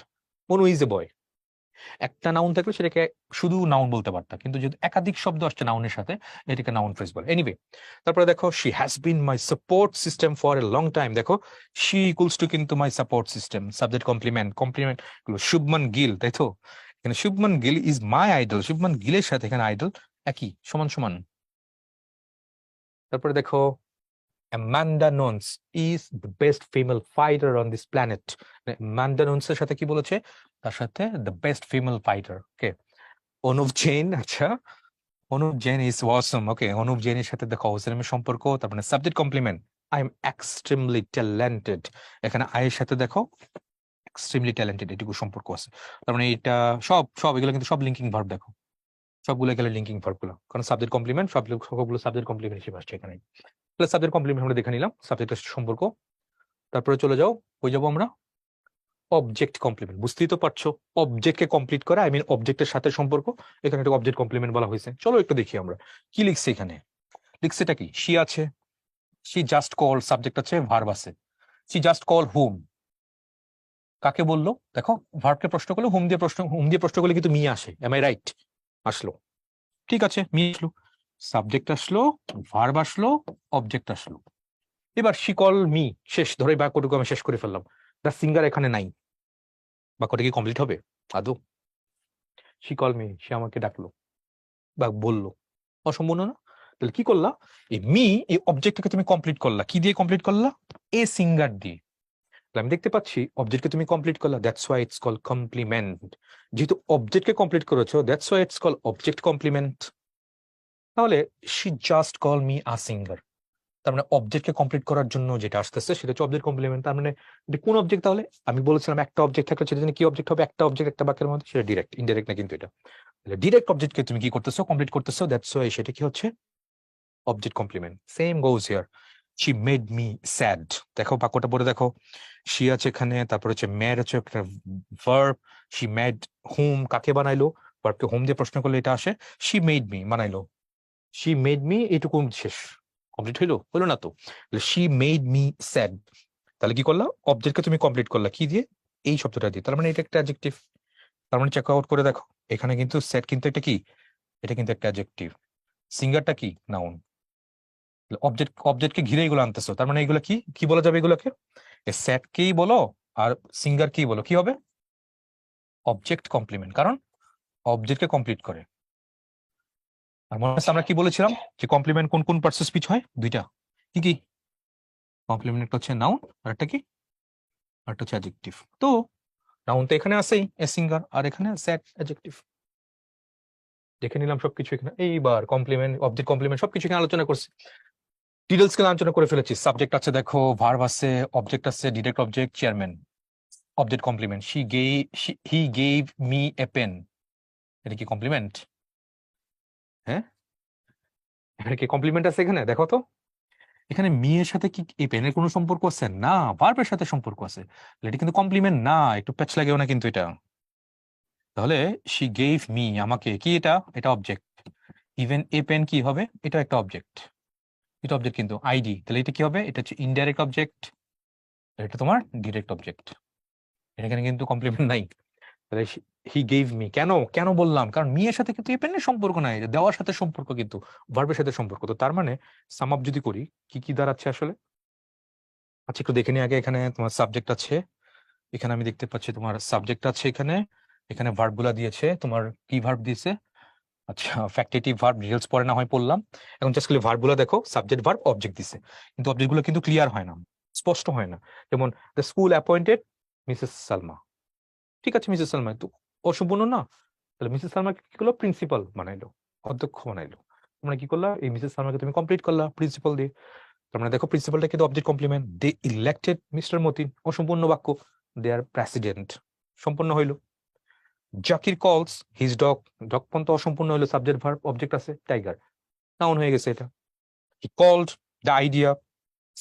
মনু ইজ এ বয়, একটা নাউন থাকলে সেটাকে শুধু নাউন বলতে পারতাম, কিন্তু যদি একাধিক শব্দ আসছে নাউনের সাথে, এটাকে নাউন ফ্রেজ বলে। এনিওয়ে, তারপরে দেখো she has been my support system for a long time, দেখো শি ইকুয়ালস টু কিন্তু my support system, subject complement, complement গুলো শুভমান গিল, তাই তো? এখানে Shubman Gill is my idol, Shubman গিলের সাথে এখানে আইডল একই, সমান সমান। তারপরে দেখো Amanda Nunes is the best female fighter on this planet, Amanda Nunes এর সাথে কি বলেছে? তার সাথে the best female fighter, okay. Anup Jain, আচ্ছা Anup Jain is awesome, okay. Anup জৈনের সাথে দেখো ওয়াসমের সম্পর্ক, তার মানে subject complement, I am extremely talented, এখানে আই এর সাথে দেখো এক্সট্রিমলি ট্যালেন্টেড, এটুকু সম্পর্ক আছে। তার মানে এটা সব সব এগুলো কিন্তু সব লিঙ্কিং ভার্ব, দেখো সবগুলো গেলে লিঙ্কিং ভার্ব গুলো, কারণ সাবজেক্ট কমপ্লিমেন্ট সবগুলো সাবজেক্ট কমপ্লিমেন্ট হিসেবে আসছে এখানে। তাহলে সাবজেক্ট কমপ্লিমেন্ট আমরা দেখে নিলাম, সাবজেক্টের সম্পর্ক। তারপরে চলে যাও, কই যাবো আমরা? অবজেক্ট কমপ্লিমেন্ট, বুঝতেই তো পারছো, অবজেক্টকে কমপ্লিট করা, আই মিন অবজেক্টের সাথে সম্পর্ক, এখানে একটা অবজেক্ট কমপ্লিমেন্ট বলা হয়েছে। চলো একটু দেখি আমরা কি লিখছে এখানে। লিখছে এটা কি? শি আছে, শি জাস্ট কল, সাবজেক্ট আছে, ভার্ব আছে। শি জাস্ট কল হুম, কাকে বললো? দেখো ভার্বকে প্রশ্ন করলে হুম দিয়ে প্রশ্ন, হুম দিয়ে প্রশ্ন করলে কিন্তু মি আসে, এম আই রাইট? আসলো, ঠিক আছে, মি আসলো, সাবজেক্ট আসলো, ভার্ব আসলো, অবজেক্ট আসলো। এবার শি কল মি, শেষ, ধরে বাক্যটুকু আমি শেষ করে ফেললাম, দ্য সিঙ্গার এখানে নাই, বাক্যটা কি কমপ্লিট হবে আদৌ? শি কল মি, সে আমাকে ডাকলো বা বললো, অসম্পূর্ণ না? তাহলে কি করলা? এই মি, এই অবজেক্টটাকে তুমি কমপ্লিট করলা, কি দিয়ে কমপ্লিট করলা? এ সিঙ্গার দিয়ে। তাহলে আমি দেখতে পাচ্ছি অবজেক্টকে তুমি কমপ্লিট করলা, that's why it's call complement. যেহেতু অবজেক্টকে কমপ্লিট করেছো, that's why it's call object complement. তাহলে she just call me a singer, তার মানে অবজেক্টকে কমপ্লিট করার জন্য যেটা আসতেছে সেটা হচ্ছে অবজেক্ট কমপ্লিমেন্ট। তার মানে এটা কোন অবজেক্ট? তাহলে আমি বলেছিলাম একটা অবজেক্ট থাকলে সেটা জন্য কি অবজেক্ট হবে? একটা অবজেক্ট একটা বাক্যের মধ্যে, সেটা ডিরেক্ট, ইনডাইরেক্ট না কিন্তু এটা। তাহলে ডিরেক্ট অবজেক্টকে তুমি কি করতেছো? কমপ্লিট করতেছো, দ্যাটস ওয়াই সেটা কি হচ্ছে? Object complement. Same goes here, she made me sad, দেখো বাক্যটা পড়ে দেখো, শি আছে এখানে, তারপর হচ্ছে মেড হচ্ছে একটা ভার্ব, শি মেড হুম, কাকে বানাইলো? ভার্বকে হোম দিয়ে প্রশ্ন করলে এটা আসে, শি মেড মি বানাইলো, শি মেড মি, এইটুকু শেষ, কমপ্লিট হইলো? হইলো না তো। শি মেড মি স্যাড, তাহলে কি করলা? অবজেক্টকে তুমি কমপ্লিট করলা কি দিয়ে? এই শব্দটা দিয়ে, তার মানে এটা একটা অ্যাডজেক্টিভ। তার মানে চেক আউট করে দেখো, এখানে কিন্তু স্যাড কিন্তু একটা কি, এটা কিন্তু একটা অ্যাডজেক্টিভ, সিঙ্গারটা কি, নাউন। অবজেক্টকে ঘিরে এগুলো আনতেছো, তার মানে এগুলো কি কি বলা যাবে? এগুলোকে স্যাডকেই বলো আর সিঙ্গার কি বলো, কি হবে? অবজেক্ট কমপ্লিমেন্ট, কারণ অবজেক্টকে কমপ্লিট করে। আর মনে আছে আমরা কি বলেছিলাম যে কমপ্লিমেন্ট কোন কোন পার্টস স্পিচ হয়? দুইটা। কি কি? কমপ্লিমেন্ট একটা হচ্ছে নাউন, আর একটা কি? আর একটা হচ্ছে অ্যাডজেক্টিভ। তো নাউন তো এখানে আছেই, এ সিঙ্গার, আর এখানে স্যাড অ্যাডজেক্টিভ। দেখে নিলাম সবকিছু এখানে। এইবার কমপ্লিমেন্ট, অবজেক্ট কমপ্লিমেন্ট সবকিছু এখানে আলোচনা করছি, ডিটেলস কে আলোচনা করে ফেলেছি। সাবজেক্ট আছে দেখো, ভার্ব আছে, অবজেক্ট আছে, direct object, chairman. Object complement, he gave me a pen, এটা কি কমপ্লিমেন্ট? হ্যাঁ, এখানে কি কমপ্লিমেন্ট আছে? এখানে দেখো তো, এখানে মি এর সাথে কি এই পেনের কোনো সম্পর্ক আছে? না, ভার্বের সাথে সম্পর্ক আছে। এটা কিন্তু কমপ্লিমেন্ট না, একটু প্যাচ লাগেও না কিন্তু এটা। তাহলে শি গেভ মি, আমাকে, কি এটা? এটা অবজেক্ট। ইভেন এ পেন কি হবে? এটা একটা অবজেক্ট, এটা অবজেক্ট কিন্তু আইডি। তাহলে এটা কি হবে? এটা হচ্ছে ইনডাইরেক্ট অবজেক্ট, এটা তোমার ডিরেক্ট অবজেক্ট। এখানে কিন্তু কমপ্লিমেন্ট নাই। তাহলে হি গেভ মি, কেন কেন বললাম? কারণ মি এর সাথে কিন্তু এ পেনের সম্পর্ক নাই, এটা দেওয়ার সাথে সম্পর্ক, কিন্তু ভার্বের সাথে সম্পর্ক। তো তার মানে সাম আপ যদি করি, কি কি দাঁড়াচ্ছে আসলে? আচ্ছা একটু দেখে নিই আগে। এখানে তোমার সাবজেক্ট আছে, এখানে আমি দেখতে পাচ্ছি তোমার সাবজেক্ট আছে এখানে, এখানে ভার্ব গুলা দিয়েছে। তোমার কি ভার্ব দিয়েছে? আচ্ছা, ফ্যাক্টেটিভ ভার্ব, ডিটেলস পরে না হয় পড়লাম। এখন জাস্ট খালি ভার্ব গুলো দেখো, সাবজেক্ট ভার্ব অবজেক্ট দিছে, কিন্তু অবজেক্ট গুলো কিন্তু ক্লিয়ার হয় না, স্পষ্ট হয় না। যেমন the school appointed Mrs Salma, ঠিক আছে মিসেস সালমা তো অসম্পূর্ণ না। তাহলে মিসেস সালমাকে কি করলো? প্রিন্সিপাল বানাইলো, অধ্যক্ষ বানাইলো। তোমরা কি করলা? এই মিসেস সালমাকে তুমি কমপ্লিট করলা প্রিন্সিপাল দিয়ে। তার মানে দেখো প্রিন্সিপালটা কিন্তু অবজেক্ট কমপ্লিমেন্ট। দে ইলেক্টেড মিস্টার মতিন, অসম্পূর্ণ বাক্য, দে আর প্রেসিডেন্ট, সম্পূর্ণ হইলো। জাকির কলস হিজ ডগ, ডগ পর্যন্ত অসম্পূর্ণ হইলো, সাবজেক্ট ভার্ব অবজেক্ট আছে, টাইগার, নাউন হয়ে গেছে এটা। He called the idea,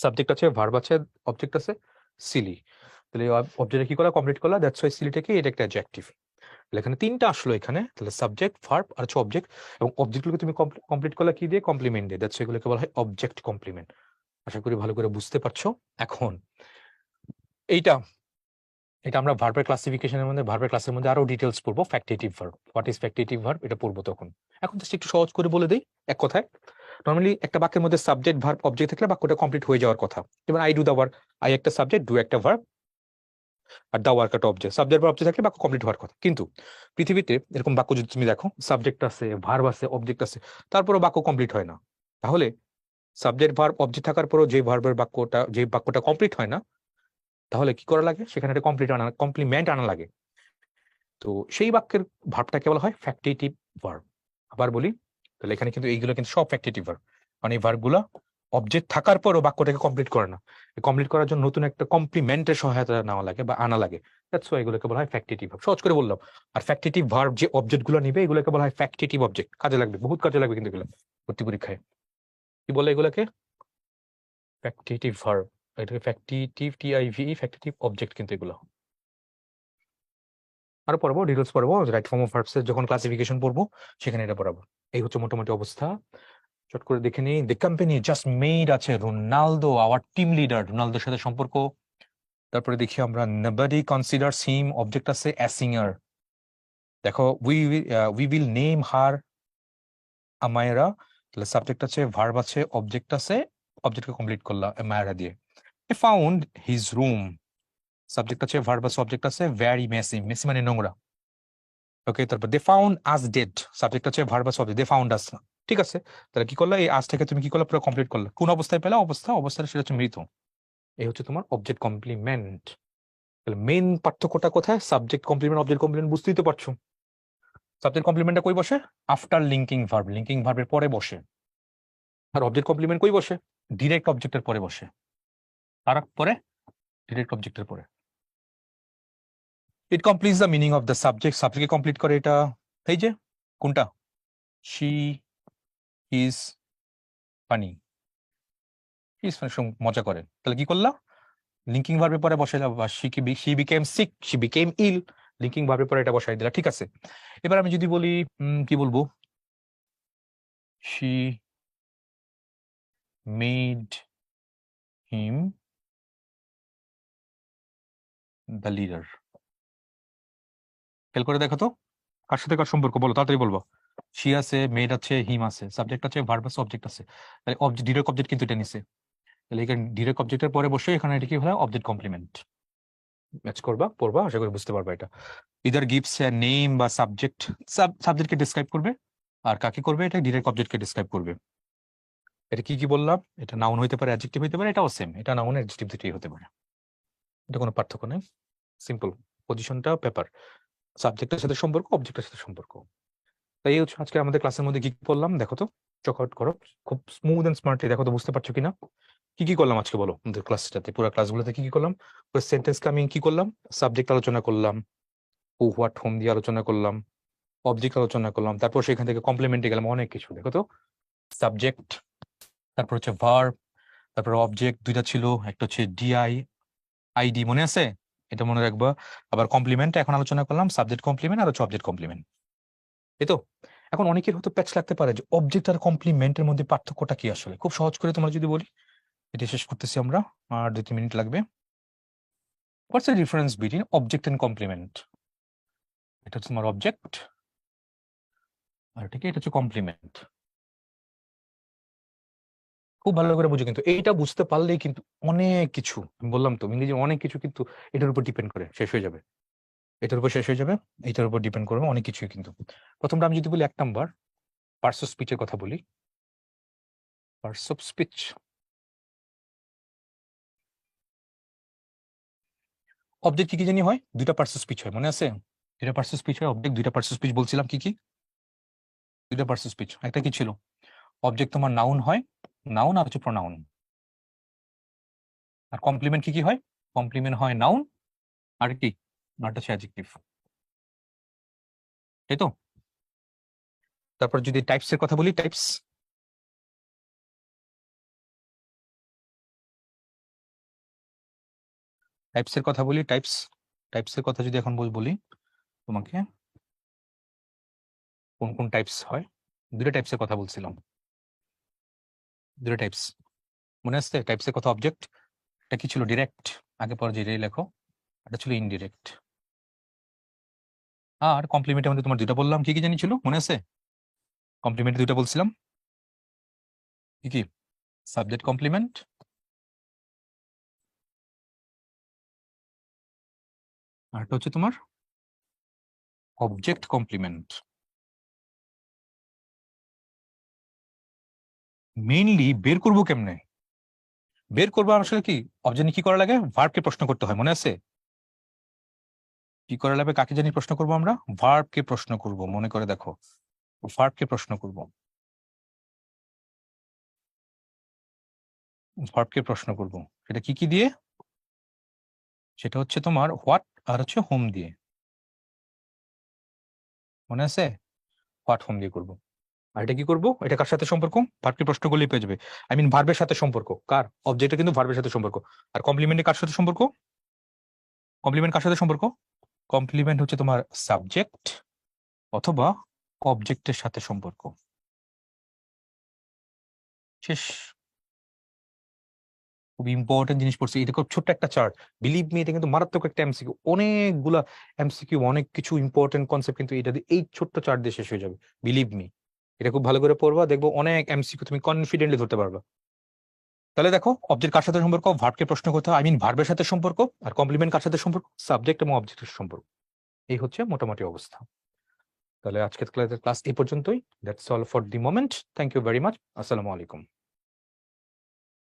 subject আছে, ভার্ব আছে, অবজেক্ট আছে, সিলি। তাহলে অবজেক্ট কি করলা? কমপ্লিট করলা, দ্যাটস ওয়াই সিলিটা কি? এটা একটা অ্যাডজেক্টিভ। তাহলে এখানে তিনটা আসলো এখানে, তাহলে সাবজেক্ট, ভার্ব আর হচ্ছে অবজেক্ট। এবং অবজেক্টগুলোকে তুমি কমপ্লিট করলা কি দিয়ে? কমপ্লিমেন্ট দিয়ে, দ্যাটস এগুলোকে বলা হয় অবজেক্ট কমপ্লিমেন্ট। আশা করি ভালো করে বুঝতে পারছো। এখন এইটা, এটা আমরা ভার্বের ক্লাসিফিকেশনের মধ্যে, ভার্বের ক্লাসের মধ্যে আরো ডিটেলস পড়বো। Factitive verb, what is factitive verb, এটা পড়বো তখন। এখন জাস্ট একটু সহজ করে বলে দেই এক কথায়। নর্মালি একটা বাক্যের মধ্যে সাবজেক্ট ভার্ব অবজেক্ট থাকলে বাক্যটা কমপ্লিট হয়ে যাওয়ার কথা। যেমন I do the work, I একটা সাবজেক্ট, ডু একটা ভার্ব, আর দা ওয়ার্ক একটা অবজেক্ট। সাবজেক্ট ভার্ব অবজেক্ট থাকলে বাক্য কমপ্লিট হওয়ার কথা। কিন্তু পৃথিবীতে এরকম বাক্য যদি তুমি দেখো, সাবজেক্ট আছে, ভার্ব আছে, অবজেক্ট আছে, তারপরও বাক্য কমপ্লিট হয় না। তাহলে সাবজেক্ট ভার্ব অবজেক্ট থাকার পরও যে ভার্বের বাক্যটা, যে বাক্যটা কমপ্লিট হয় না, তাহলে কি করা লাগে? সেখানে একটা কমপ্লিমেন্ট আনা লাগে। তো সেই বাক্যের ভার্বটাকে বলা হয় ফ্যাক্টেটিভ ভার্ব। আবার বলি, তাহলে এখানে কিন্তু এইগুলো কিন্তু সব ফ্যাক্টেটিভ ভার্ব, মানে এই ভার্বগুলো অবজেক্ট থাকার পরও বাক্যটাকে কমপ্লিট করে না। কমপ্লিট করার জন্য নতুন একটা কমপ্লিমেন্টের সহায়তা নেওয়া লাগে বা আনা লাগে। দ্যাটস ওয়াই এগুলোকে বলা হয় ফ্যাক্টেটিভ ভার্ব। সহজ করে বললাম। আর ফ্যাক্টেটিভ ভার্ব যে অবজেক্ট গুলো নিবে, এগুলোকে বলা হয় ফ্যাক্টেটিভ অবজেক্ট। কাজে লাগবে, বহুত কাজে লাগবে কিন্তু এগুলো ভর্তি পরীক্ষায়। কি বলে এগুলোকে? Factitive verb. এটাকে ফ্যাক্টেটিভ, টিআইভি, ফ্যাক্টেটিভ অবজেক্ট কিন্তু এগুলো। আরো পড়বো, ডিটেলস পড়বো, রাইট ফর্ম অফ ভার্বস এর যখন ক্লাসিফিকেশন পড়বো সেখানে এটা পড়াবো। এই হচ্ছে মোটামুটি অবস্থা। চট করে দেখে নিই। দ্য কোম্পানি জাস্ট মেড আছে রোনালদো আওয়ার টিম লিডার, রোনালদোর সাথে সম্পর্ক। তারপরে দেখি আমরা নবডি কনসিডারস হিম, অবজেক্ট আছে, অ্যা সিঙ্গার। দেখো উই উইল নেম হার আমায়রা, তাহলে সাবজেক্ট আছে, ভার্ব আছে, অবজেক্ট আছে, অবজেক্টকে কমপ্লিট করলাম আমায়রা দিয়ে। A found his room, subject আছে, ভার্ব আছে, অবজেক্ট আছে, ভেরি মেসি, মেসি মানে নোংরা। ওকে, তারপর they found us dead, subject আছে, ভার্ব আছে, অবজেক্ট, দে ফাউন্ড আস। ঠিক আছে, তাহলে কি করলা? এই আজটাকে তুমি কি করলা? পুরো কমপ্লিট করলা। কোন অবস্থায় পেলা? অবস্থাটা সেটা হচ্ছে মৃত। এই হচ্ছে তোমার অবজেক্ট কমপ্লিমেন্ট। তাহলে মেইন পার্থক্যটা কোথায়? সাবজেক্ট কমপ্লিমেন্ট, অবজেক্ট কমপ্লিমেন্ট, বুঝতেই তো পারছো। সাবজেক্ট কমপ্লিমেন্টটা কই বসে? আফটার লিঙ্কিং ভার্ব, লিঙ্কিং ভার্বের পরে বসে। আর অবজেক্ট কমপ্লিমেন্ট কই বসে? ডিরেক্ট অবজেক্টের পরে বসে। তার পরে ডিরেক্ট অবজেক্টের পরে। It completes the meaning of the subject, সাবজেক্টকে কমপ্লিট করে এটা। এই যে কোনটা? শি ইজ ফানি, মজা করে। তাহলে কি করলাম? লিঙ্কিং ভার্বের পরে বসাই দিলাম। She became sick, she became ill, linking ভার্বের পরে এটা বসাই দিলাম। ঠিক আছে, এবার আমি যদি বলি কি বলবো? She made him the leader. খেয়াল করে দেখো তো, কার সাথে কার সম্পর্ক বলো, তাড়াতাড়ি বলবো। শি আছে, মেড আছে, হিম আছে, সাবজেক্ট আছে, ভার্ব আছে, অবজেক্ট আছে। তাহলে ডিরেক্ট অবজেক্ট কিন্তু এটা নিছে। তাহলে এখানে ডিরেক্ট অবজেক্টের পরে বসে এখানে এটা কি হলো? Object complement. ম্যাচ করবা, পড়বা, আশা করি বুঝতে পারবা। এটা ইদার গিভস এ নেম বা সাবজেক্ট, সাবজেক্টকে ডিসক্রাইব করবে, আর কাকে করবে, এটা ডিরেক্ট অবজেক্টকে ডিসক্রাইব করবে। এটা কি কি বললাম, এটা নাউন হইতে পারে, অ্যাডজেক্টিভ হইতে পারে, এটাও সেম, এটা নাউন অ্যাডজেক্টিভ দুটোই হতে পারে, এটা কোনো পার্থক্য নেই। সিম্পল, পজিশনটা পেপার, সাবজেক্টের সাথে সম্পর্ক, অবজেক্টের সাথে সম্পর্ক। তাই হচ্ছে আজকে আমাদের ক্লাসের মধ্যে কি কি করলাম দেখো তো, চক আউট করো খুব স্মুথ এন্ড স্মার্টলি, দেখো তো বুঝতে পারছো কিনা কি কি করলাম আজকে, বলো আমাদের ক্লাসটাতে, পুরো ক্লাসগুলোতে কি কি করলাম। সেন্টেন্সকে আমি কি করলাম, সাবজেক্ট আলোচনা করলাম, হু হোয়াট হোম দিয়ে আলোচনা করলাম, অবজেক্ট আলোচনা করলাম, তারপর সেখান থেকে কমপ্লিমেন্টে গেলাম, অনেক কিছু। দেখো তো, সাবজেক্ট, তারপর হচ্ছে ভার্ব, তারপর অবজেক্ট দুইটা ছিল, একটা হচ্ছে ডিআই আইডি, মনে আছে, এটা মনে রাখবা। আবার কমপ্লিমেন্ট এখন আলোচনা করলাম, সাবজেক্ট কমপ্লিমেন্ট আর হচ্ছে অবজেক্ট কমপ্লিমেন্ট, এই তো। এখন অনেকের হয়তো প্যাচ লাগতে পারে যে অবজেক্ট আর কমপ্লিমেন্টের মধ্যে পার্থক্যটা কি আসলে, খুব সহজ করে তোমরা যদি বলি, এটা শেষ করতেছি আমরা, আর 2-3 মিনিট লাগবে। What's the difference between object and complement? এটা হচ্ছে তোমার অবজেক্ট, আর ঠিক এটা হচ্ছে কমপ্লিমেন্ট। খুব ভালো করে বুঝো, কিন্তু এইটা বুঝতে পারলেই কিন্তু অনেক কিছু, আমি বললাম তো ইংরেজি অনেক কিছু কিন্তু এটার উপর ডিপেন্ড করে শেষ হয়ে যাবে, এটার উপর শেষ হয়ে যাবে, এটার উপর ডিপেন্ড করবে অনেক কিছুই। কিন্তু প্রথমটা আমি যদি বলি 1 নাম্বার, পার্টস অফ স্পিচের কথা বলি, পার্টস অফ স্পিচ। অবজেক্ট কি কি জানি হয়, 2টা পার্টস অফ স্পিচ হয়, মনে আছে? 2টা পার্টস অফ স্পিচ হয়, অবজেক্ট 2টা পার্টস অফ স্পিচ বলছিলাম, কি কি 2টা পার্টস অফ স্পিচ। একটা কি ছিল, অবজেক্ট তোমার নাউন হয়, নাউন আর হচ্ছে প্রোনাউন। আর কমপ্লিমেন্ট কি কি হয়, কমপ্লিমেন্ট হয় নাউন আর কি, আরটা হচ্ছে অ্যাডজেক্টিভ, তাই তো। তারপর যদি টাইপস এর কথা বলি, টাইপস, টাইপস এর কথা বলি, টাইপস, টাইপস এর কথা যদি এখন বলি তোমাকে, কোন কোন টাইপস হয়, 2টা টাইপস এর কথা বলছিলাম, 2টা টাইপস মনে আসছে। টাইপস এর কথা, অবজেক্ট, এটা কি ছিল ডিরেক্ট, আগে পরে যে লেখো, এটা ছিল ইনডিরেক্ট। আর কমপ্লিমেন্টের মধ্যে তোমার 2টা বললাম, কি কি জানি ছিল মনে আছে, কমপ্লিমেন্ট 2টা বলছিলাম, কি কি, সাবজেক্ট কমপ্লিমেন্ট, আর একটা হচ্ছে তোমার অবজেক্ট কমপ্লিমেন্ট। মেইনলি বের করবো কেমনে, বের করবো আসলে কি, অবজেক্ট কি করা লাগে, ভার্বকে প্রশ্ন করতে হয়, মনে আছে? কি করা লাগবে, কাকে জানি প্রশ্ন করবো আমরা, ভার্বকে প্রশ্ন করব, মনে করে দেখো, ভার্বকে প্রশ্ন করব, ভার্বকে প্রশ্ন করব, সেটা কি কি দিয়ে, সেটা হচ্ছে তোমার হোয়াট আর হচ্ছে হোম দিয়ে, মনে আছে, হোয়াট হোম দিয়ে করব। আর এটা কি করব, এটা কার সাথে সম্পর্ক, ভার্বকে প্রশ্ন করলেই পেয়ে যাবে, আই মিন ভার্বের সাথে সম্পর্ক, কার, অবজেক্টে কিন্তু ভার্বের সাথে সম্পর্ক। আর কমপ্লিমেন্টে কার সাথে সম্পর্ক, কমপ্লিমেন্ট কার সাথে সম্পর্ক, কমপ্লিমেন্ট হচ্ছে তোমার সাবজেক্ট অথবা অবজেক্টের সাথে সম্পর্ক, শেষ। খুব ইম্পর্টেন্ট জিনিস পড়ছি, এটা খুব ছোট্ট একটা চার্ট, বিলিভ মি, এটা কিন্তু মারাত্মক একটা এমসিকিউ, অনেকগুলা এমসিকিউ, অনেক কিছু ইম্পর্টেন্ট কনসেপ্ট কিন্তু এটা দিয়ে, এই ছোট্ট চার্ট দিয়ে শেষ হয়ে যাবে, বিলিভ মি। এটা খুব ভালো করে পড়বা, দেখবো অনেক এমসিকিউ তুমি কনফিডেন্টলি ধরতে পারবা। তাহলে দেখো, অবজেক্ট কার সাথে সম্পর্ক, ভার্বকে প্রশ্ন করতে হয়, আই মিন ভার্বের সাথে সম্পর্ক, আর কমপ্লিমেন্ট কার সাথে সম্পর্ক, সাবজেক্ট এবং অবজেক্টের সম্পর্ক। এই হচ্ছে মোটামুটি অবস্থা। তাহলে আজকের ক্লাস এই পর্যন্তই, that's all for the moment, thank you very much, আসসালামু আলাইকুম।